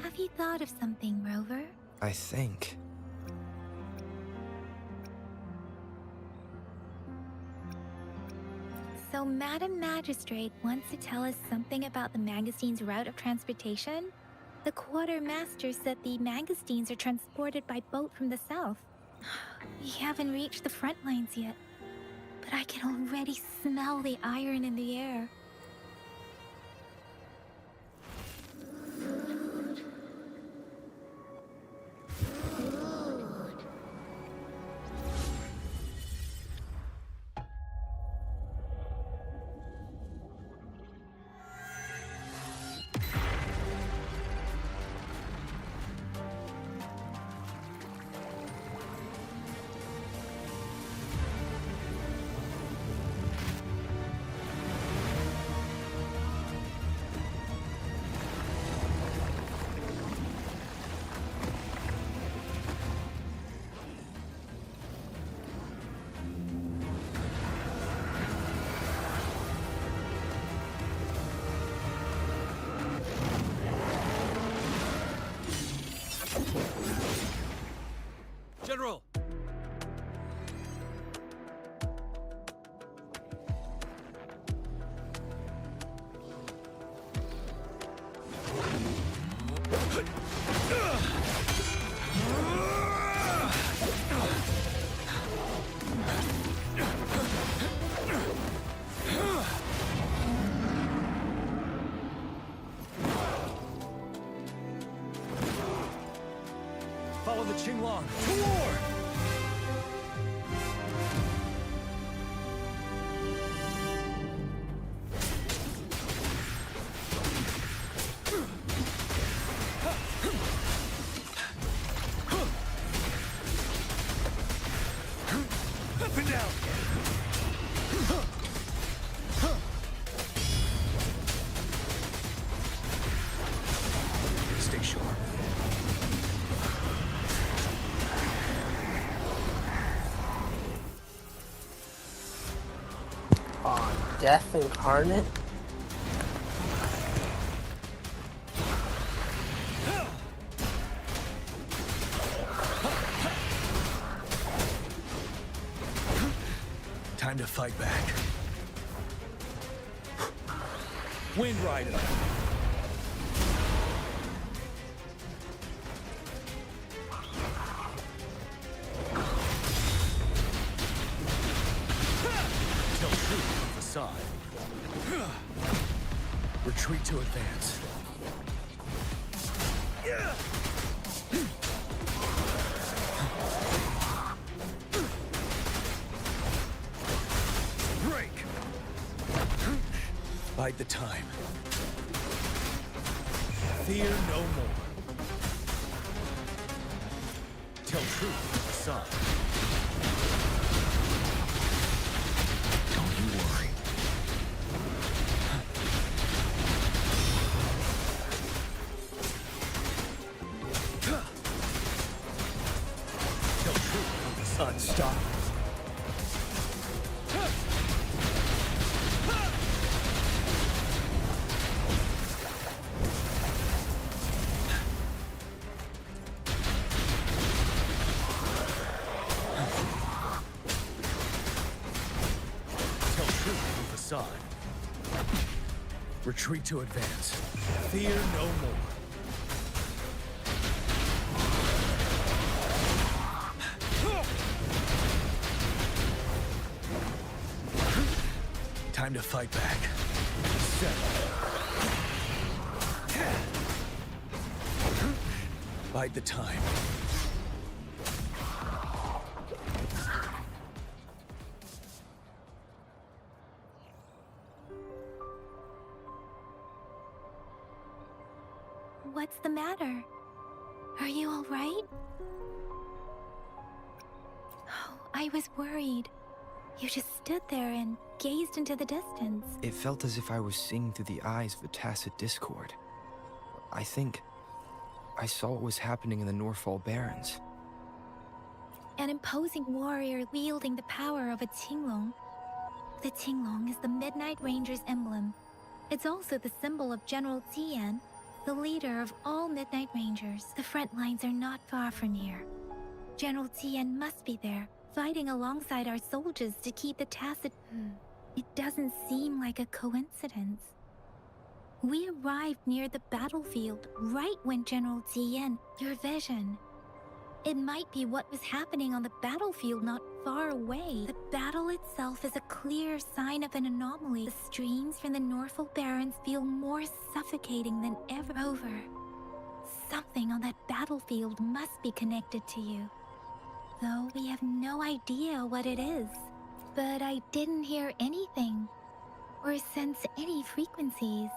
Have you thought of something, Rover? I think. So Madam Magistrate wants to tell us something about the Magazine's route of transportation? The Quartermaster said the Magazines are transported by boat from the south. We haven't reached the front lines yet, but I can already smell the iron in the air. Call the Qinglong to war! Up and down! Stay sharp. Death incarnate? Time to fight back. Wind Rider. Tell truth from facade. Retreat to advance. Break! Bide the time. Fear no more. Tell truth from facade. Don't you worry. Tell truth from facade. Stop. Tell truth from facade. Retreat to advance. Fear no more. Time to fight back. Set. Bide the time. What's the matter? Are you all right? Oh, I was worried. You just stood there and gazed into the distance. It felt as if I was seeing through the eyes of a tacit discord. I think I saw what was happening in the Norfall Barrens. An imposing warrior wielding the power of a Qinglong. The Qinglong is the Midnight Ranger's emblem. It's also the symbol of General Tian, the leader of all Midnight Rangers. The front lines are not far from here. General Tian must be there, fighting alongside our soldiers to keep the tacit... It doesn't seem like a coincidence. We arrived near the battlefield right when General Tian... Your vision. It might be what was happening on the battlefield not far away. The battle itself is a clear sign of an anomaly. The streams from the Norfall Barrens feel more suffocating than ever over. Something on that battlefield must be connected to you. Though we have no idea what it is. But I didn't hear anything, or sense any frequencies.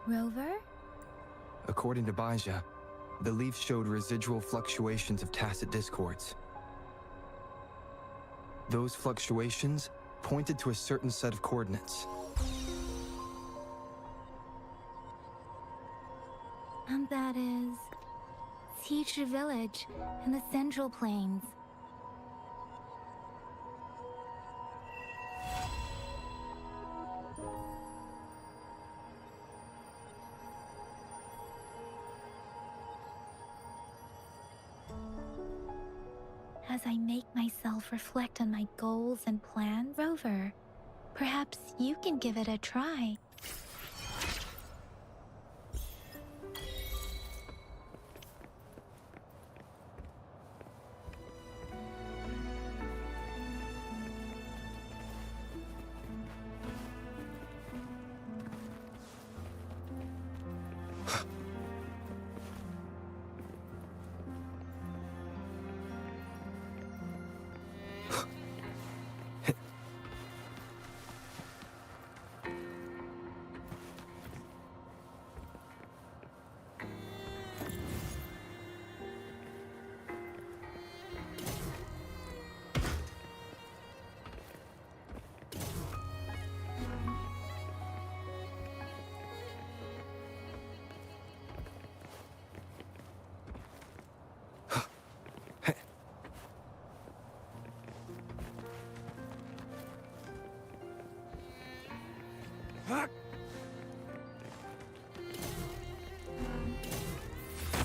Rover? According to Baija, the leaf showed residual fluctuations of tacit discords. Those fluctuations pointed to a certain set of coordinates. And that is... Teacher Village in the Central Plains. As I make myself reflect on my goals and plans, Rover, Perhaps you can give it a try.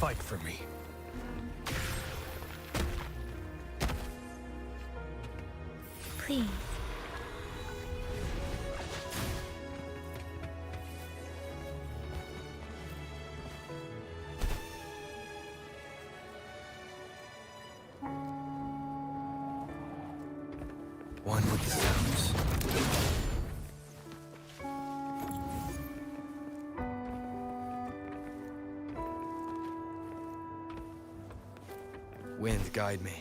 Fight for me. Please. One with the sounds. Wind, guide me.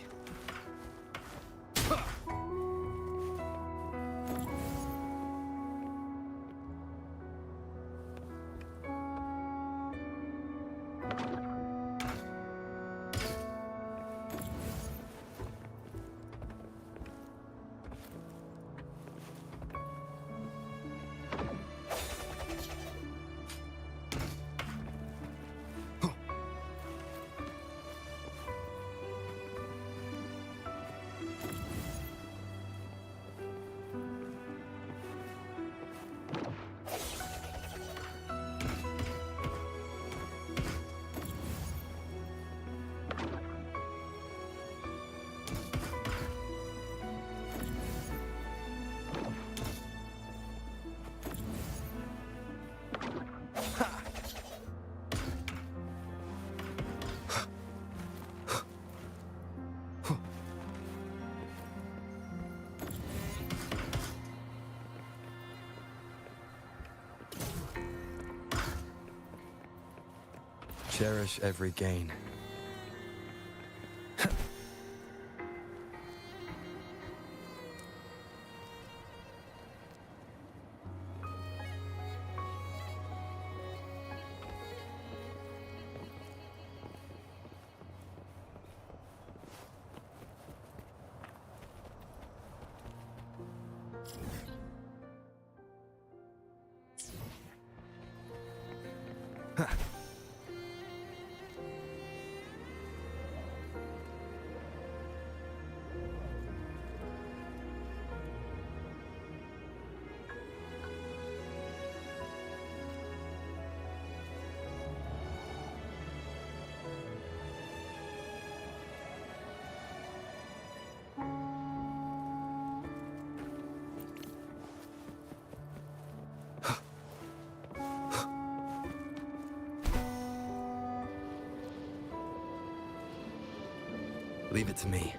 Cherish every gain. Leave it to me.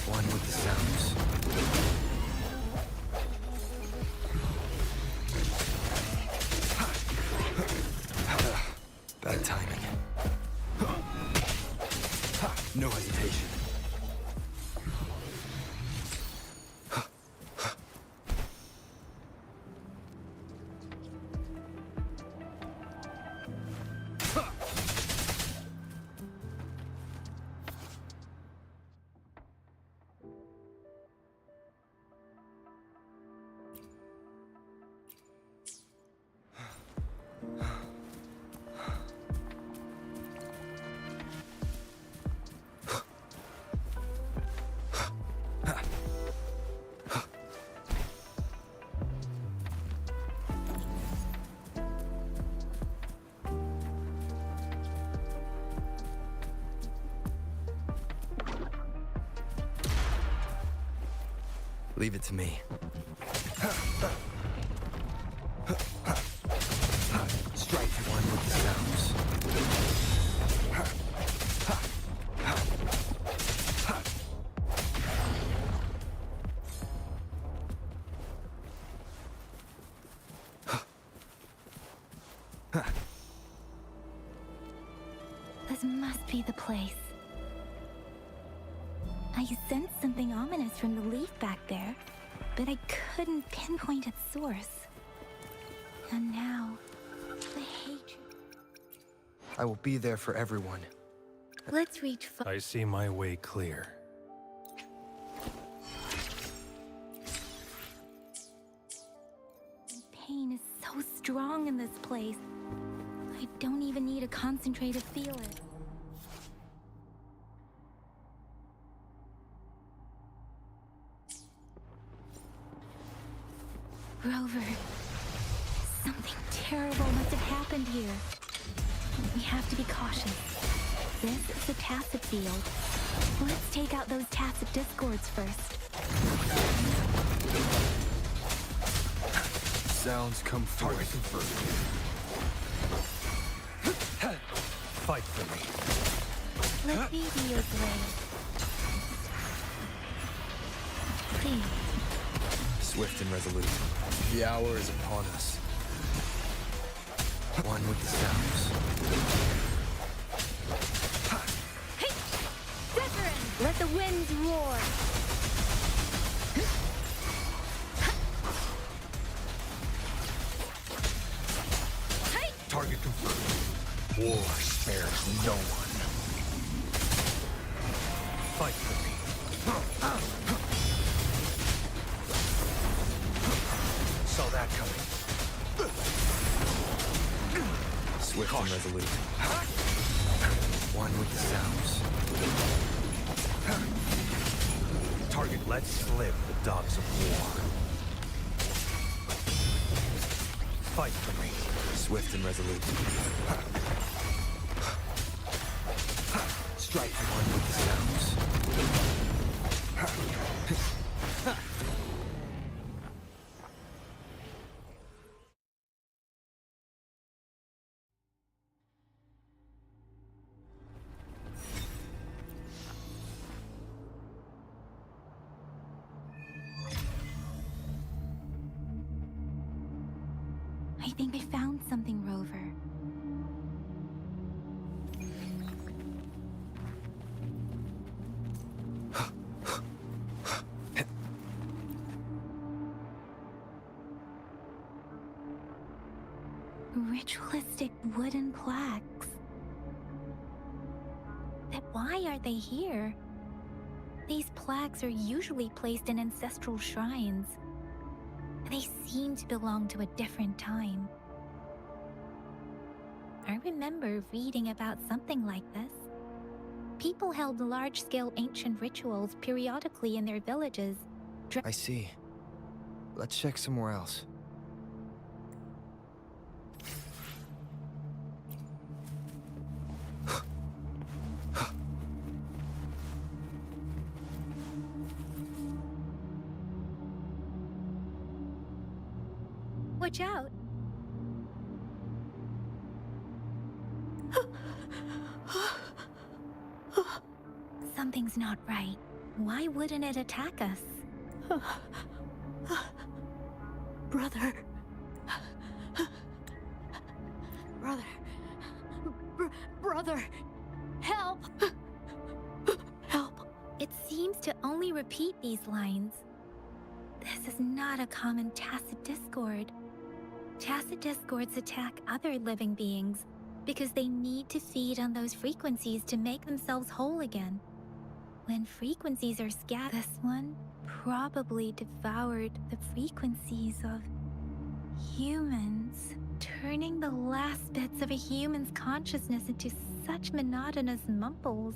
One with the sounds. Bad timing. No hesitation. Leave it to me. Strike one with the sounds. This must be the place. I sensed something ominous from the leaf back there, but I couldn't pinpoint its source. And now, the hatred. I will be there for everyone. Let's reach. I see my way clear. Pain is so strong in this place. I don't even need a concentrate to feel it. Rover, something terrible must have happened here. We have to be cautious. This is the tacit field. Let's take out those tacit discords first. Sounds come forth. Target confirmed. Fight for me. Let me be your blade. Please. Swift and resolute. The hour is upon us. One with the sounds. Hey! Wuthering! Let the winds roar! Hey! Target confirmed. War spares no one. Fight for me. Saw that coming. Swift and resolute. One with the sounds. Target lets live the dogs of war. Fight for me. Swift and resolute. Strike one with the sounds. I think I found something, Rover. Ritualistic wooden plaques. But why are they here? These plaques are usually placed in ancestral shrines. They seem to belong to a different time. I remember reading about something like this. People held large-scale ancient rituals periodically in their villages. I see. Let's check somewhere else. Watch out! Something's not right. Why wouldn't it attack us? Brother. Brother. Brother. Help! Help! It seems to only repeat these lines. This is not a common tacit discord. Tacit discords attack other living beings because they need to feed on those frequencies to make themselves whole again. When frequencies are scattered, this one probably devoured the frequencies of humans, turning the last bits of a human's consciousness into such monotonous mumbles.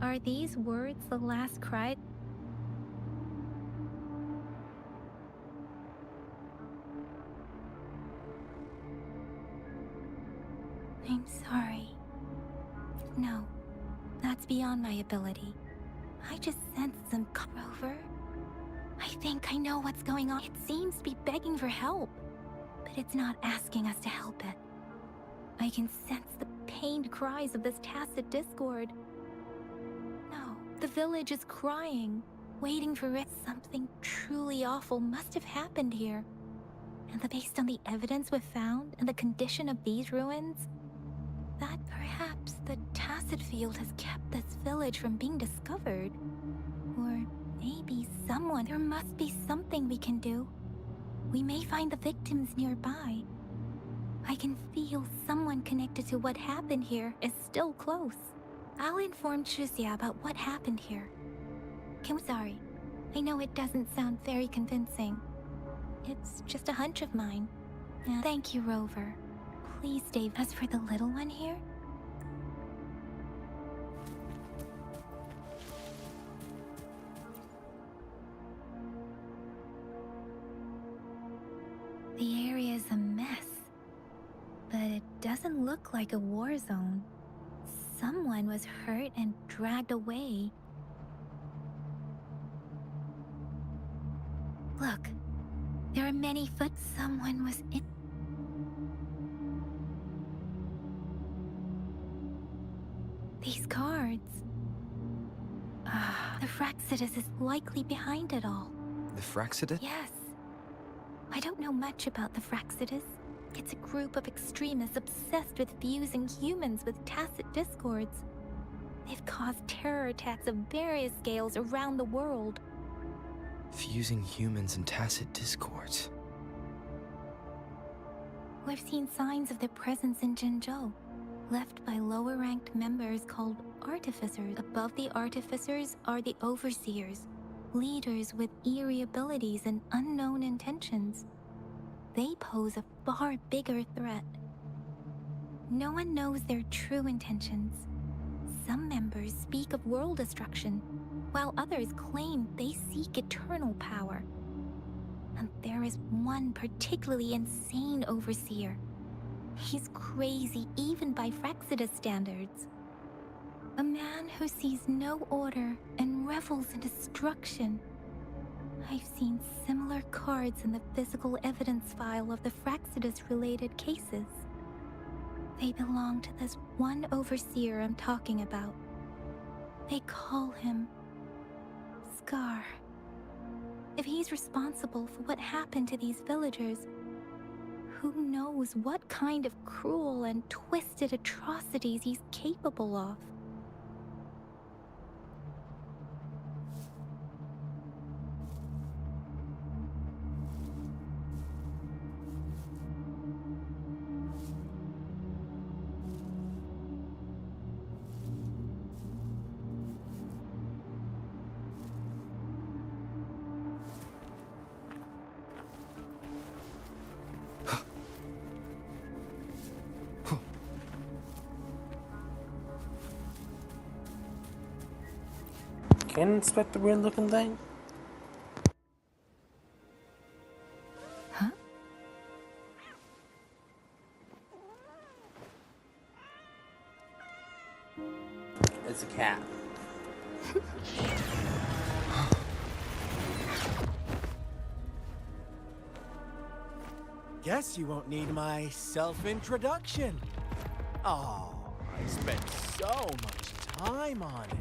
Are these words the last cry? I'm sorry. No, that's beyond my ability. I just sensed some Rover. I think I know what's going on. It seems to be begging for help, but it's not asking us to help it. I can sense the pained cries of this tacit discord. No, the village is crying, waiting for it. Something truly awful must have happened here. And based on the evidence we've found and the condition of these ruins, that perhaps the tacit field has kept this village from being discovered. Or maybe there must be something we can do. We may find the victims nearby. I can feel someone connected to what happened here is still close. I'll inform Chuzia about what happened here. Sorry, I know it doesn't sound very convincing. It's just a hunch of mine. Thank you, Rover. Please, Dave. As for the little one here, the area is a mess, but it doesn't look like a war zone. Someone was hurt and dragged away. Look, there are many foot. Someone was in. These cards. The Fraxidus is likely behind it all. The Fraxidus? Yes. I don't know much about the Fraxidus. It's a group of extremists obsessed with fusing humans with tacit discords. They've caused terror attacks of various scales around the world. Fusing humans and tacit discords. We've seen signs of their presence in Jinzhou, left by lower-ranked members called Artificers. Above the Artificers are the Overseers, leaders with eerie abilities and unknown intentions. They pose a far bigger threat. No one knows their true intentions. Some members speak of world destruction, while others claim they seek eternal power. And there is one particularly insane overseer. He's crazy even by Fraxidus standards. A man who sees no order and revels in destruction. I've seen similar cards in the physical evidence file of the Fraxidus-related cases. They belong to this one overseer I'm talking about. They call him Scar. If he's responsible for what happened to these villagers, who knows what kind of cruel and twisted atrocities he's capable of? Can you inspect the weird looking thing? Huh? It's a cat. Guess you won't need my self-introduction. Oh, I spent so much time on it.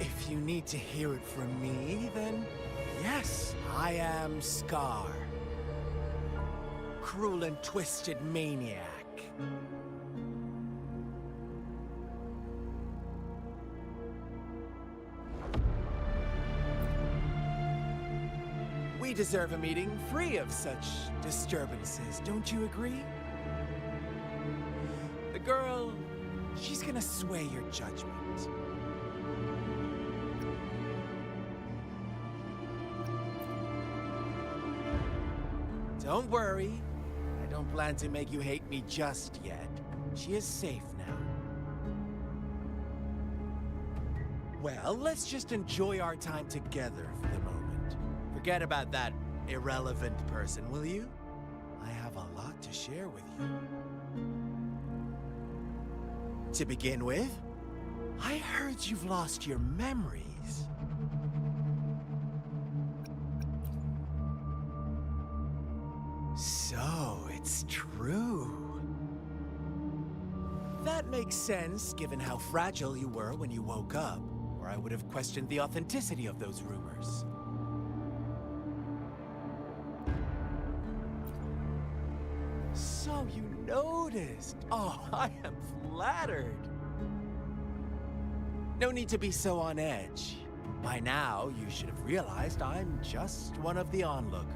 If you need to hear it from me, then yes, I am Scar. Cruel and twisted maniac. We deserve a meeting free of such disturbances, don't you agree? The girl, she's gonna sway your judgment. Don't worry, I don't plan to make you hate me just yet. She is safe now. Well, let's just enjoy our time together for the moment. Forget about that irrelevant person, will you? I have a lot to share with you. To begin with, I heard you've lost your memories. So, it's true. That makes sense, given how fragile you were when you woke up, or I would have questioned the authenticity of those rumors. So you noticed. Oh, I am flattered. No need to be so on edge. By now, you should have realized I'm just one of the onlookers.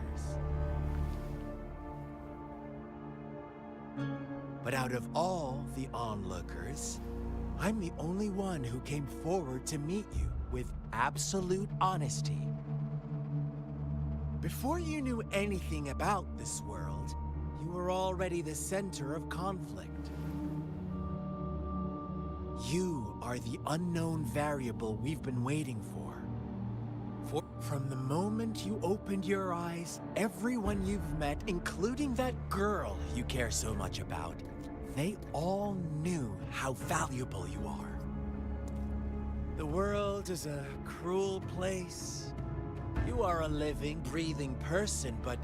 But out of all the onlookers, I'm the only one who came forward to meet you with absolute honesty. Before you knew anything about this world, you were already the center of conflict. You are the unknown variable we've been waiting for. From the moment you opened your eyes, everyone you've met, including that girl you care so much about, they all knew how valuable you are. The world is a cruel place. You are a living, breathing person, but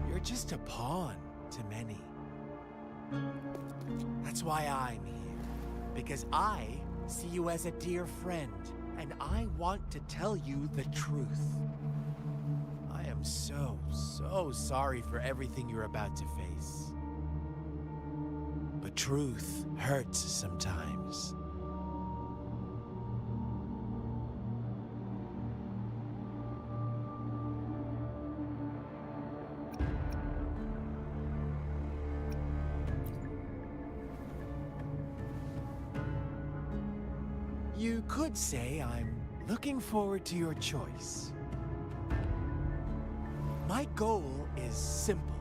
you're just a pawn to many. That's why I'm here. Because I see you as a dear friend, and I want to tell you the truth. I am so sorry for everything you're about to face. But truth hurts sometimes. You could say I'm looking forward to your choice. My goal is simple.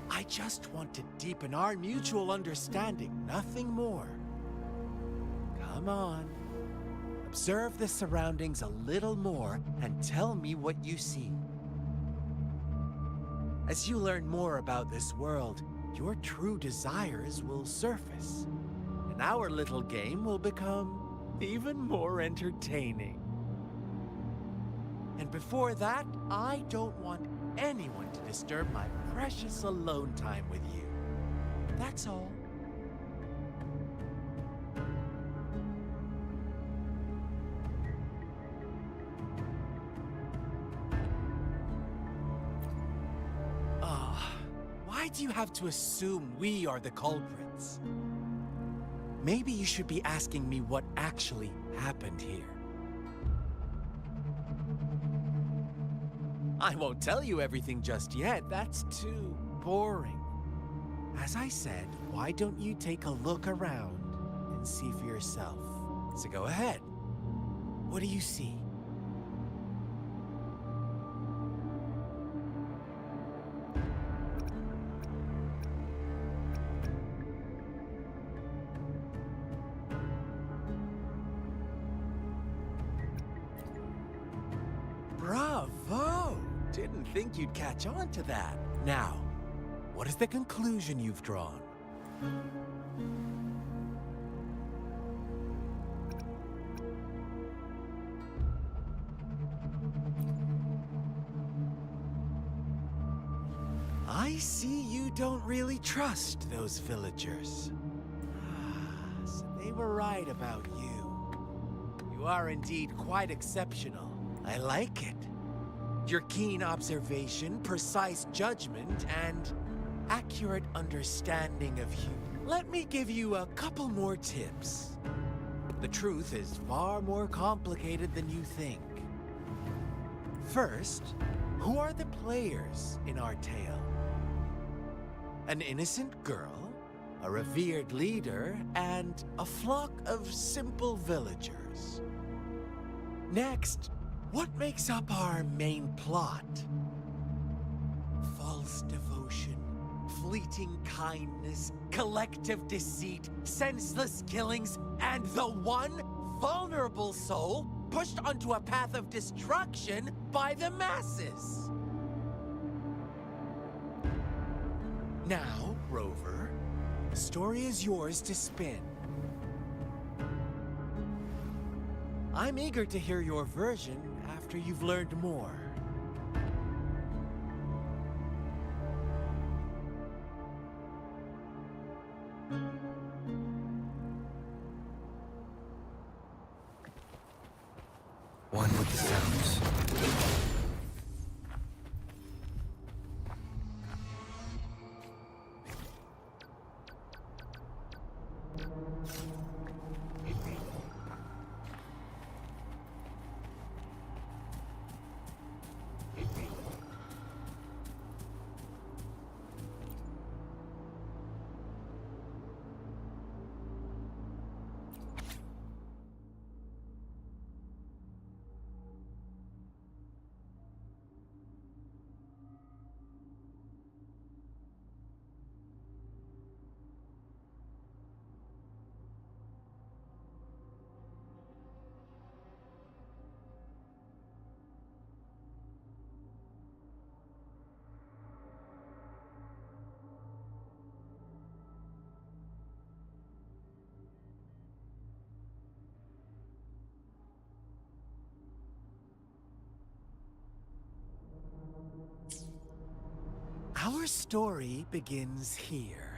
I just want to deepen our mutual understanding, nothing more. Come on. Observe the surroundings a little more and tell me what you see. As you learn more about this world, your true desires will surface, and our little game will become even more entertaining. And before that, I don't want anyone to disturb my precious alone time with you. That's all. Why do you have to assume we are the culprits? Maybe you should be asking me what actually happened here. I won't tell you everything just yet. That's too boring. As I said, why don't you take a look around and see for yourself? So go ahead. What do you see? Bravo! Didn't think you'd catch on to that. Now, what is the conclusion you've drawn? I see you don't really trust those villagers. So they were right about you. You are indeed quite exceptional. I like it. Your keen observation, precise judgment, and accurate understanding of humor. Let me give you a couple more tips. The truth is far more complicated than you think. First, who are the players in our tale? An innocent girl, a revered leader, and a flock of simple villagers. Next, what makes up our main plot? False devotion, fleeting kindness, collective deceit, senseless killings, and the one vulnerable soul pushed onto a path of destruction by the masses. Now, Rover, the story is yours to spin. I'm eager to hear your version after you've learned more. One with the sounds. Our story begins here.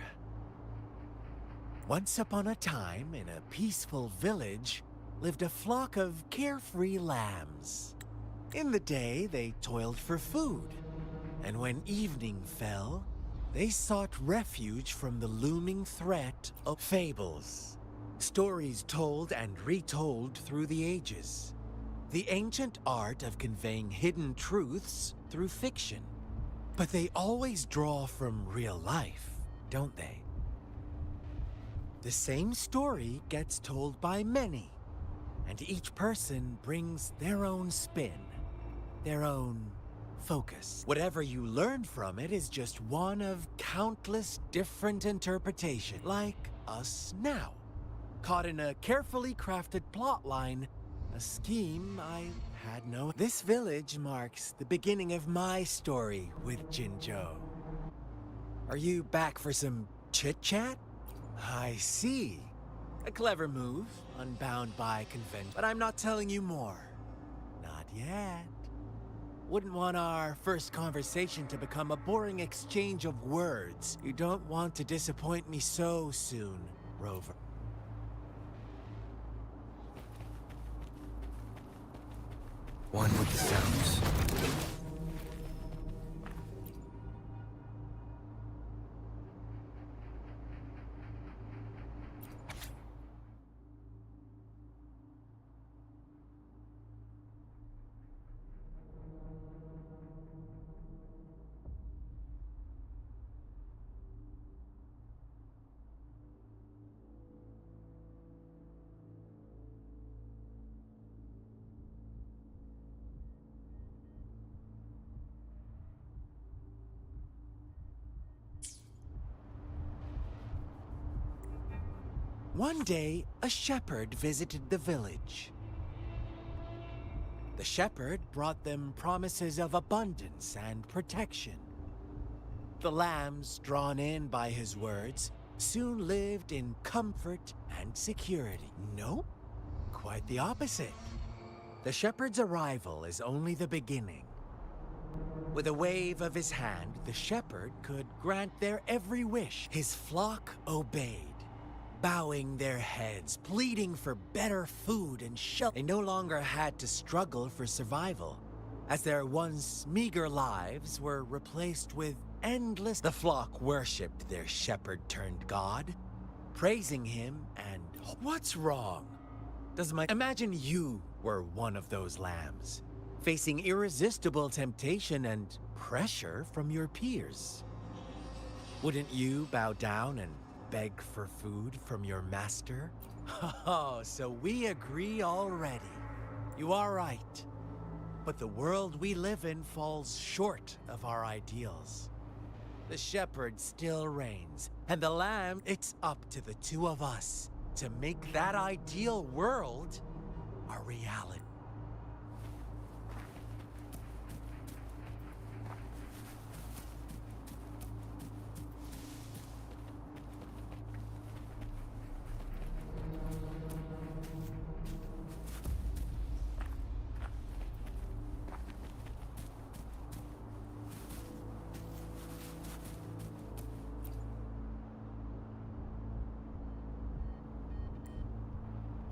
Once upon a time, in a peaceful village, lived a flock of carefree lambs. In the day, they toiled for food, and when evening fell, they sought refuge from the looming threat of fables. Stories told and retold through the ages. The ancient art of conveying hidden truths through fiction. But they always draw from real life, don't they? The same story gets told by many, and each person brings their own spin, their own focus. Whatever you learn from it is just one of countless different interpretations, like us now. Caught in a carefully crafted plotline, a scheme I had no... This village marks the beginning of my story with Jinzhou. Are you back for some chit-chat? I see. A clever move, unbound by convention. But I'm not telling you more. Not yet. Wouldn't want our first conversation to become a boring exchange of words. You don't want to disappoint me so soon, Rover. One with the sounds. One day, a shepherd visited the village. The shepherd brought them promises of abundance and protection. The lambs, drawn in by his words, soon lived in comfort and security. No, quite the opposite. The shepherd's arrival is only the beginning. With a wave of his hand, the shepherd could grant their every wish. His flock obeyed, bowing their heads, pleading for better food and shelter. They no longer had to struggle for survival, as their once meager lives were replaced with endless... The flock worshipped their shepherd-turned-god, praising him and... What's wrong? Imagine you were one of those lambs, facing irresistible temptation and pressure from your peers. Wouldn't you bow down and beg for food from your master? Oh, so we agree already. You are right. But the world we live in falls short of our ideals. The shepherd still reigns, and the lamb, it's up to the two of us to make that ideal world a reality.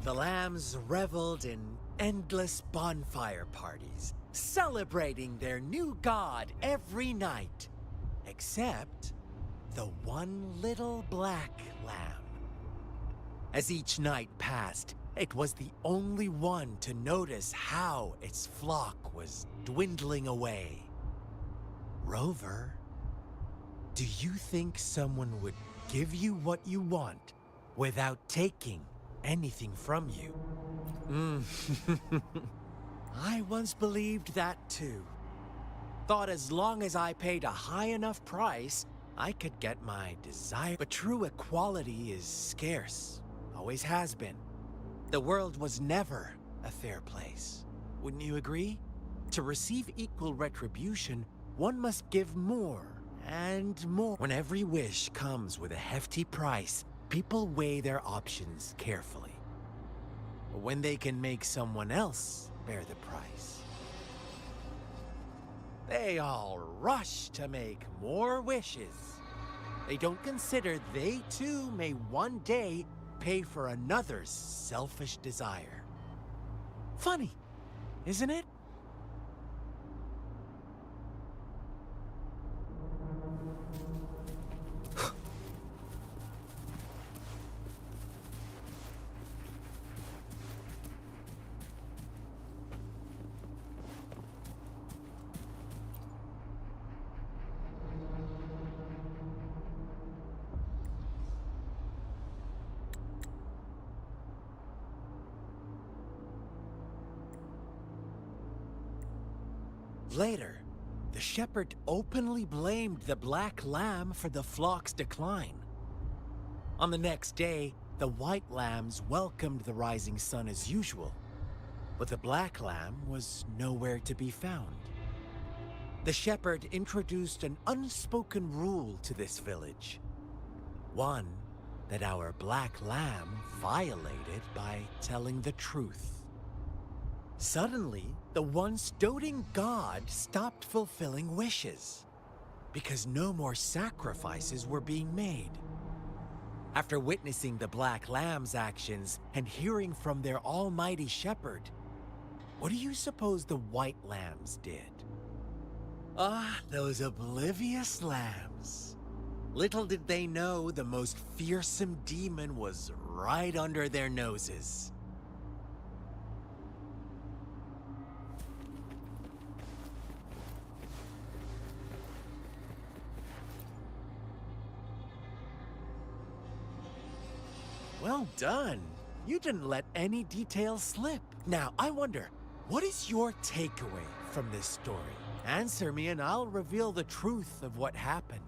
The lambs reveled in endless bonfire parties, celebrating their new god every night, except the one little black lamb. As each night passed, it was the only one to notice how its flock was dwindling away. Rover, do you think someone would give you what you want without taking anything from you? I once believed that too. Thought as long as I paid a high enough price, I could get my desire. But true equality is scarce. Always has been. The world was never a fair place. Wouldn't you agree? To receive equal retribution, one must give more and more. When every wish comes with a hefty price, people weigh their options carefully. When they can make someone else bear the price, they all rush to make more wishes. They don't consider they too may one day pay for another's selfish desire. Funny, isn't it? Later, the shepherd openly blamed the black lamb for the flock's decline. On the next day, the white lambs welcomed the rising sun as usual, but the black lamb was nowhere to be found. The shepherd introduced an unspoken rule to this village. One that our black lamb violated by telling the truth. Suddenly, the once doting god stopped fulfilling wishes because no more sacrifices were being made. After witnessing the Black Lamb's actions and hearing from their almighty shepherd, what do you suppose the White Lambs did? Ah, those oblivious lambs. Little did they know the most fearsome demon was right under their noses. Well done. You didn't let any details slip. Now, I wonder, what is your takeaway from this story? Answer me and I'll reveal the truth of what happened.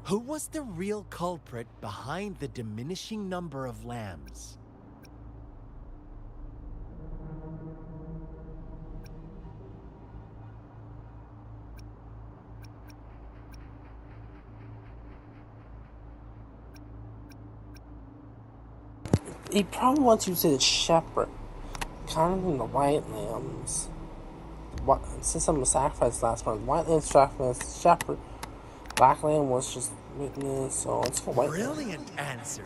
Who was the real culprit behind the diminishing number of lambs? He probably wants you to the shepherd, kind of in the white lambs. What, since I'm a sacrifice last month, white lamb sacrificed the shepherd. Black lamb was just witness, so it's for white. Brilliant answer.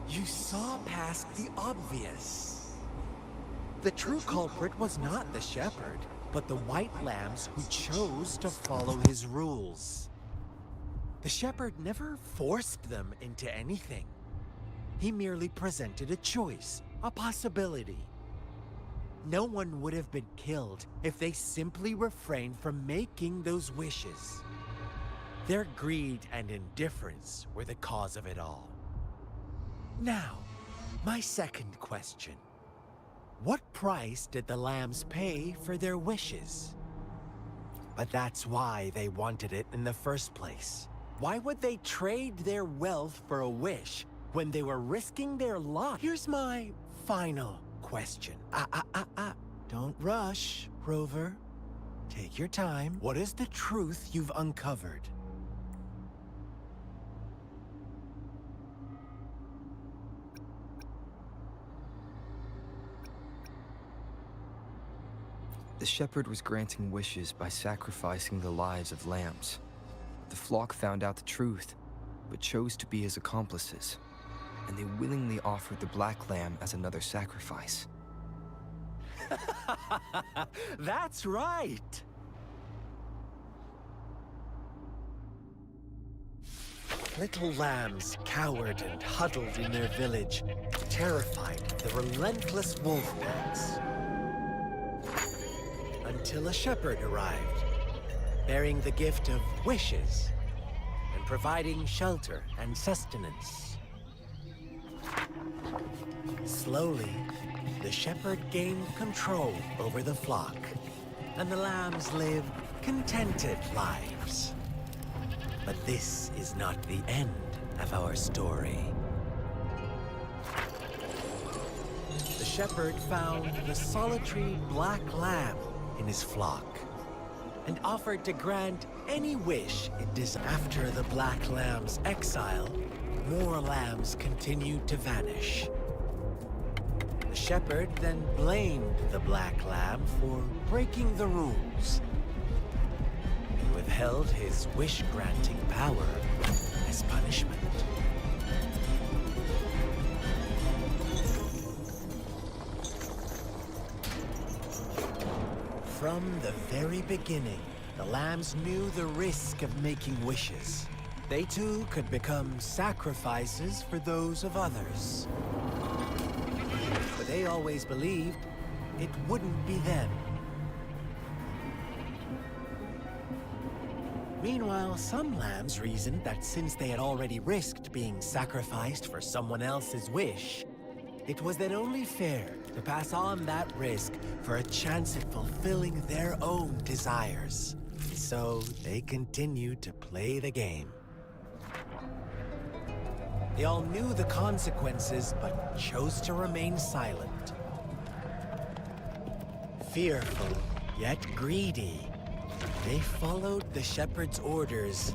You saw past the obvious. The true culprit was not the shepherd, but the white lambs who chose to follow his rules. The shepherd never forced them into anything. He merely presented a choice, a possibility. No one would have been killed if they simply refrained from making those wishes. Their greed and indifference were the cause of it all. Now, my second question. What price did the lambs pay for their wishes? But that's why they wanted it in the first place. Why would they trade their wealth for a wish when they were risking their life? Here's my final question. Don't rush, Rover. Take your time. What is the truth you've uncovered? The shepherd was granting wishes by sacrificing the lives of lambs. The flock found out the truth, but chose to be his accomplices, and they willingly offered the black lamb as another sacrifice. That's right! Little lambs cowered and huddled in their village, terrified of the relentless wolf packs. Until a shepherd arrived, bearing the gift of wishes and providing shelter and sustenance. Slowly, the shepherd gained control over the flock, and the lambs lived contented lives. But this is not the end of our story. The shepherd found the solitary black lamb in his flock, and offered to grant any wish it desired. After the black lamb's exile, more lambs continued to vanish. The shepherd then blamed the black lamb for breaking the rules, and withheld his wish-granting power as punishment. From the very beginning, the lambs knew the risk of making wishes. They too could become sacrifices for those of others. But they always believed it wouldn't be them. Meanwhile, some lambs reasoned that since they had already risked being sacrificed for someone else's wish, it was then only fair to pass on that risk for a chance at fulfilling their own desires. So they continued to play the game. They all knew the consequences, but chose to remain silent. Fearful, yet greedy, they followed the shepherd's orders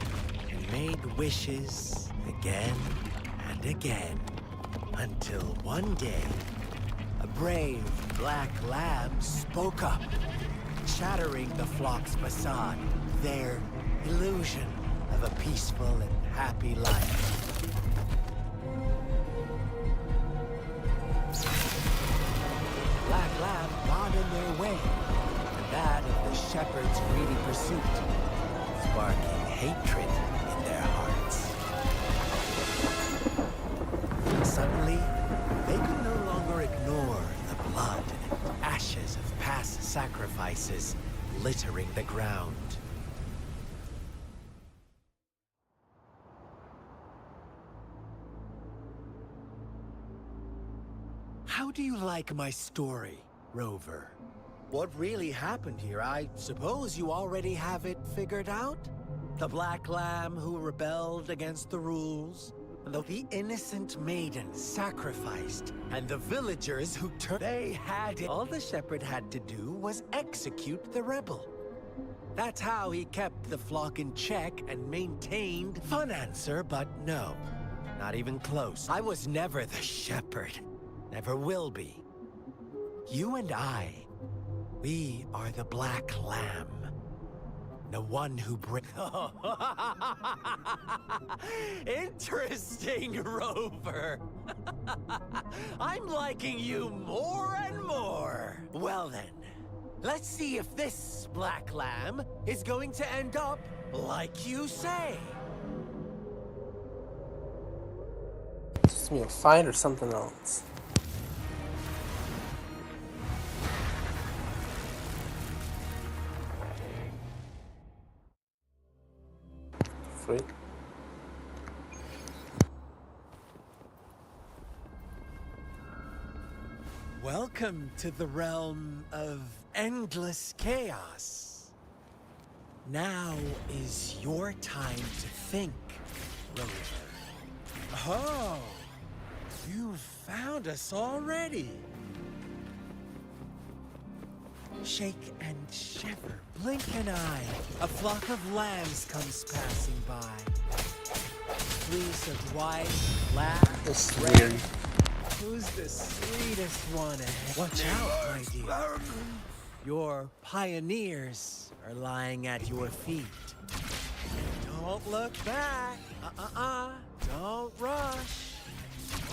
and made wishes again and again. Until one day, a brave black lamb spoke up, shattering the flock's facade, their illusion of a peaceful and happy life. Black lamb got in their way, and that of the shepherd's greedy pursuit, sparking hatred in their hearts. Suddenly, they could no longer ignore the blood and ashes of past sacrifices littering the ground. How do you like my story, Rover? What really happened here? I suppose you already have it figured out? The black lamb who rebelled against the rules? The innocent maiden sacrificed, and the villagers who they had it. All the shepherd had to do was execute the rebel. That's how he kept the flock in check and maintained. Fun answer, but no. Not even close. I was never the shepherd. Never will be. You and I, we are the black lamb. The one who Interesting, Rover. I'm liking you more and more. Well then, let's see if this black lamb is going to end up like you say. It's me a fight or something else. Free. Welcome to the realm of endless chaos. Now is your time to think, Rover. Oh, you found us already. Shake and shiver, blink an eye. A flock of lambs comes passing by. Fleece of white, black, red. Who's the sweetest one ahead? Watch out, my dear. Your pioneers are lying at your feet. Don't look back. Don't rush.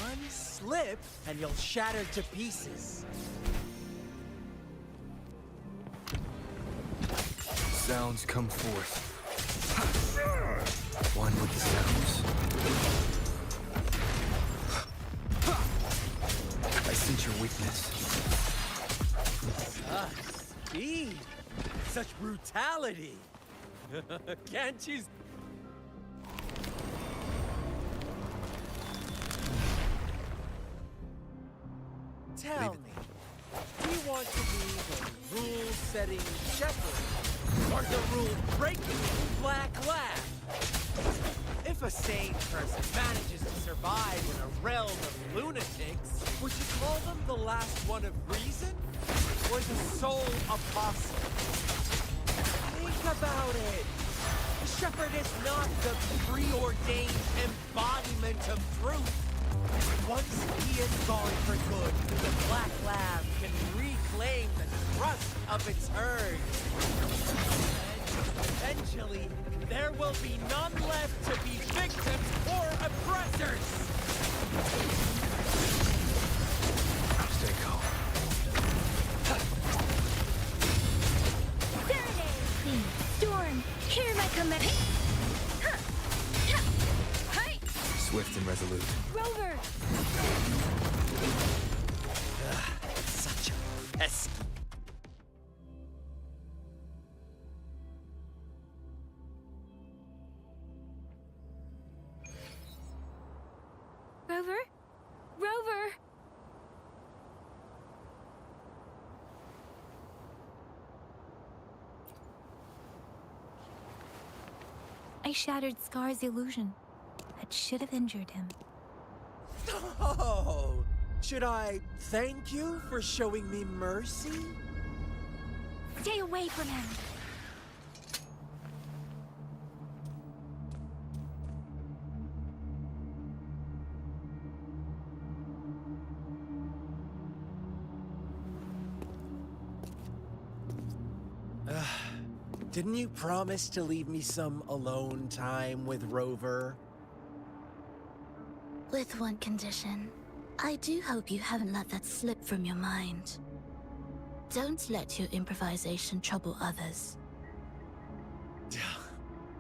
One slip and you'll shatter to pieces. Sounds come forth. One with the sounds. I sense your weakness. Speed! Such brutality! Can't you... Tell me, do you want to be the rule-setting shepherd or the rule-breaking black lab? If a sane person manages to survive in a realm of lunatics, would you call them the last one of reason? Or the sole apostle? Think about it. The shepherd is not the preordained embodiment of truth. Once he is gone for good, the Black Lab can reclaim the trust of its herd. And eventually, there will be none left to be victims or oppressors. Stay calm. Storm, hear my command. Swift and resolute. Rover! Such a pesky. Rover? Rover! I shattered Scar's illusion. That should have injured him. Oh! Should I thank you for showing me mercy? Stay away from him! Didn't you promise to leave me some alone time with Rover? With one condition. I do hope you haven't let that slip from your mind. Don't let your improvisation trouble others.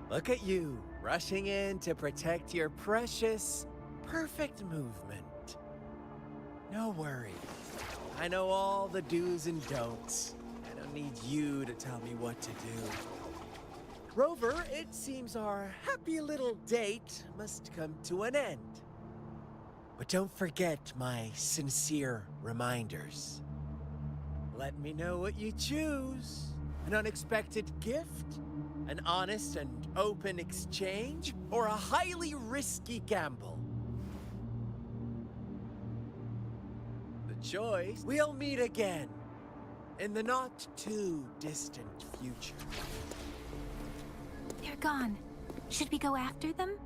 Look at you, rushing in to protect your precious, perfect movement. No worries. I know all the do's and don'ts. I don't need you to tell me what to do. Rover, it seems our happy little date must come to an end. But don't forget my sincere reminders. Let me know what you choose. An unexpected gift? An honest and open exchange? Or a highly risky gamble? The choice. We'll meet again. In the not-too-distant future. They're gone. Should we go after them?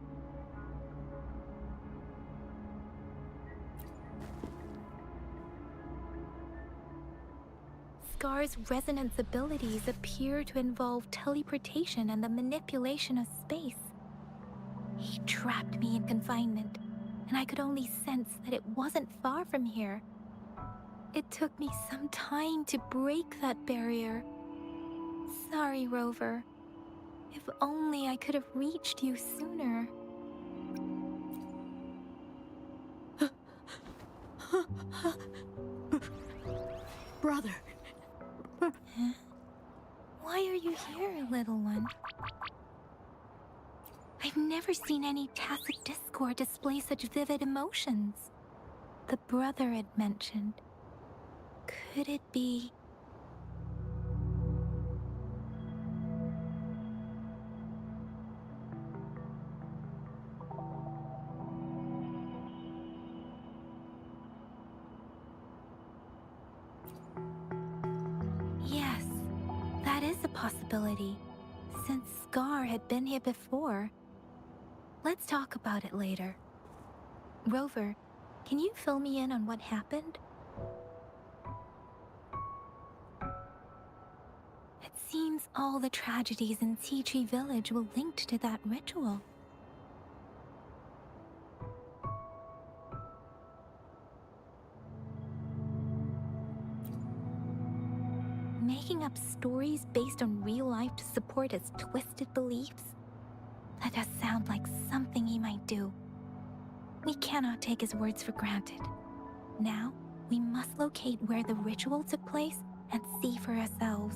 Scar's resonance abilities appear to involve teleportation and the manipulation of space. He trapped me in confinement, and I could only sense that it wasn't far from here. It took me some time to break that barrier. Sorry, Rover. If only I could have reached you sooner. Brother. Huh? Why are you here, little one? I've never seen any tacit discord display such vivid emotions. The brother had mentioned. Could it be... possibility, since Scar had been here before. Let's talk about it later. Rover, can you fill me in on what happened? It seems all the tragedies in Tea Tree Village were linked to that ritual. Making up stories based on real life to support his twisted beliefs? That does sound like something he might do. We cannot take his words for granted. Now, we must locate where the ritual took place and see for ourselves.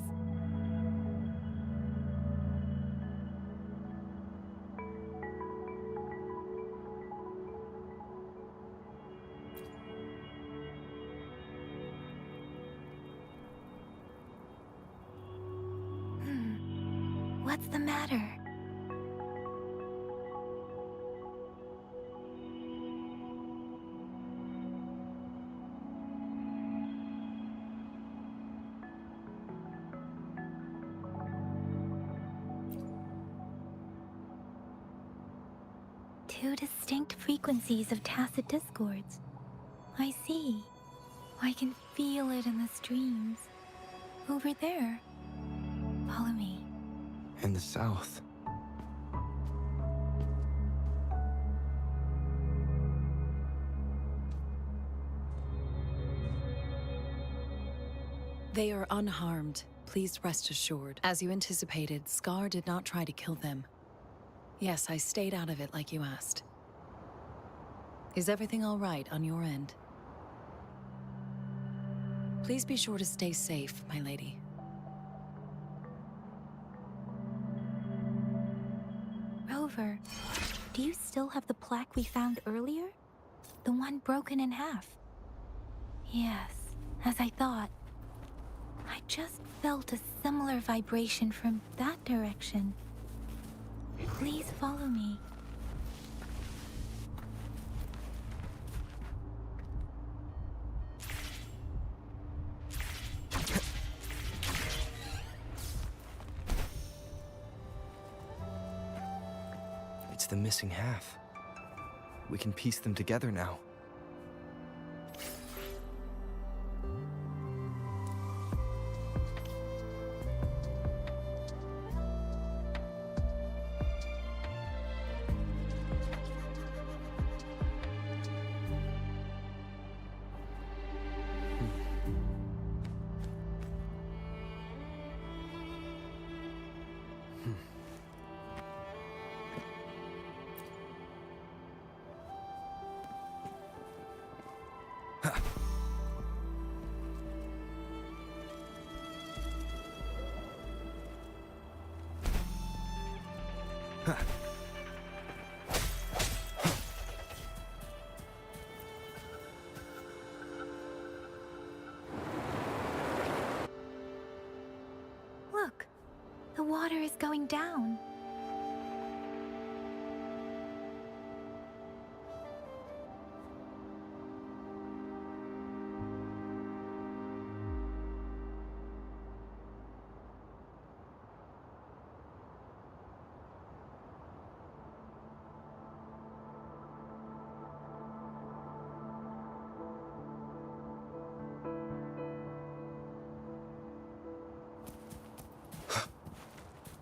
What's the matter? Two distinct frequencies of tacit discords. I see. I can feel it in the streams. Over there. Follow me. In the south. They are unharmed. Please rest assured. As you anticipated, Scar did not try to kill them. Yes, I stayed out of it like you asked. Is everything all right on your end? Please be sure to stay safe, my lady. Rover, do you still have the plaque we found earlier? The one broken in half? Yes, as I thought. I just felt a similar vibration from that direction. Please follow me. It's the missing half. We can piece them together now. Look, the water is going down.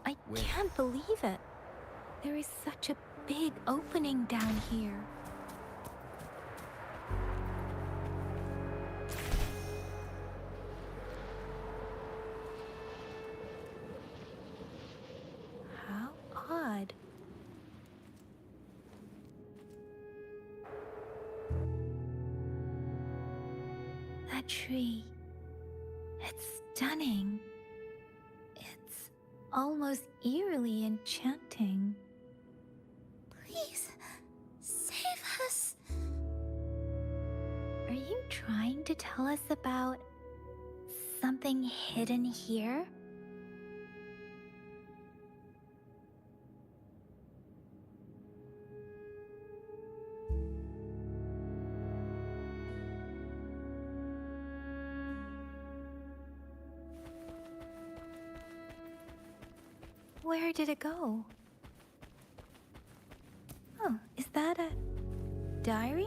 I can't believe it. There is such a big opening down here. How odd. That tree. It's stunning. It's almost eerily enchanting. Please, save us. Are you trying to tell us about something hidden here? Where did it go? Oh, is that a diary?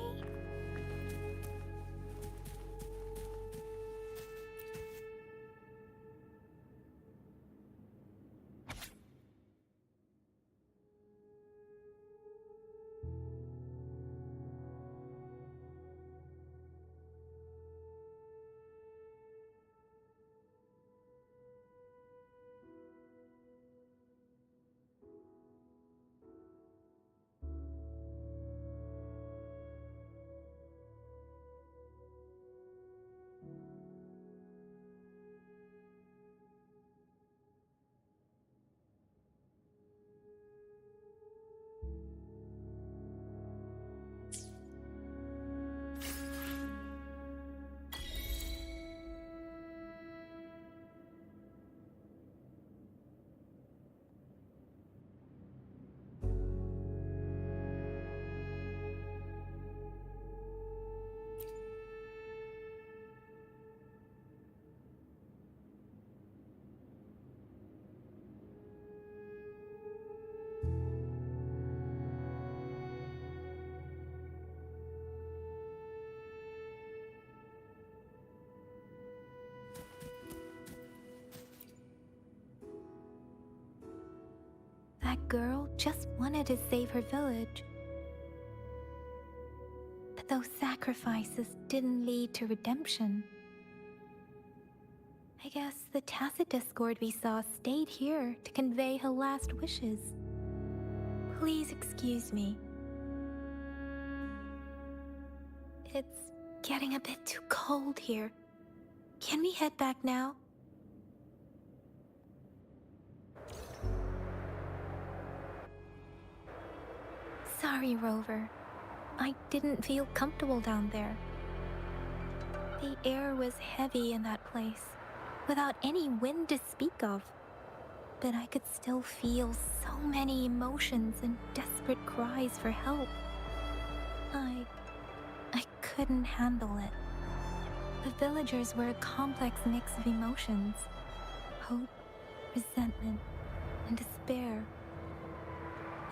That girl just wanted to save her village. But those sacrifices didn't lead to redemption. I guess the tacit discord we saw stayed here to convey her last wishes. Please excuse me. It's getting a bit too cold here. Can we head back now? Sorry, Rover. I didn't feel comfortable down there. The air was heavy in that place, without any wind to speak of. But I could still feel so many emotions and desperate cries for help. I couldn't handle it. The villagers were a complex mix of emotions. Hope, resentment, and despair.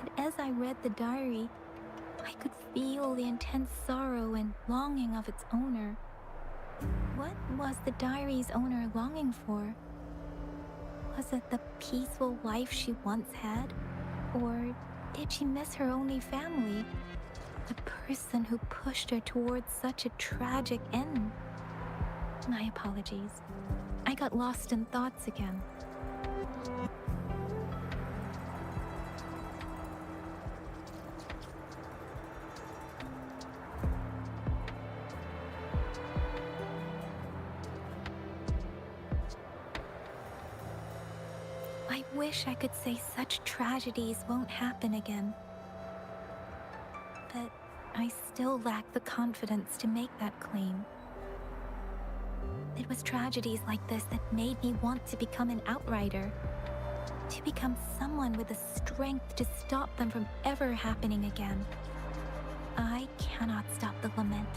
And as I read the diary, I could feel the intense sorrow and longing of its owner. What was the diary's owner longing for? Was it the peaceful life she once had? Or did she miss her only family? The person who pushed her towards such a tragic end? My apologies. I got lost in thoughts again. I wish I could say such tragedies won't happen again. But I still lack the confidence to make that claim. It was tragedies like this that made me want to become an outrider. To become someone with the strength to stop them from ever happening again. I cannot stop the lament,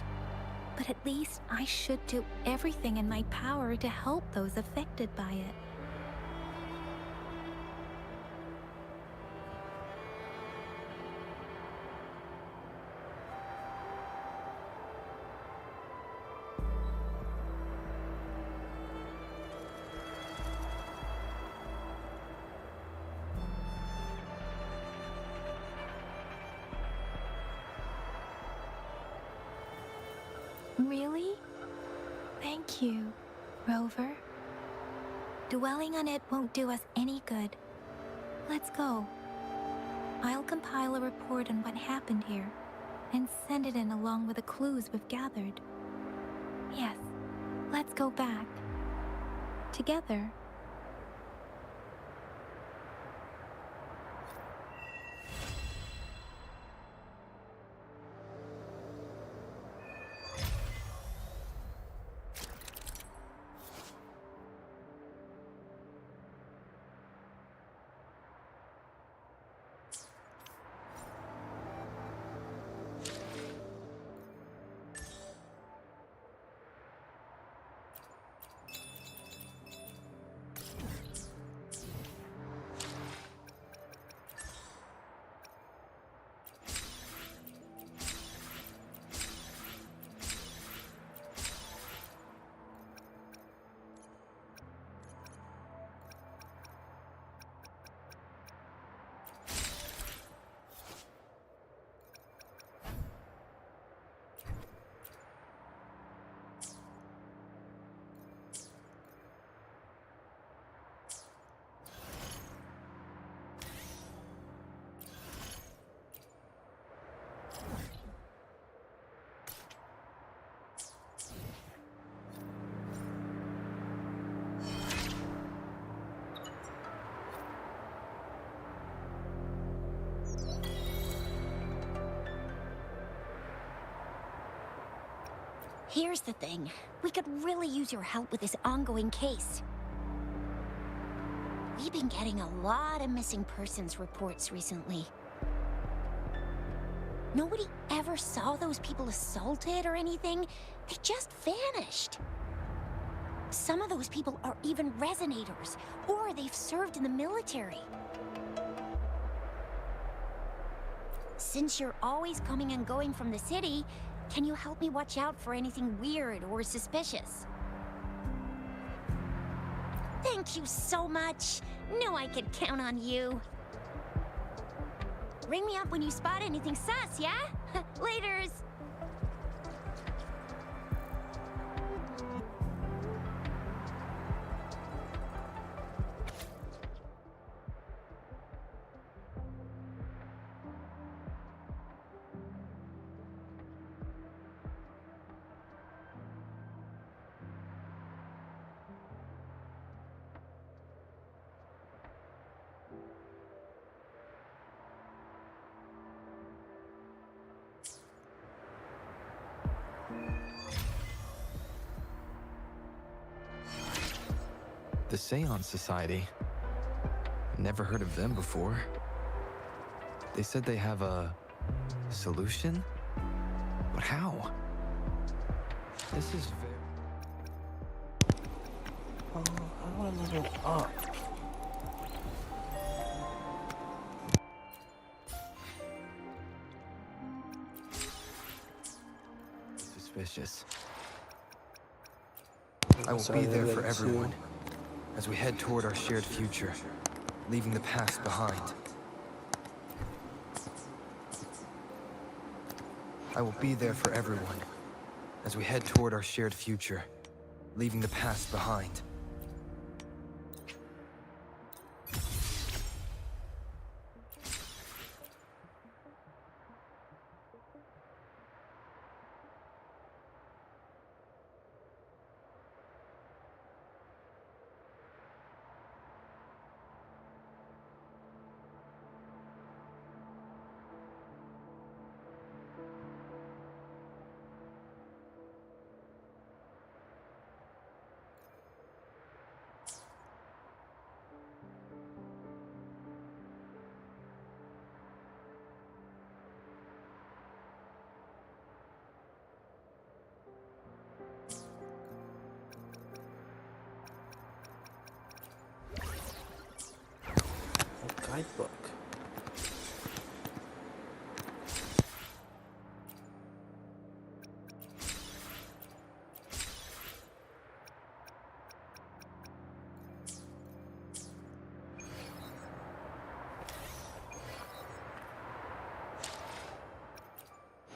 but at least I should do everything in my power to help those affected by it. Really? Thank you, Rover. Dwelling on it won't do us any good. Let's go. I'll compile a report on what happened here and send it in along with the clues we've gathered. Yes, let's go back. Together. Here's the thing. We could really use your help with this ongoing case. We've been getting a lot of missing persons reports recently. Nobody ever saw those people assaulted or anything. They just vanished. Some of those people are even resonators, or they've served in the military. Since you're always coming and going from the city, can you help me watch out for anything weird or suspicious? Thank you so much. Knew I could count on you. Ring me up when you spot anything sus, yeah? Laters. The Seance Society. Never heard of them before. They said they have a solution? But how? This is very... Oh, I want to level up. Suspicious. I will be there for everyone as we head toward our shared future, leaving the past behind. I will be there for everyone as we head toward our shared future, leaving the past behind. Guidebook.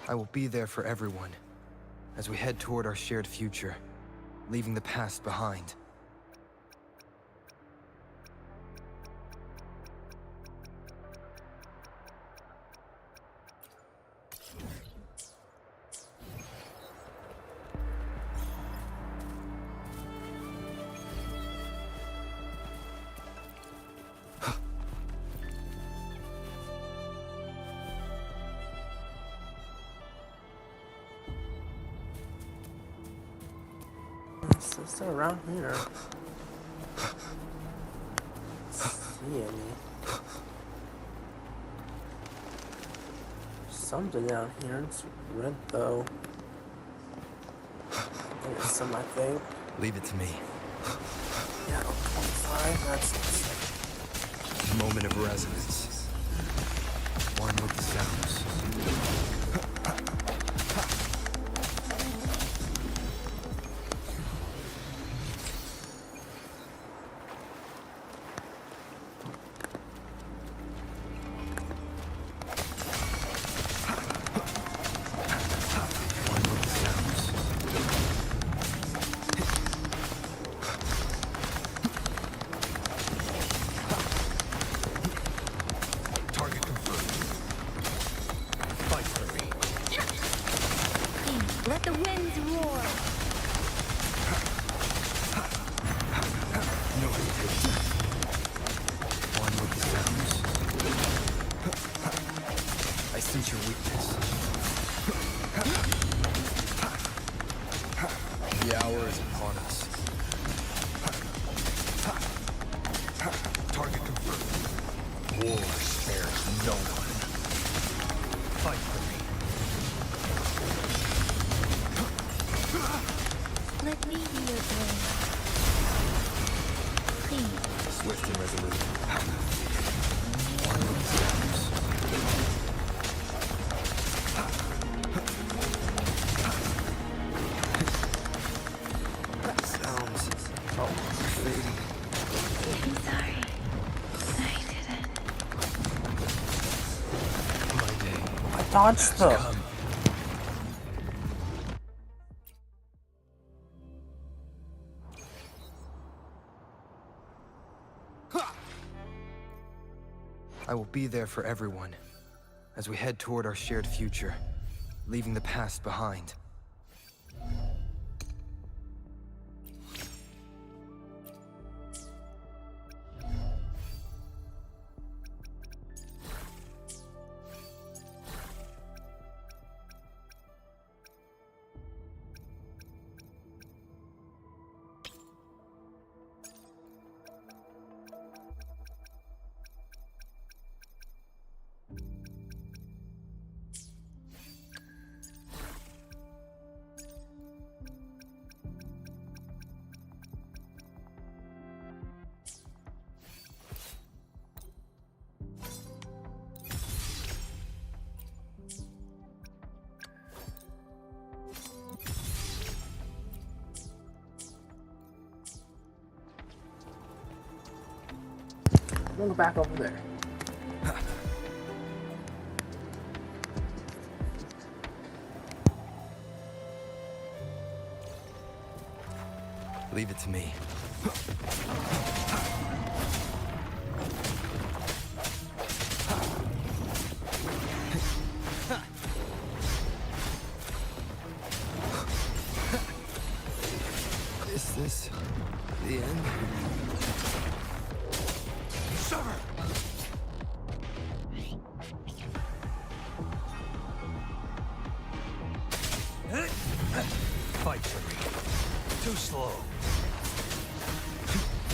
I will be there for everyone as we head toward our shared future, leaving the past behind. It's still around here. See any? Something down here. It's red though. I think it's some, I think. Leave it to me. Yeah, okay, sorry. That's Moment of resonance. One with the sounds. Fight for it. is upon us. Target confirmed. War spares no one. Fight for me. Let me be your blade. Please. Swift and resolute. Sounds. Oh, fading. I'm sorry. I didn't. My day. I dodged them. I will be there for everyone as we head toward our shared future, leaving the past behind. I'm gonna go back over there. Leave it to me. Is this the end? Summer! Fight for me. Too slow.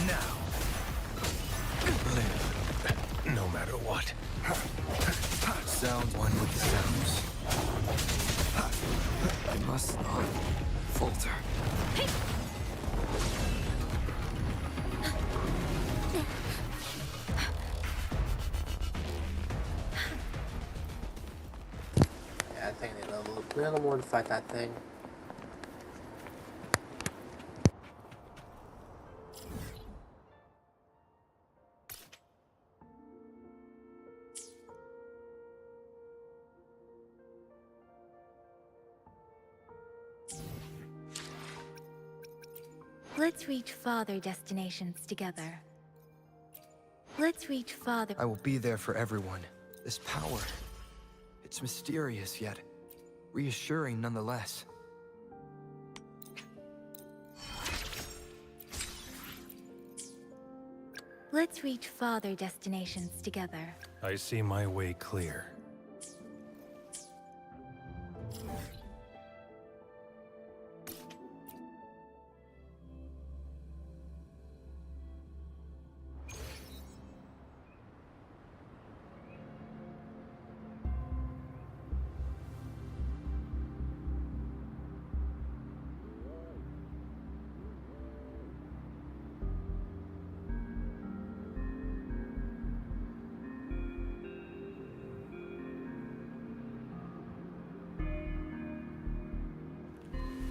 Now. Live. No matter what. Sound one with the sounds. I must not falter. Yeah, I think I need a little more to fight that thing. Let's reach farther destinations together. Let's reach farther. I will be there for everyone. This power, it's mysterious yet reassuring nonetheless. Let's reach farther destinations together. I see my way clear.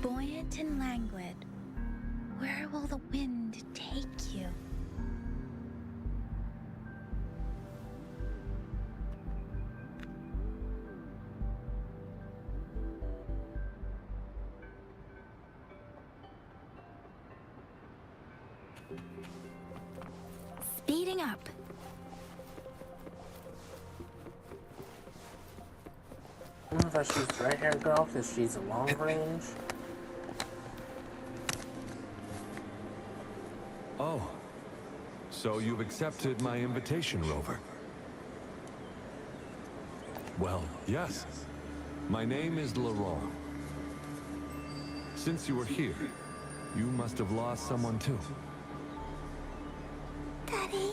Buoyant and languid, where will the wind take you? Speeding up. I don't know if I shoot the right-haired girl because she's a long range. Oh, so you've accepted my invitation, Rover? Well, yes. My name is Laurent. Since you are here, You must have lost someone too. Daddy?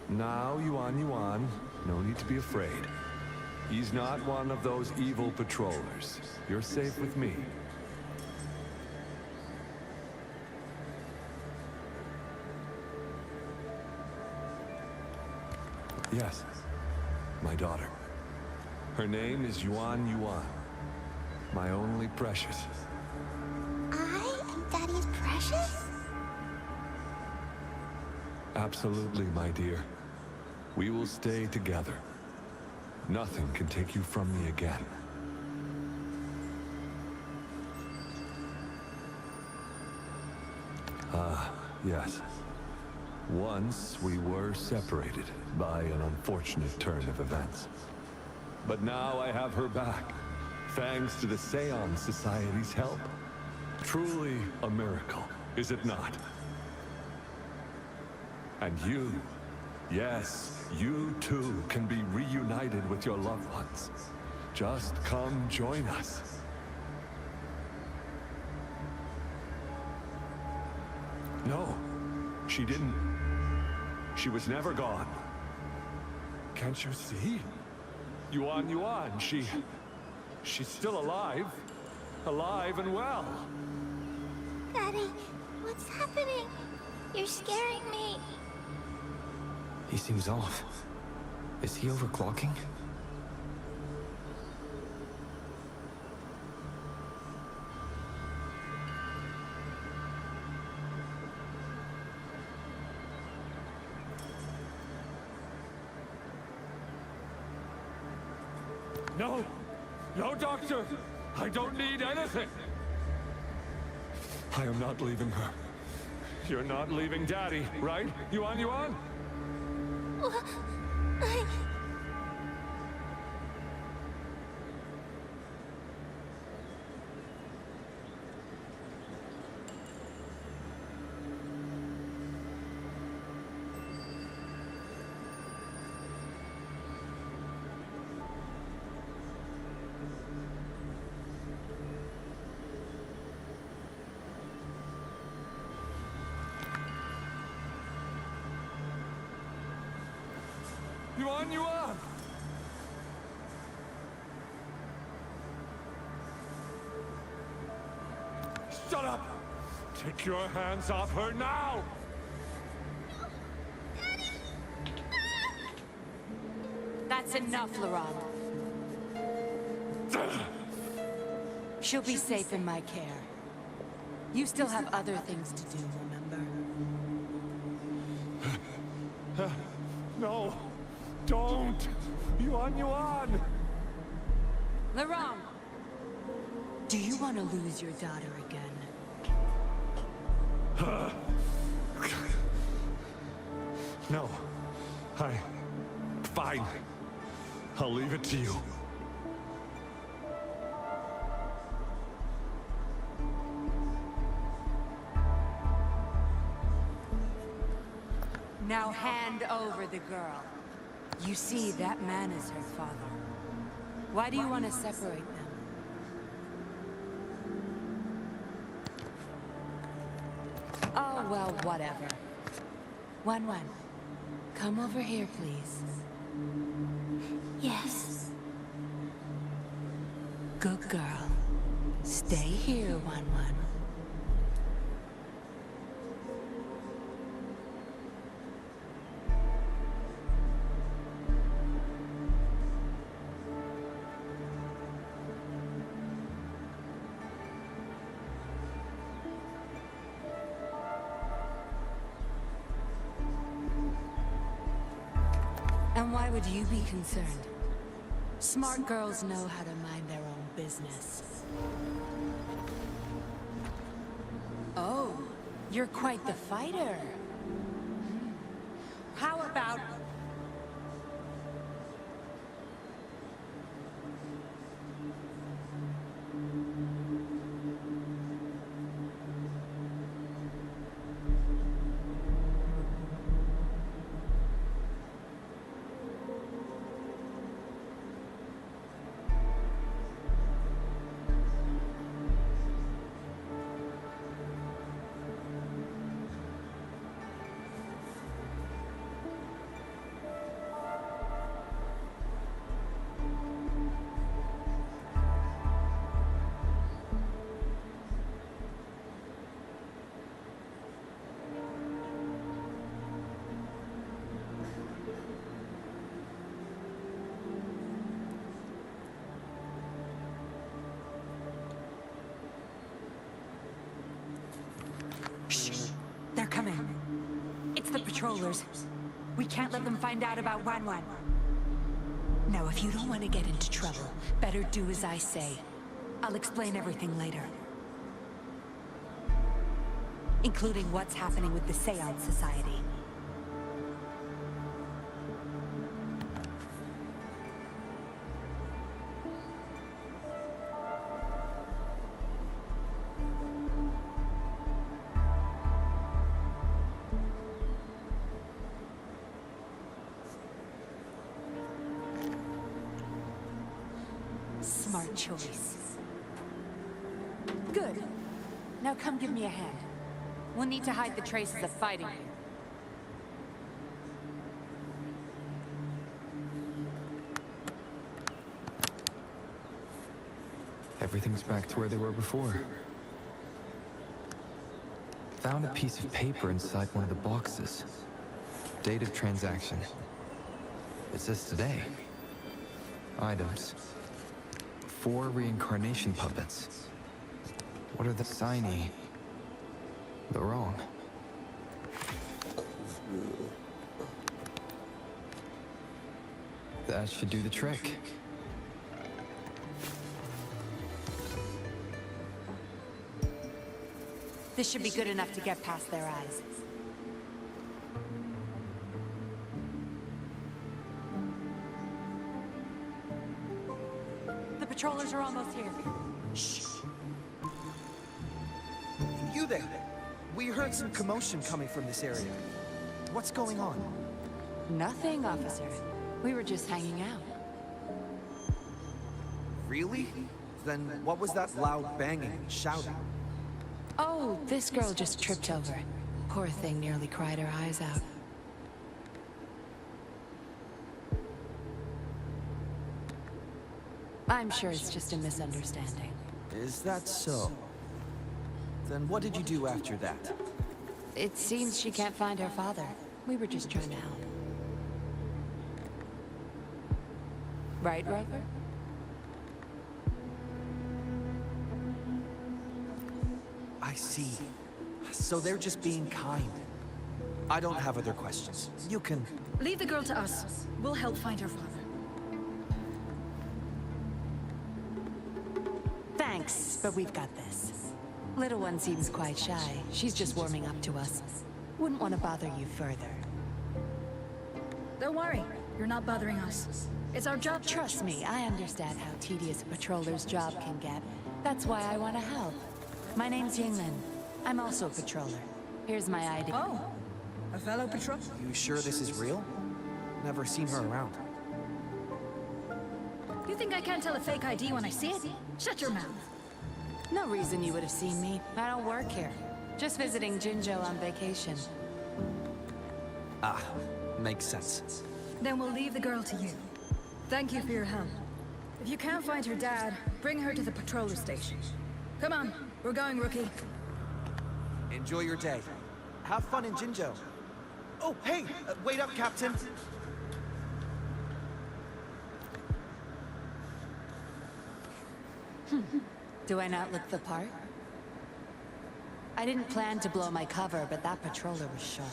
Now, Yuan, no need to be afraid. He's not one of those evil patrollers. You're safe with me. Yes, my daughter. Her name is Yuan. My only precious. I am Daddy's precious? Absolutely, my dear. We will stay together. Nothing can take you from me again. Yes. Once we were separated by an unfortunate turn of events. But now I have her back, thanks to the Seance Society's help. Truly a miracle, is it not? And you, yes, you too can be reunited with your loved ones. Just come join us. No, she didn't. She was never gone. Can't you see? Yuan, she's still alive. Alive and well. Daddy, what's happening? You're scaring me. He seems off. Is he overclocking? No! No, Doctor! I don't need anything! I am not leaving her. You're not leaving Daddy, right? Yuan? Yuan! Shut up! Take your hands off her now! That's enough, Laurent. She'll be safe in my care. You still have other things to do, remember? No! Don't! Yuan! Laurent! Do you want to lose your daughter again? No. Fine. I'll leave it to you. Now hand over the girl. You see, that man is her father. Why do you want to separate them? Oh, well, whatever. One. Come over here, please. Yes. Good girl. Stay here, One. And why would you be concerned? Smart girls know how to mind their own business. Oh, you're quite the fighter. How about... coming. It's the patrollers. We can't let them find out about Wan Wan. Now, if you don't want to get into trouble, better do as I say. I'll explain everything later. Including what's happening with the Seance Society. Smart choice. Good. Now come give me a hand. We'll need to hide the traces of fighting here. Everything's back to where they were before. Found a piece of paper inside one of the boxes. Date of transaction. It says today. Items. 4 reincarnation puppets. What are the signy? The wrong. That should do the trick. This should be good enough to get past their eyes. The patrollers are almost here. Shh. You there! We heard some commotion coming from this area. What's going on? Nothing, officer. We were just hanging out. Really? Then what was that loud banging and shouting? Oh, this girl just tripped over. Poor thing nearly cried her eyes out. I'm sure it's just a misunderstanding. Is that so? Then what did you do after that? It seems she can't find her father. We were just trying to help. Right, Rover? I see. So they're just being kind. I don't have other questions. You can... Leave the girl to us. We'll help find her father. Thanks, but we've got this. Little one seems quite shy. She's just warming up to us. Wouldn't want to bother you further. Don't worry. You're not bothering us. It's our job. Trust me, I understand how tedious a patroller's job can get. That's why I want to help. My name's Yinglin. I'm also a patroller. Here's my ID. Oh, a fellow patrol? You sure this is real? Never seen her around. You think I can't tell a fake ID when I see it? Shut your mouth. No reason you would have seen me. I don't work here. Just visiting Jinzhou on vacation. Ah, makes sense. Then we'll leave the girl to you. Thank you for your help. If you can't find her dad, bring her to the patroller station. Come on, we're going, rookie. Enjoy your day. Have fun in Jinzhou. Oh, hey! Wait up, Captain! Do I not look the part? I didn't plan to blow my cover, but that patroller was sharp.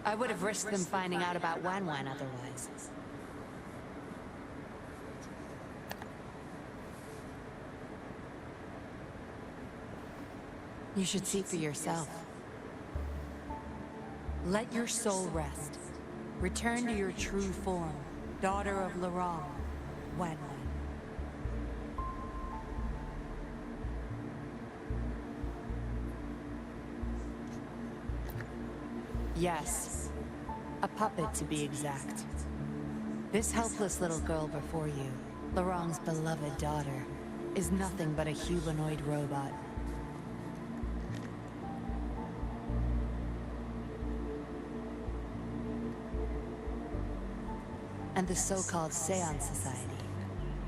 I would have risked them finding out about Wan Wan otherwise. You should see for yourself. Let your soul rest. Return to your true form, daughter of Lorong, Wan Wan. Yes, a puppet to be exact. This helpless little girl before you, Lorong's beloved daughter, is nothing but a humanoid robot. And the so-called Seance Society.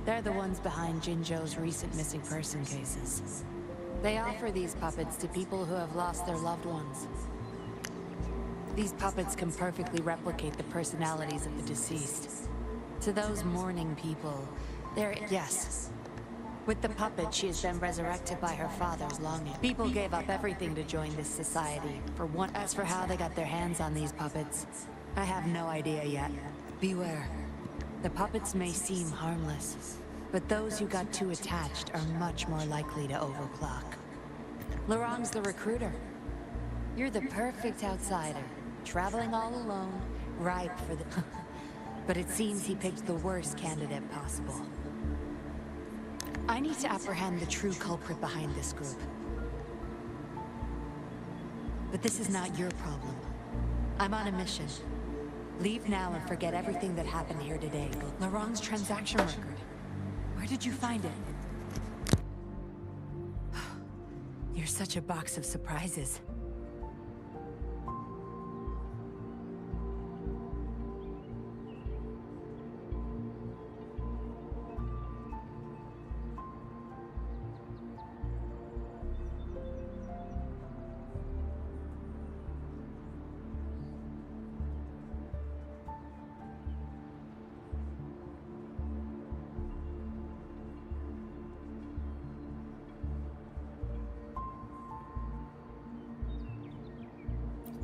They're the ones behind Jinzhou's recent missing person cases. They offer these puppets to people who have lost their loved ones. These puppets can perfectly replicate the personalities of the deceased. To those mourning people, they're, yes, With the puppet, she has been resurrected by her father's longing. People gave up everything to join this society. As for how they got their hands on these puppets, I have no idea yet. Beware. The puppets may seem harmless, but those who got too attached are much more likely to overclock. Laurent's the recruiter. You're the perfect outsider, traveling all alone, ripe for the... But it seems he picked the worst candidate possible. I need to apprehend the true culprit behind this group. But this is not your problem. I'm on a mission. Leave now and forget everything that happened here today. Laurent's transaction record. Where did you find it? You're such a box of surprises.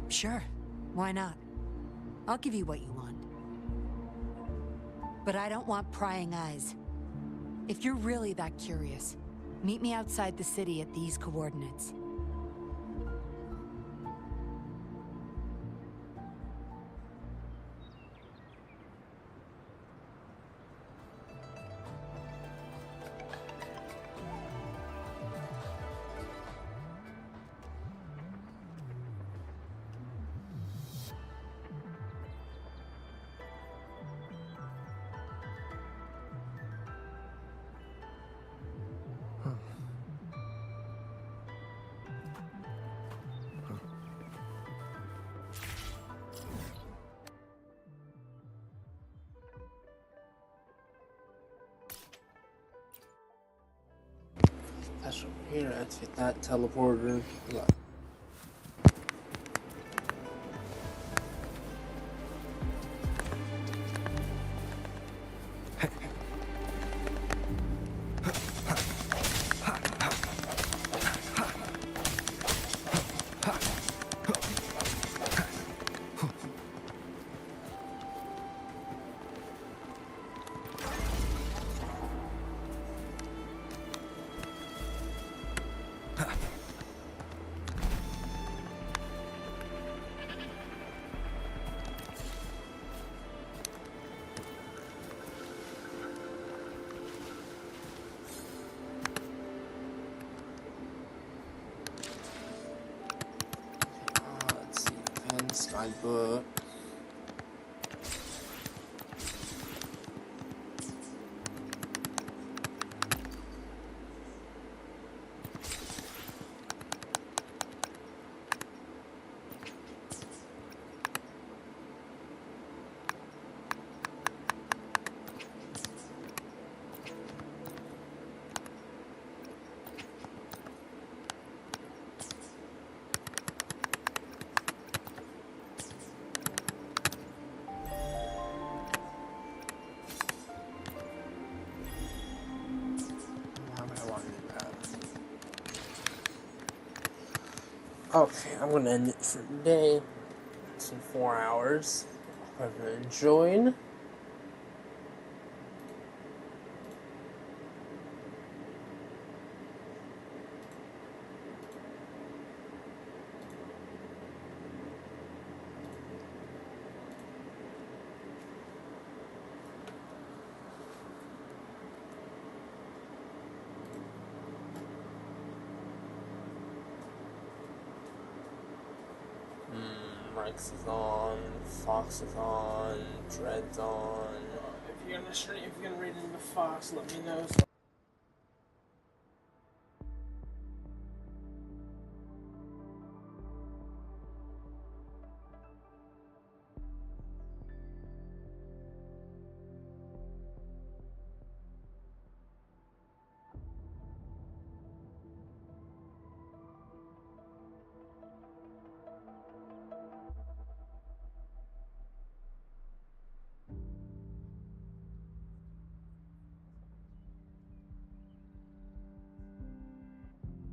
Sure, why not? I'll give you what you want. But I don't want prying eyes. If you're really that curious, meet me outside the city at these coordinates. That's over here. Activate that teleporter. Look. Skybook. Okay, I'm gonna end it for today. It's in 4 hours. Hope you enjoyed. Rex is on, Fox is on, Dread's on. If you're gonna read into Fox, let me know.